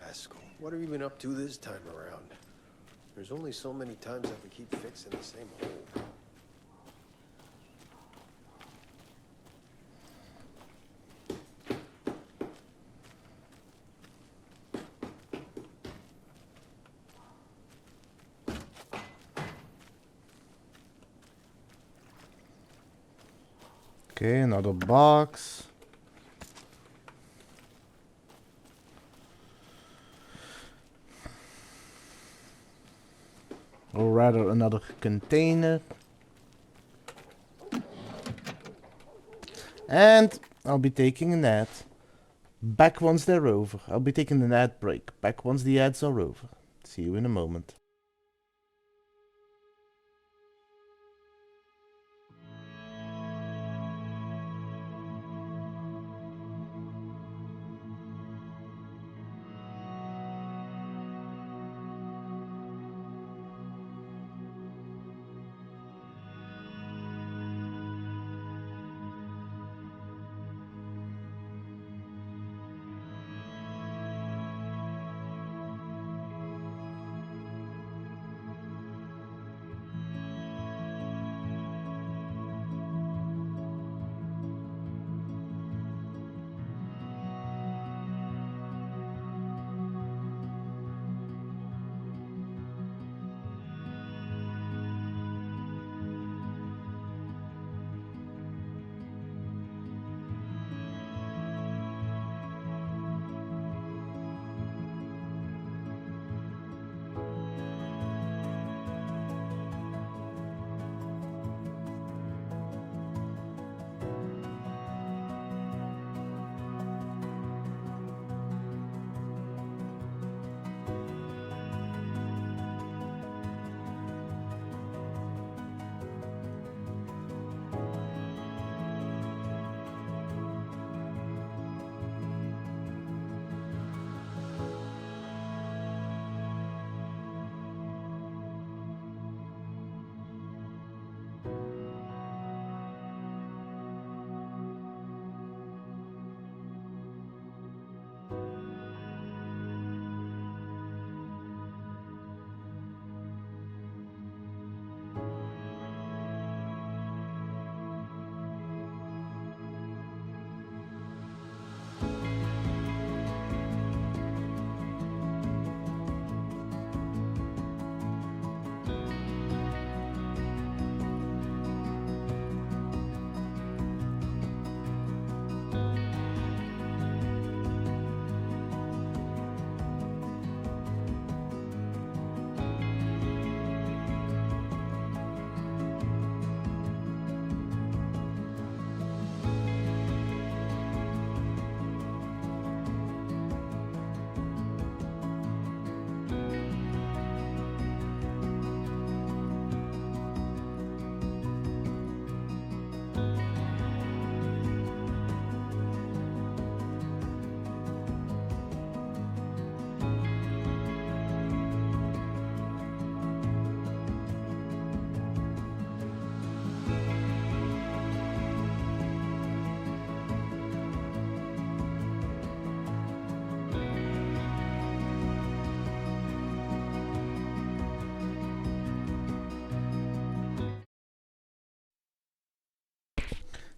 Rascal. What have you been up to this time around? There's only so many times I can keep fixing the same hole. Okay, another box. Or rather, another container. And I'll be taking an ad. Back once they're over. I'll be taking an ad break. Back once the ads are over. See you in a moment.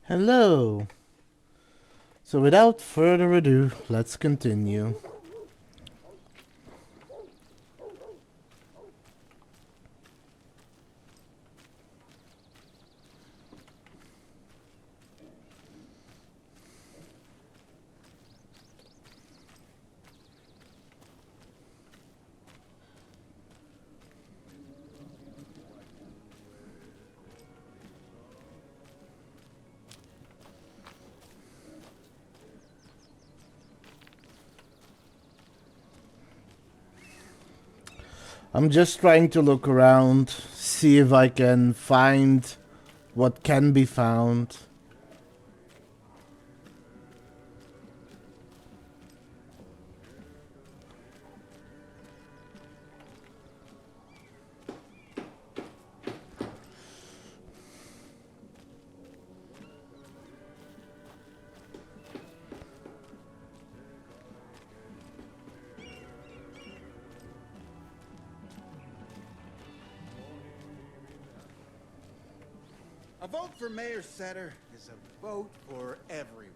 Hello. So without further ado, let's continue. I'm just trying to look around, see if I can find what can be found. A vote for Mayor Setter is a vote for everyone.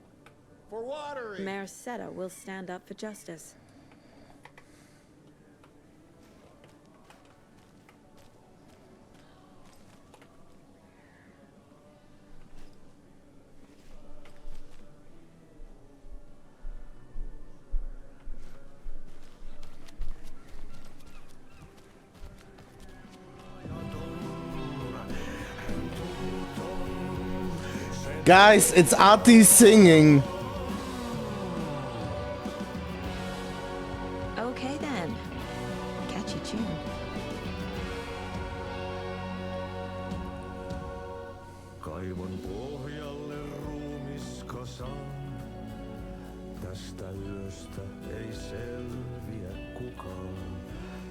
For watering. Mayor Seta will stand up for justice. Guys, it's Ati singing. Okay then. Catchy tune. Kaivon pohjalle ruumiskasan. Tästä yöstä ei selviä kukaan.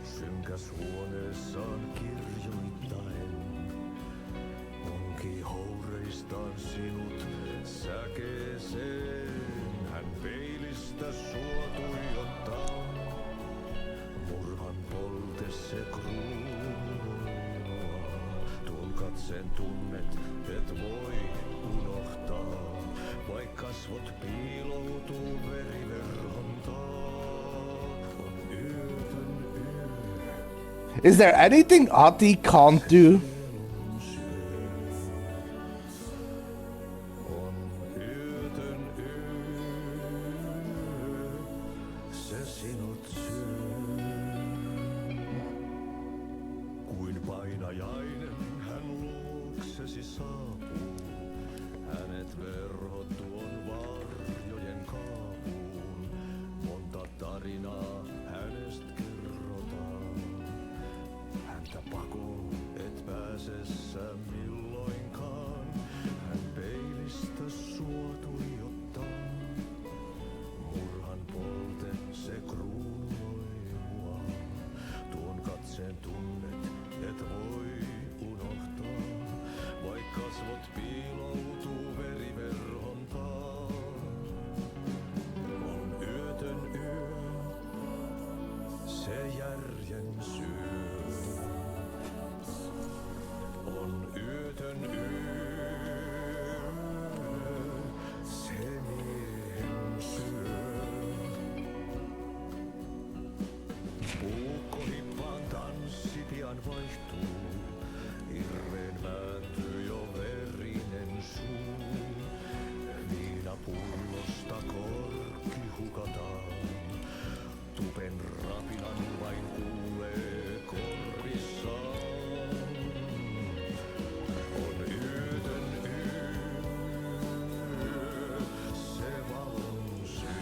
Synkäs huoneessaan kirjoittaen. Onki houreistaan sinut säkeeseen. Hän peilistä sua tuijottaa. Murhan polte se kruunua. Tuon katseen tunnet et voi unohtaa. Vaik kasvot piiloutuu veriverhon taa. On yötön yö. Is there anything Ati can't do?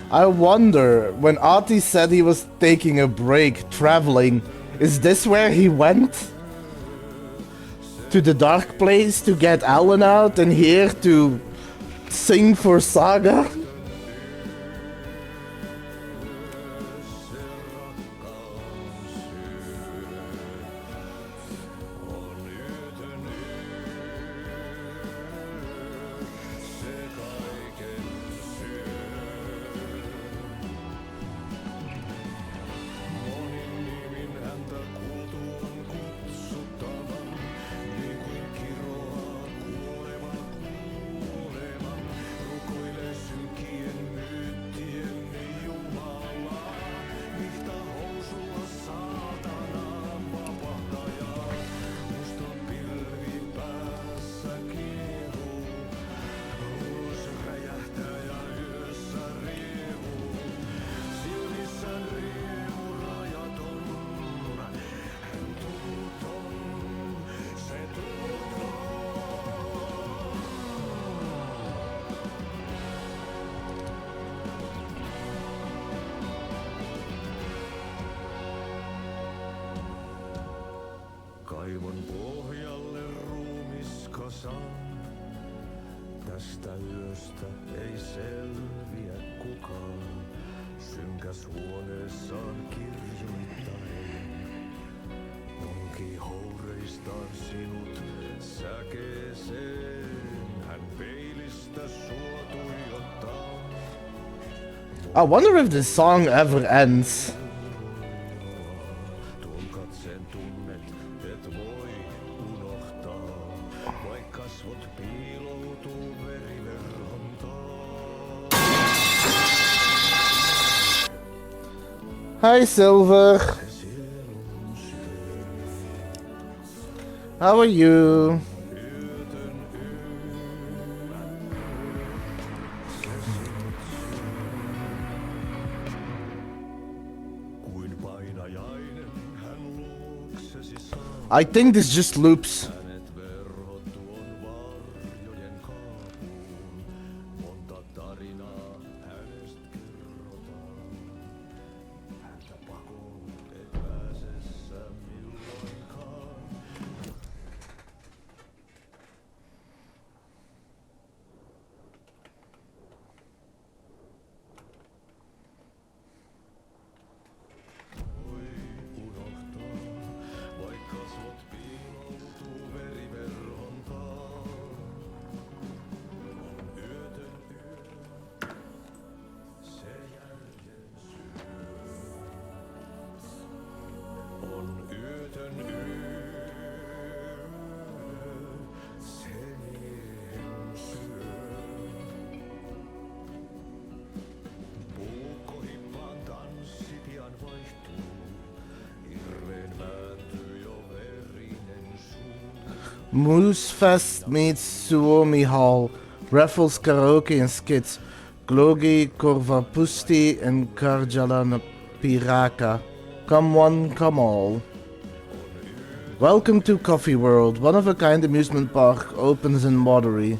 I wonder, when Ati said he was taking a break, traveling, is this where he went? To the dark place to get Alan out and here to sing for Saga? Tästä yöstä ei selviä kukaan. Synkäs huoneessaan kirjoittain. Onki houreistaan sinut säkeeseen. Hän peilistä sua tuijottaa. I wonder if this song ever ends. Tuon katseen tunnet, et voi unohtaa. Vaik kasvot piiloutuu veriverhontaan. Hi Silver. How are you? I think this just loops. Moose Fest meets Suomi Hall, Raffles Karaoke and Skits, Glogi Korvapusti and Karjalan Piraka. Come one, come all. Welcome to Coffee World, one-of-a-kind amusement park opens in Watery.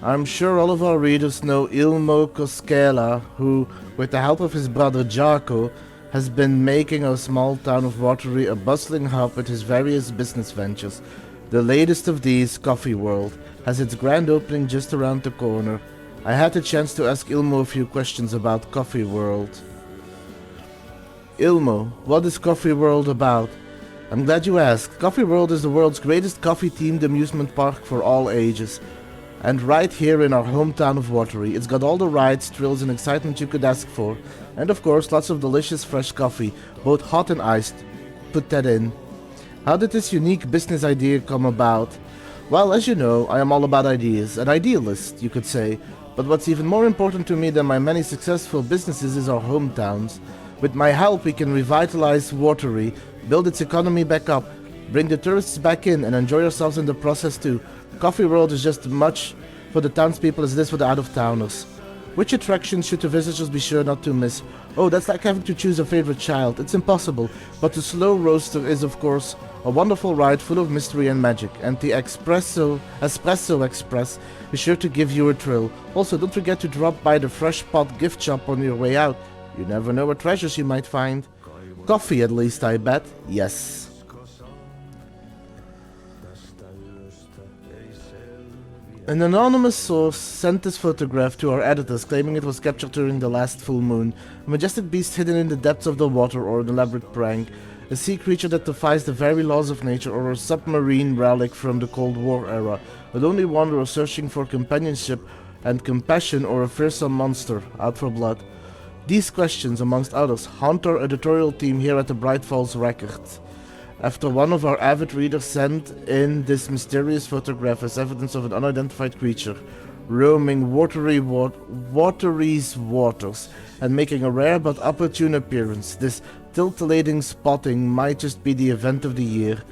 I'm sure all of our readers know Ilmo Koskela, who, with the help of his brother Jarko, has been making our small town of Watery a bustling hub with his various business ventures. The latest of these, Coffee World, has its grand opening just around the corner. I had the chance to ask Ilmo a few questions about Coffee World. Ilmo, what is Coffee World about? I'm glad you asked. Coffee World is the world's greatest coffee-themed amusement park for all ages. And right here in our hometown of Watery, it's got all the rides, thrills and excitement you could ask for. And of course, lots of delicious fresh coffee, both hot and iced. Put that in. How did this unique business idea come about? Well, as you know, I am all about ideas, an idealist, you could say. But what's even more important to me than my many successful businesses is our hometowns. With my help, we can revitalize Watery, build its economy back up, bring the tourists back in, and enjoy ourselves in the process too. Coffee World is just as much for the townspeople as it is for the out-of-towners. Which attractions should the visitors be sure not to miss? Oh, that's like having to choose a favorite child. It's impossible. But the Slow Roaster is, of course, a wonderful ride full of mystery and magic. And the Espresso Express is sure to give you a thrill. Also, don't forget to drop by the Fresh Pot gift shop on your way out. You never know what treasures you might find. Coffee, at least, I bet. Yes. An anonymous source sent this photograph to our editors, claiming it was captured during the last full moon. A majestic beast hidden in the depths of the water, or an elaborate prank. A sea creature that defies the very laws of nature, or a submarine relic from the Cold War era. A lonely wanderer searching for companionship and compassion, or a fearsome monster out for blood. These questions, amongst others, haunt our editorial team here at the Bright Falls Record. After one of our avid readers sent in this mysterious photograph as evidence of an unidentified creature roaming Watery's waters and making a rare but opportune appearance, this titillating spotting might just be the event of the year.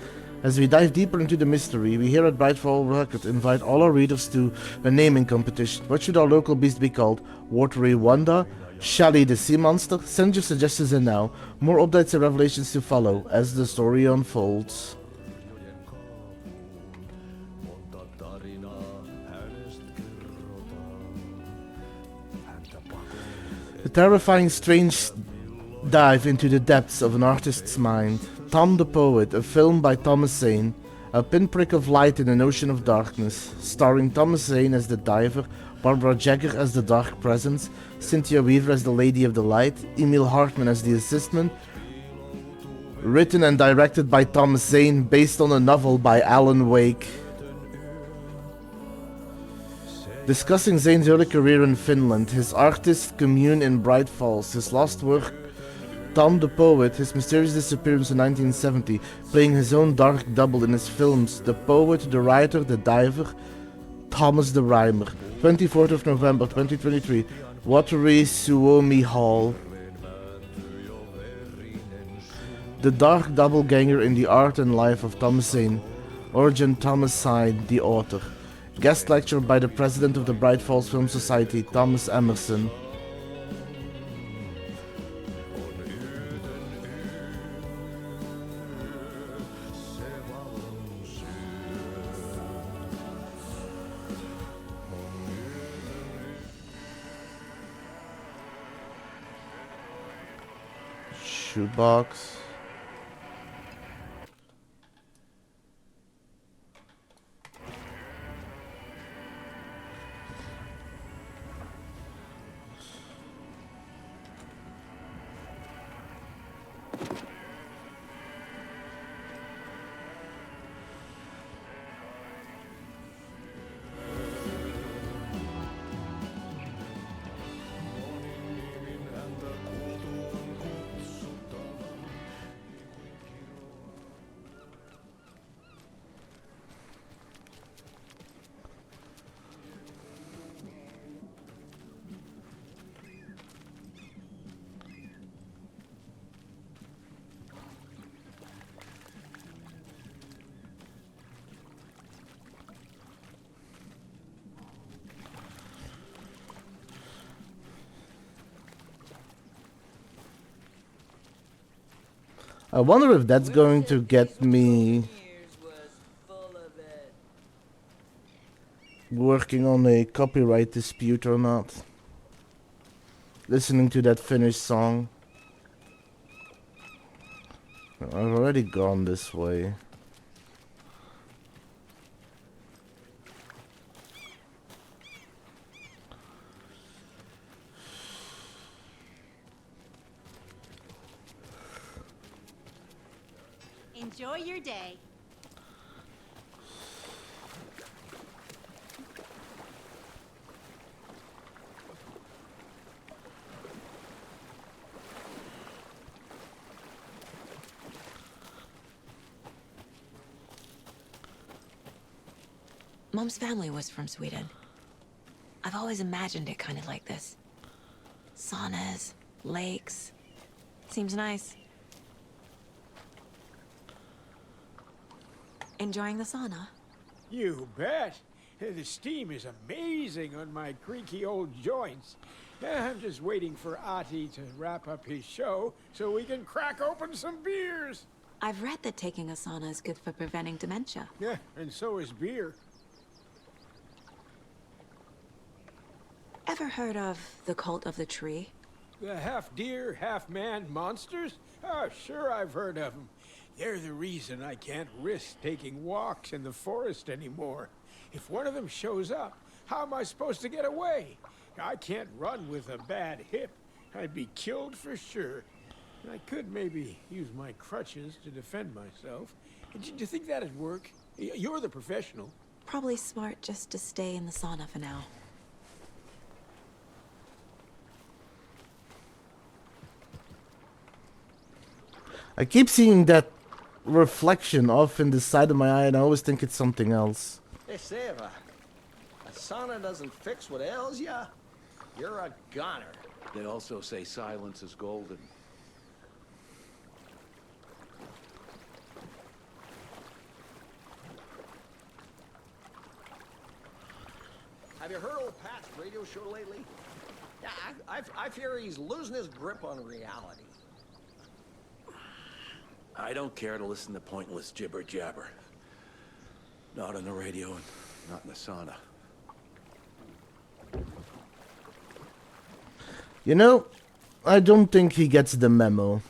As we dive deeper into the mystery, we here at Bright Falls Record invite all our readers to a naming competition. What should our local beast be called? Watery Wanda? Shelly the Sea Monster? Send your suggestions in now. More updates and revelations to follow as the story unfolds. A terrifying, strange dive into the depths of an artist's mind. Tom the Poet, a film by Thomas Zane. A pinprick of light in an ocean of darkness, starring Thomas Zane as the diver, Barbara Jagger as the dark presence, Cynthia Weaver as the Lady of the Light, Emil Hartman as the assistant. Written and directed by Thomas Zane, based on a novel by Alan Wake. Discussing Zane's early career in Finland, his artist commune in Bright Falls, his last work, Tom the Poet, his mysterious disappearance in 1970, playing his own dark double in his films, The Poet, The Writer, The Diver, Thomas the Rhymer. 24th of November 2023, Watery Suomi Hall. The Dark Doppelganger in the Art and Life of Thomas Zane. Origin Thomas Zane, the author. Guest lecture by the president of the Bright Falls Film Society, Thomas Emerson. Shoebox. I wonder if that's going to get me working on a copyright dispute or not. Listening to that Finnish song. I've already gone this way. Enjoy your day. Mom's family was from Sweden. I've always imagined it kind of like this. Saunas, lakes. Seems nice. Enjoying the sauna? You bet. The steam is amazing on my creaky old joints. I'm just waiting for Ati to wrap up his show so we can crack open some beers. I've read that taking a sauna is good for preventing dementia. Yeah, and so is beer. Ever heard of the cult of the tree? The half-deer, half-man monsters? Oh, sure I've heard of them. They're the reason I can't risk taking walks in the forest anymore. If one of them shows up, how am I supposed to get away? I can't run with a bad hip. I'd be killed for sure. I could maybe use my crutches to defend myself. Do you think that'd work? You're the professional. Probably smart just to stay in the sauna for now. I keep seeing that reflection off in the side of my eye and I always think it's something else. Hey, Seva, a sauna doesn't fix what ails ya? You're a goner. They also say silence is golden. Have you heard old Pat's radio show lately? Yeah, I fear he's losing his grip on reality. I don't care to listen to pointless jibber-jabber. Not on the radio and not in the sauna. You know, I don't think he gets the memo.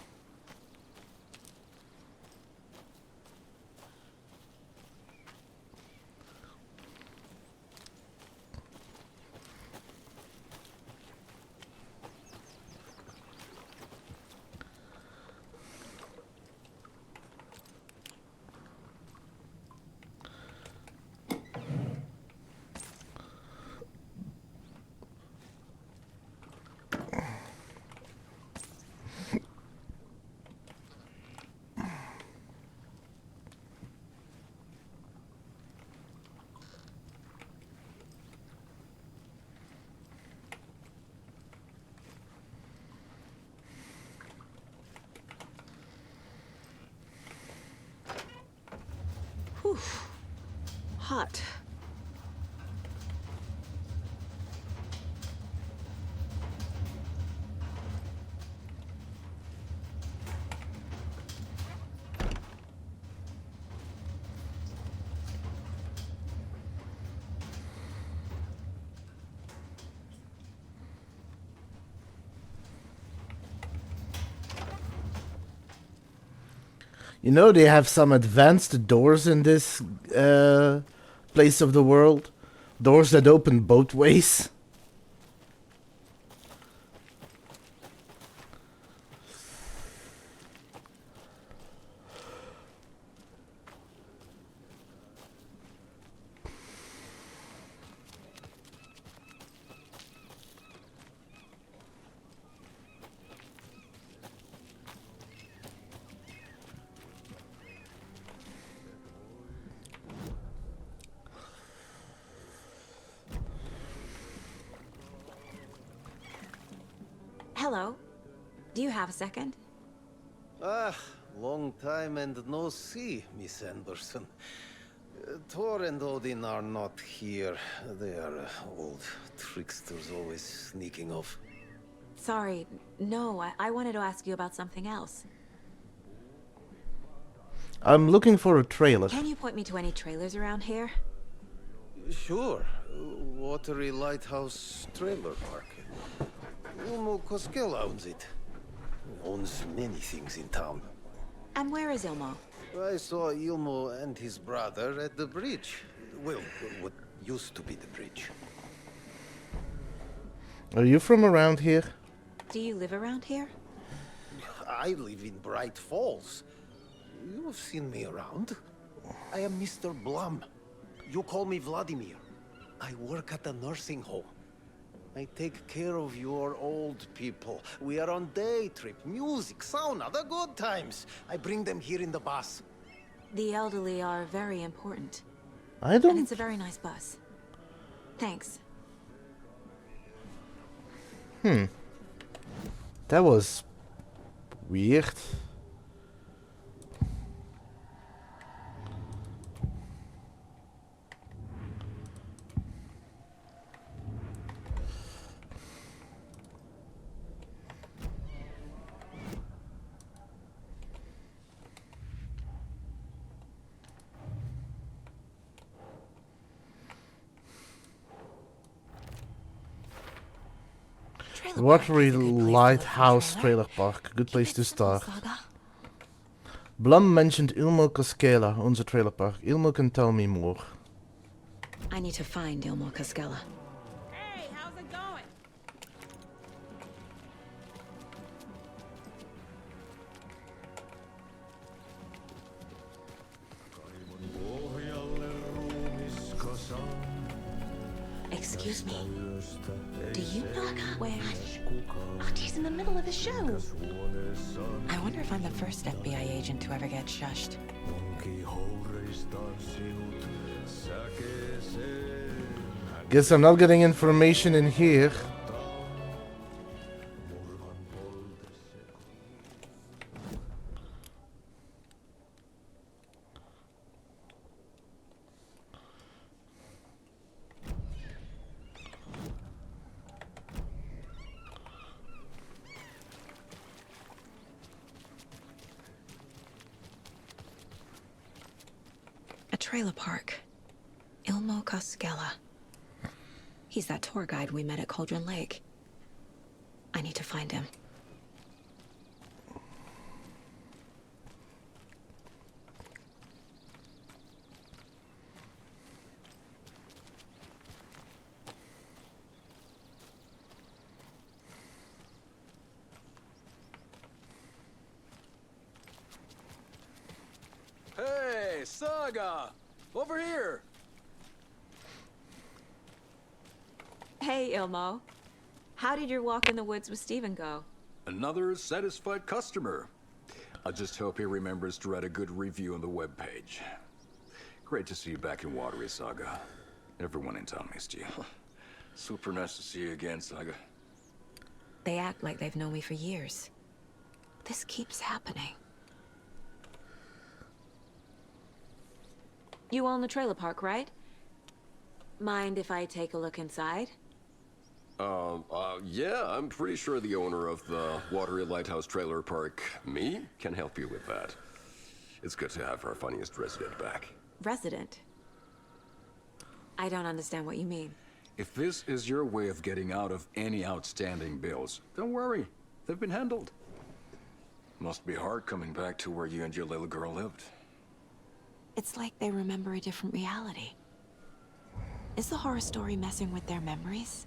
Whew. Hot. You know they have some advanced doors in this place of the world. Doors that open both ways. Hello. Do you have a second? Ah, long time and no see, Miss Anderson. Thor and Odin are not here. They are old tricksters always sneaking off. Sorry. No, I wanted to ask you about something else. I'm looking for a trailer. Can you point me to any trailers around here? Sure. Watery Lighthouse Trailer Park. Ilmo Koskela owns it. Owns many things in town. And where is Ilmo? I saw Ilmo and his brother at the bridge. Well, what used to be the bridge. Are you from around here? Do you live around here? I live in Bright Falls. You've seen me around. I am Mr. Blum. You call me Vladimir. I work at a nursing home. I take care of your old people. We are on day trip, music, sauna, the good times. I bring them here in the bus. The elderly are very important. I don't... And it's a very nice bus. Thanks. That was weird. Watery Lighthouse Trailer Park. Good place to start. Blum mentioned Ilmo Koskela, onze trailer park. Ilmo can tell me more. I need to find Ilmo Koskela. Hey, how's it going? Excuse me. Do you know where... Oh, he's in the middle of the show. I wonder if I'm the first FBI agent to ever get shushed. Guess I'm not getting information in here. A trailer park. Ilmo Koskela. He's that tour guide we met at Cauldron Lake. I need to find him. Hey, Saga! Over here! Hey, Ilmo. How did your walk in the woods with Steven go? Another satisfied customer. I just hope he remembers to write a good review on the webpage. Great to see you back in Watery, Saga. Everyone in town missed you. Super nice to see you again, Saga. They act like they've known me for years. This keeps happening. You own the trailer park, right? Mind if I take a look inside? Yeah, I'm pretty sure the owner of the Watery Lighthouse Trailer Park, me, can help you with that. It's good to have our funniest resident back. Resident? I don't understand what you mean. If this is your way of getting out of any outstanding bills, don't worry. They've been handled. Must be hard coming back to where you and your little girl lived. It's like they remember a different reality. Is the horror story messing with their memories?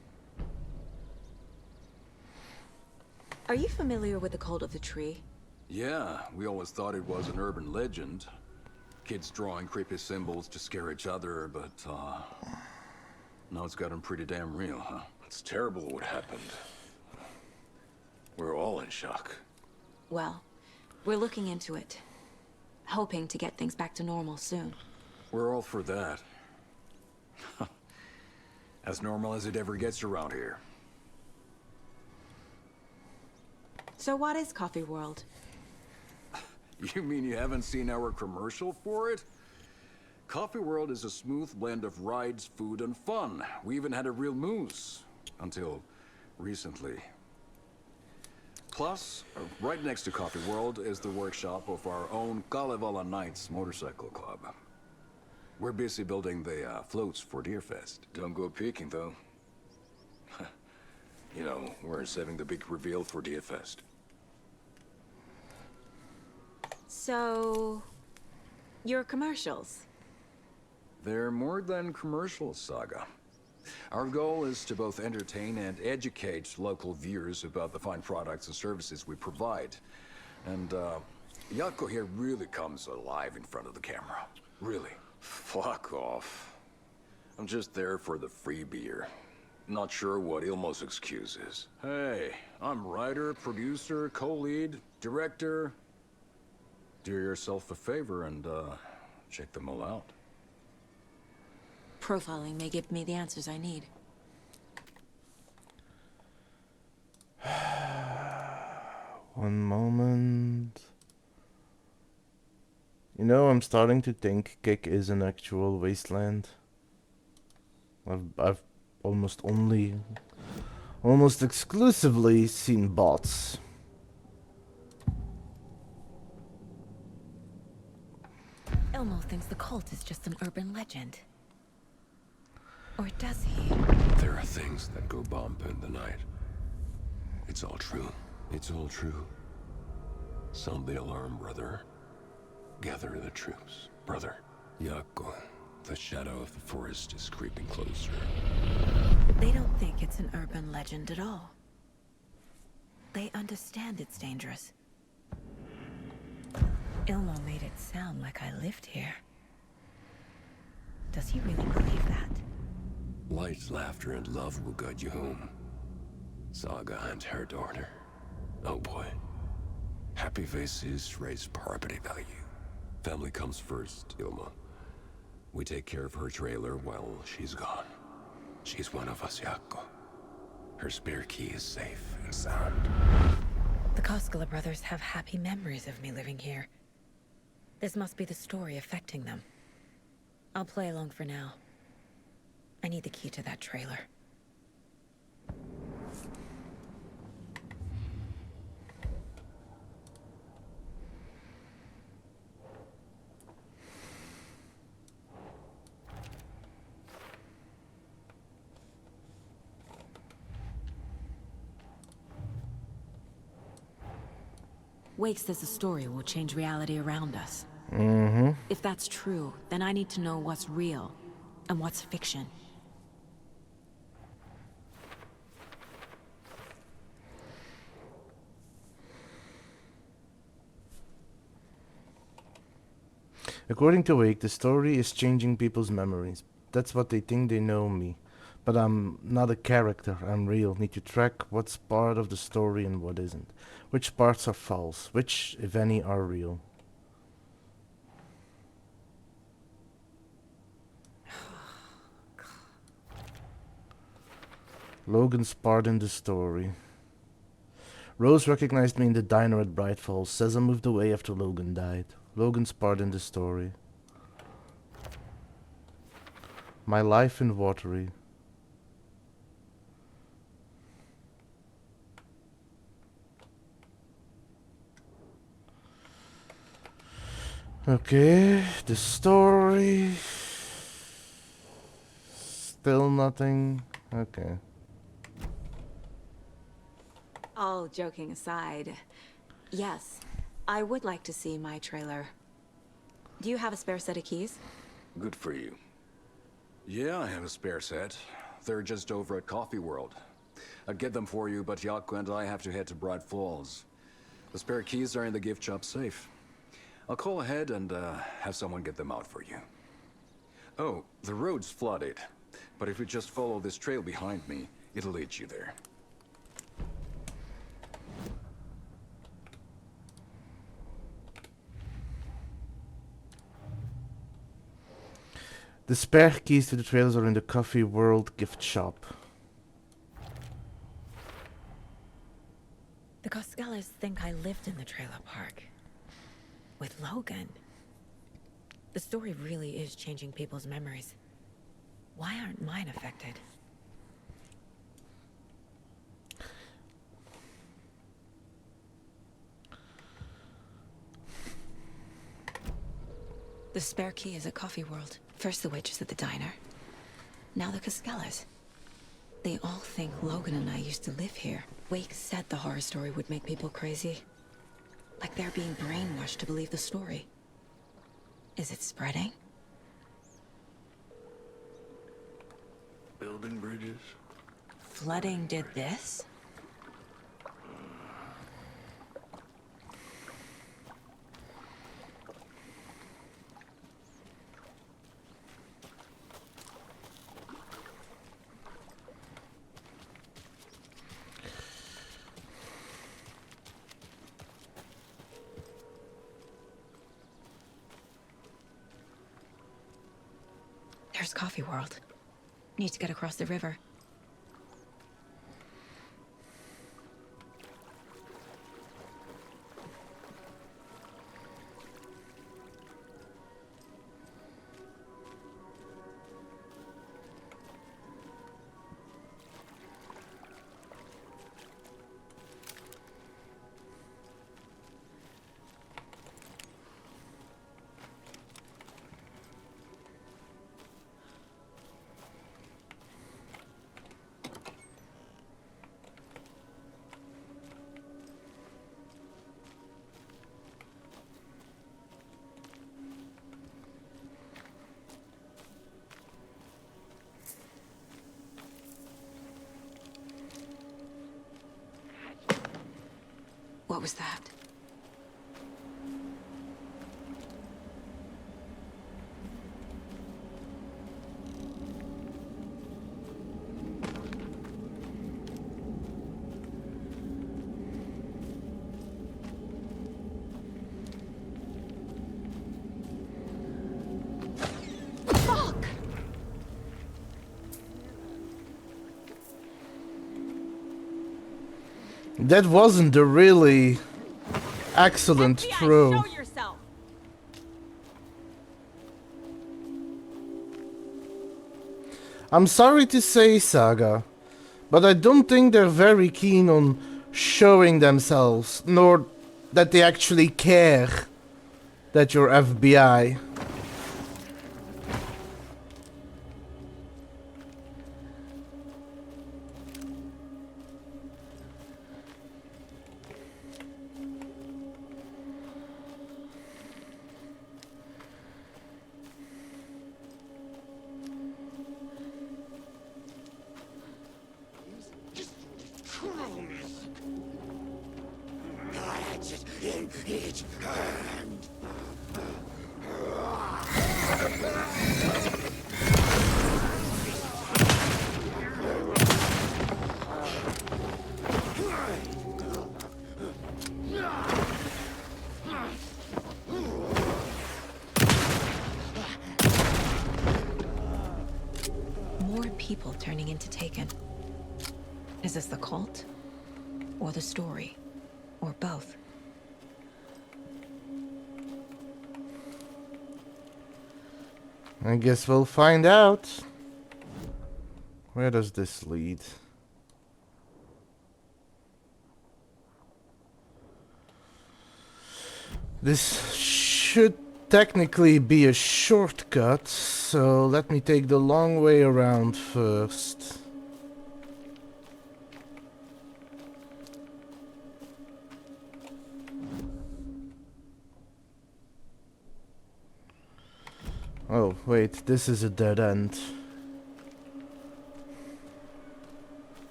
Are you familiar with the Cult of the Tree? Yeah, we always thought it was an urban legend. Kids drawing creepy symbols to scare each other, but, now it's gotten pretty damn real, huh? It's terrible what happened. We're all in shock. Well, we're looking into it. Hoping to get things back to normal soon. We're all for that. As normal as it ever gets around here. So what is Coffee World? You mean you haven't seen our commercial for it? Coffee World is a smooth blend of rides, food, and fun. We even had a real moose. Until recently. Plus, right next to Coffee World is the workshop of our own Kalevala Knights Motorcycle Club. We're busy building the floats for Deerfest. Don't go peeking, though. You know, we're saving the big reveal for Deerfest. So... your commercials? They're more than commercials, Saga. Our goal is to both entertain and educate local viewers about the fine products and services we provide. And, Yako here really comes alive in front of the camera. Really. Fuck off. I'm just there for the free beer. Not sure what Ilmo's excuse is. Hey, I'm writer, producer, co-lead, director. Do yourself a favor and, check them all out. Profiling may give me the answers I need. One moment. You know, I'm starting to think Kick is an actual wasteland. I've almost exclusively seen bots. Elmo thinks the cult is just an urban legend. Or does he? There are things that go bump in the night. It's all true. It's all true. Sound the alarm, brother. Gather the troops, brother. Yako, the shadow of the forest is creeping closer. They don't think it's an urban legend at all. They understand it's dangerous. Ilmo made it sound like I lived here. Does he really believe that? Light, laughter, and love will guide you home. Saga and her daughter. Oh boy. Happy faces raise property value. Family comes first, Ilma. We take care of her trailer while she's gone. She's one of us, Yako. Her spare key is safe and sound. The Koskela brothers have happy memories of me living here. This must be the story affecting them. I'll play along for now. I need the key to that trailer. Wake says the story will change reality around us. Mm-hmm. If that's true, then I need to know what's real and what's fiction. According to Wake, the story is changing people's memories. That's what they think they know me. But I'm not a character, I'm real. Need to track what's part of the story and what isn't. Which parts are false, which, if any, are real. Logan's part in the story. Rose recognized me in the diner at Bright Falls. Says I moved away after Logan died. Logan's part in the story. My life in Watery. Okay, the story. Still nothing. Okay. All joking aside, yes, I would like to see my trailer. Do you have a spare set of keys? Good for you. Yeah, I have a spare set. They're just over at Coffee World. I'd get them for you, but Yaku and I have to head to Bright Falls. The spare keys are in the gift shop safe. I'll call ahead and have someone get them out for you. Oh, the road's flooded, but if you just follow this trail behind me, it'll lead you there. The spare keys to the trailers are in the Coffee World gift shop. The Coskellas think I lived in the trailer park. With Logan. The story really is changing people's memories. Why aren't mine affected? The spare key is at Coffee World. First the waitress at the diner. Now the Coskellas. They all think Logan and I used to live here. Wake said the horror story would make people crazy. Like they're being brainwashed to believe the story. Is it spreading? Building bridges? Flooding did this? There's Coffee World. Need to get across the river. What was that? That wasn't a really excellent throw. Show yourself. I'm sorry to say, Saga, but I don't think they're very keen on showing themselves, nor that they actually care that you're FBI. In each hand. More people turning into Taken. Is this the cult? Or the story? Or both? I guess we'll find out. Where does this lead? This should technically be a shortcut, so let me take the long way around first. Oh, wait, this is a dead end.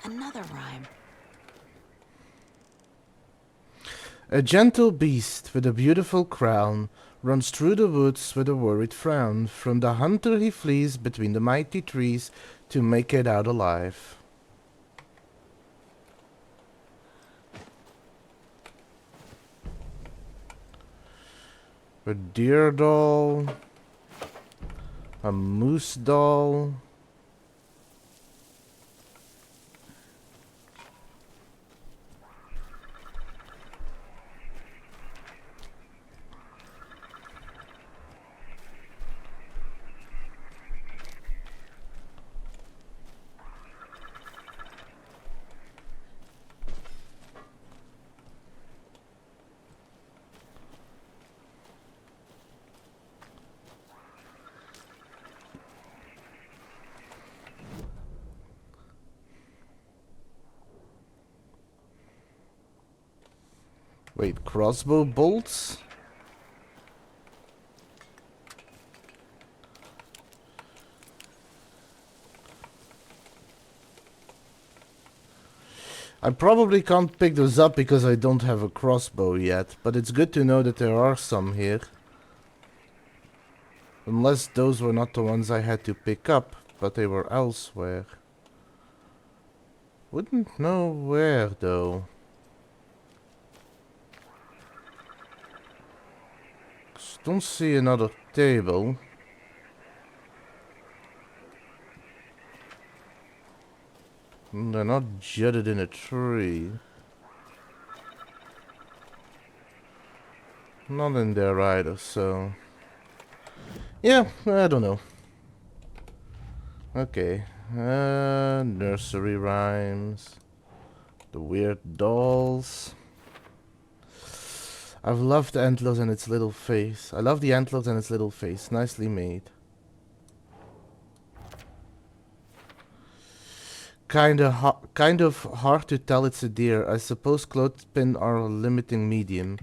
Another rhyme. A gentle beast with a beautiful crown runs through the woods with a worried frown. From the hunter he flees between the mighty trees to make it out alive. A deer doll. A moose doll. Wait, crossbow bolts? I probably can't pick those up because I don't have a crossbow yet, but it's good to know that there are some here. Unless those were not the ones I had to pick up, but they were elsewhere. Wouldn't know where though. Don't see another table. They're not jutted in a tree. Not in there either, so... yeah, I don't know. Okay. Nursery rhymes. The weird dolls. I've loved the antlers and its little face. I love the antlers and its little face. Nicely made. Kind of hard to tell it's a deer. I suppose clothespin are a limiting medium.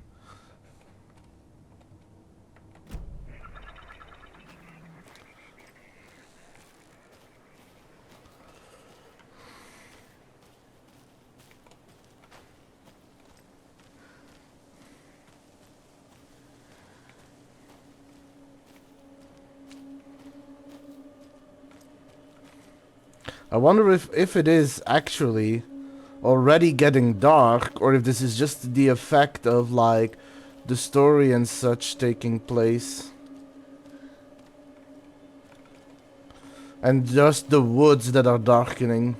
I wonder if it is actually already getting dark, or if this is just the effect of, like, the story and such taking place. And just the woods that are darkening.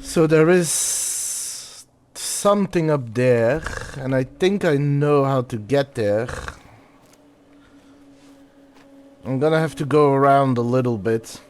So there is something up there, and I think I know how to get there. I'm gonna have to go around a little bit.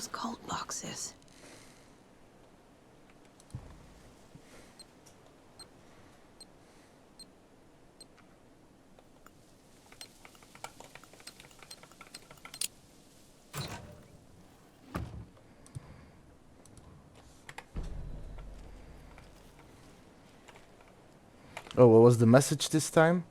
those cult boxes. Oh, what was the message this time?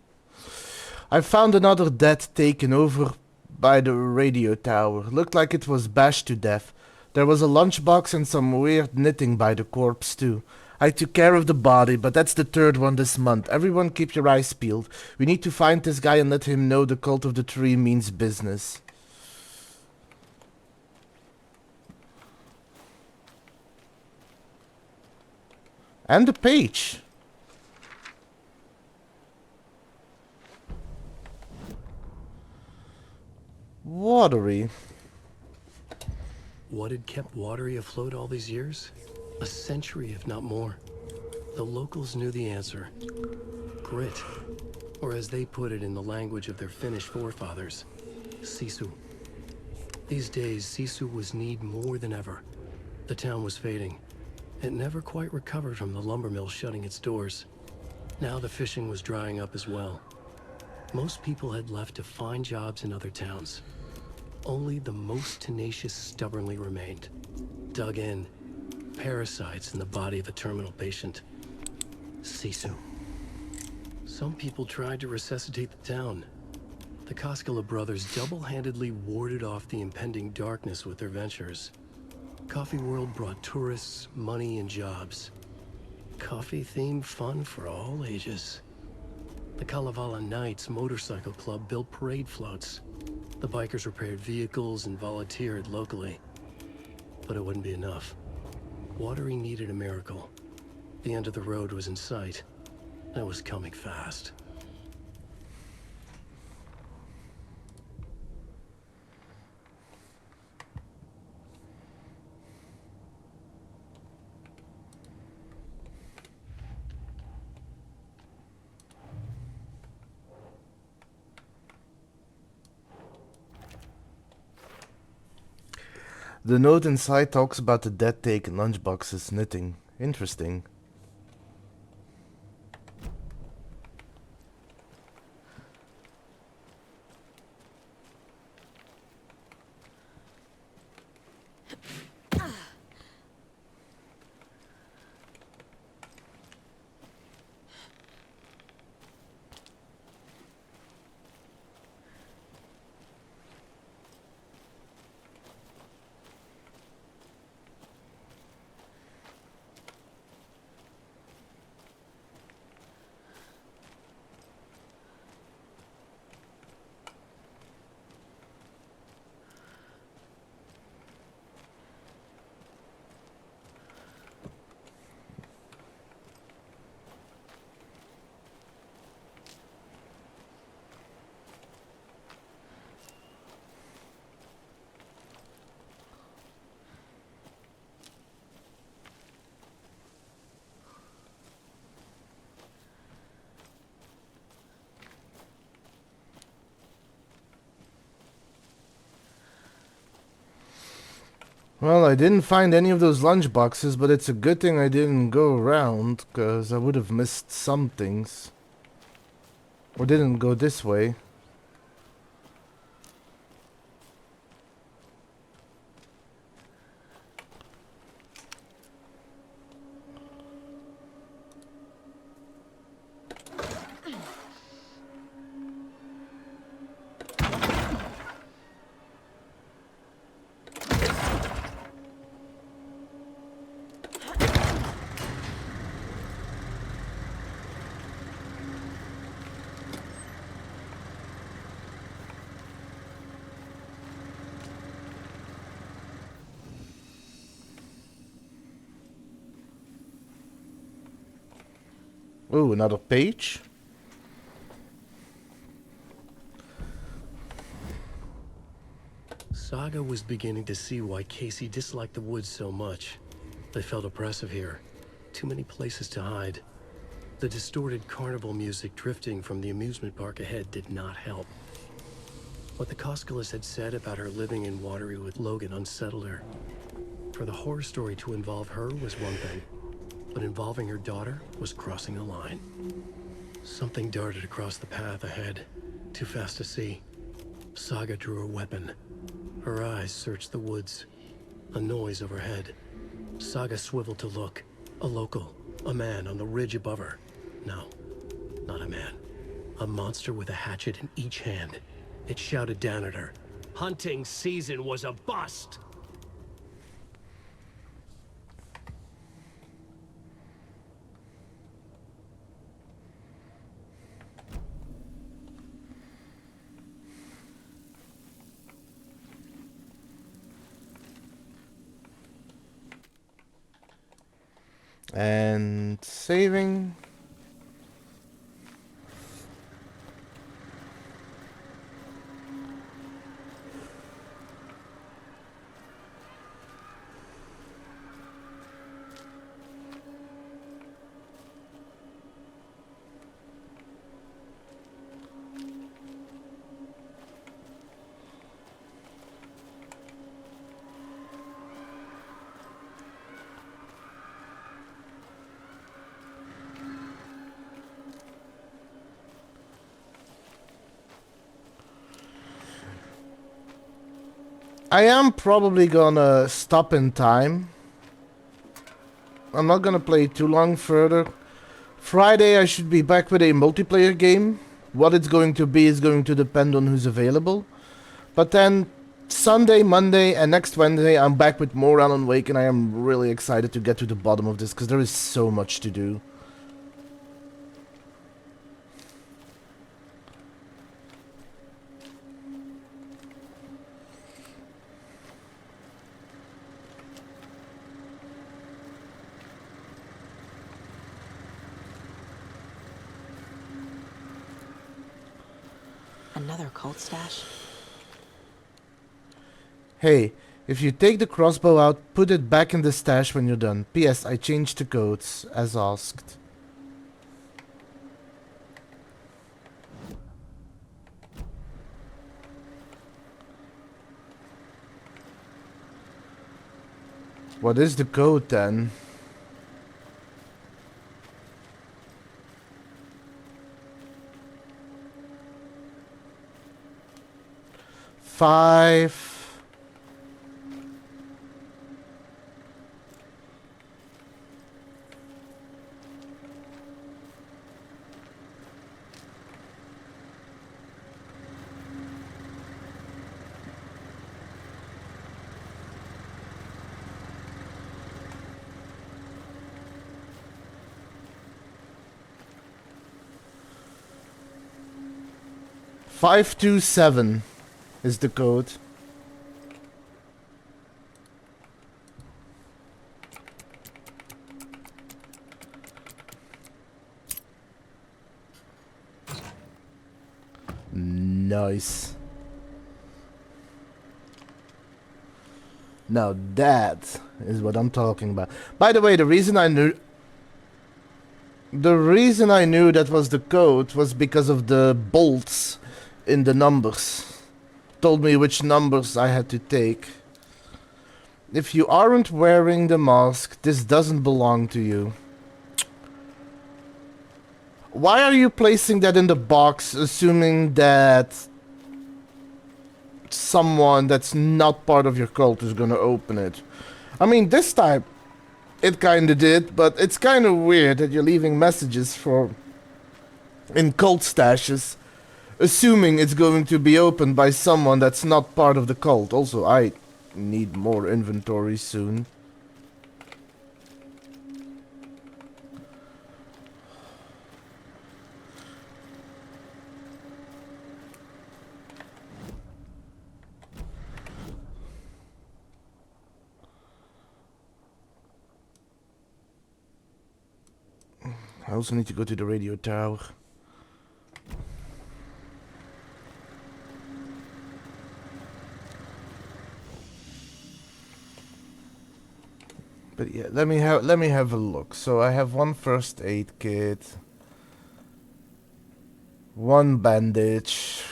I found another dead taken over by the radio tower. Looked like it was bashed to death. There was a lunchbox and some weird knitting by the corpse too. I took care of the body, but that's the third one this month. Everyone keep your eyes peeled. We need to find this guy and let him know the cult of the tree means business. And the page. Watery. What had kept Watery afloat all these years? A century, if not more. The locals knew the answer. Grit. Or as they put it in the language of their Finnish forefathers, sisu. These days, sisu was needed more than ever. The town was fading. It never quite recovered from the lumber mill shutting its doors. Now the fishing was drying up as well. Most people had left to find jobs in other towns. Only the most tenacious stubbornly remained. Dug in. Parasites in the body of a terminal patient. Sisu. Some people tried to resuscitate the town. The Koskela brothers double-handedly warded off the impending darkness with their ventures. Coffee World brought tourists, money, and jobs. Coffee-themed fun for all ages. The Kalevala Knights Motorcycle Club built parade floats. The bikers repaired vehicles and volunteered locally. But it wouldn't be enough. Watery needed a miracle. The end of the road was in sight. And it was coming fast. The note inside talks about the dead taken lunchboxes knitting. Interesting. Well, I didn't find any of those lunchboxes, but it's a good thing I didn't go around, because I would have missed some things. Or didn't go this way. Ooh, another page. Saga was beginning to see why Casey disliked the woods so much. They felt oppressive here. Too many places to hide. The distorted carnival music drifting from the amusement park ahead did not help. What the Koskalis had said about her living in Watery with Logan unsettled her. For the horror story to involve her was one thing, but involving her daughter was crossing the line. Something darted across the path ahead, too fast to see. Saga drew her weapon. Her eyes searched the woods. A noise overhead. Saga swiveled to look. A local, a man on the ridge above her. No, not a man. A monster with a hatchet in each hand. It shouted down at her. Hunting season was a bust! And saving. I am probably gonna stop in time. I'm not gonna play too long further. Friday I should be back with a multiplayer game. What it's going to be is going to depend on who's available. But then Sunday, Monday and next Wednesday I'm back with more Alan Wake, and I am really excited to get to the bottom of this because there is so much to do. Another cult stash? Hey, if you take the crossbow out, put it back in the stash when you're done. P.S. I changed the codes, as asked. What is the code then? Five. 527 is the code. Nice. Now that is what I'm talking about. By the way, the reason I knew that was the code was because of the bolts in the numbers. Told me which numbers I had to take. If you aren't wearing the mask, this doesn't belong to you. Why are you placing that in the box, assuming that someone that's not part of your cult is gonna open it? I mean, this time it kinda did, but it's kinda weird that you're leaving messages in cult stashes, assuming it's going to be opened by someone that's not part of the cult. Also, I need more inventory soon. I also need to go to the radio tower. But yeah, let me have a look. So I have one first aid kit, one bandage,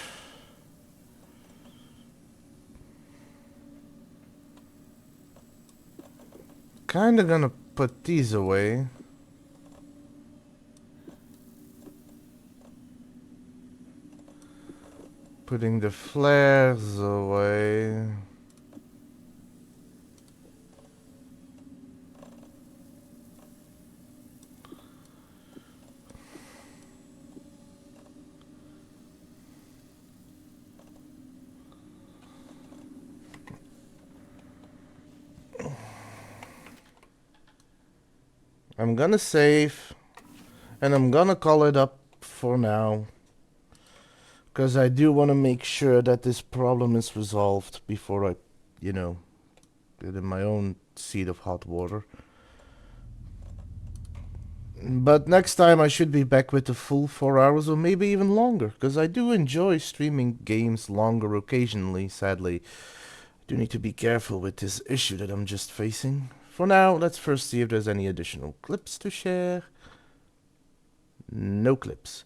kinda gonna put these away. Putting the flares away. I'm gonna save, and I'm gonna call it up for now. Because I do want to make sure that this problem is resolved before I, you know, get in my own seat of hot water. But next time I should be back with the full 4 hours or maybe even longer. Because I do enjoy streaming games longer occasionally, sadly. I do need to be careful with this issue that I'm just facing. For now, let's first see if there's any additional clips to share. No clips.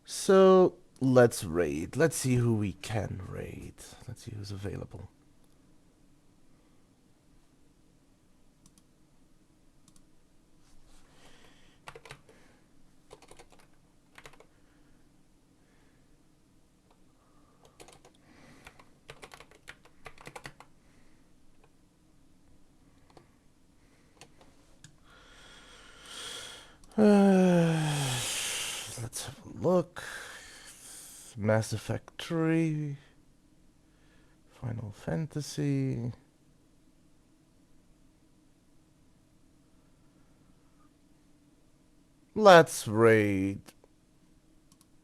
So, let's raid. Let's see who we can raid. Let's see who's available. Let's have a look. Mass Effect 3. Final Fantasy. Let's raid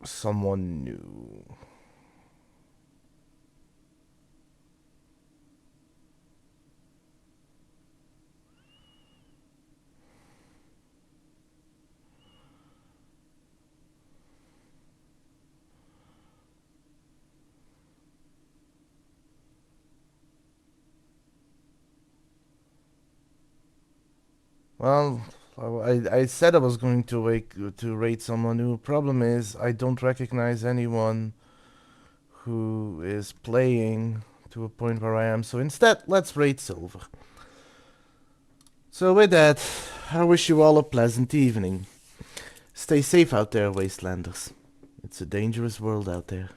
someone new. Well, I said I was going to rate someone new. Problem is, I don't recognize anyone who is playing to a point where I am. So instead, let's rate Silver. So with that, I wish you all a pleasant evening. Stay safe out there, Wastelanders. It's a dangerous world out there.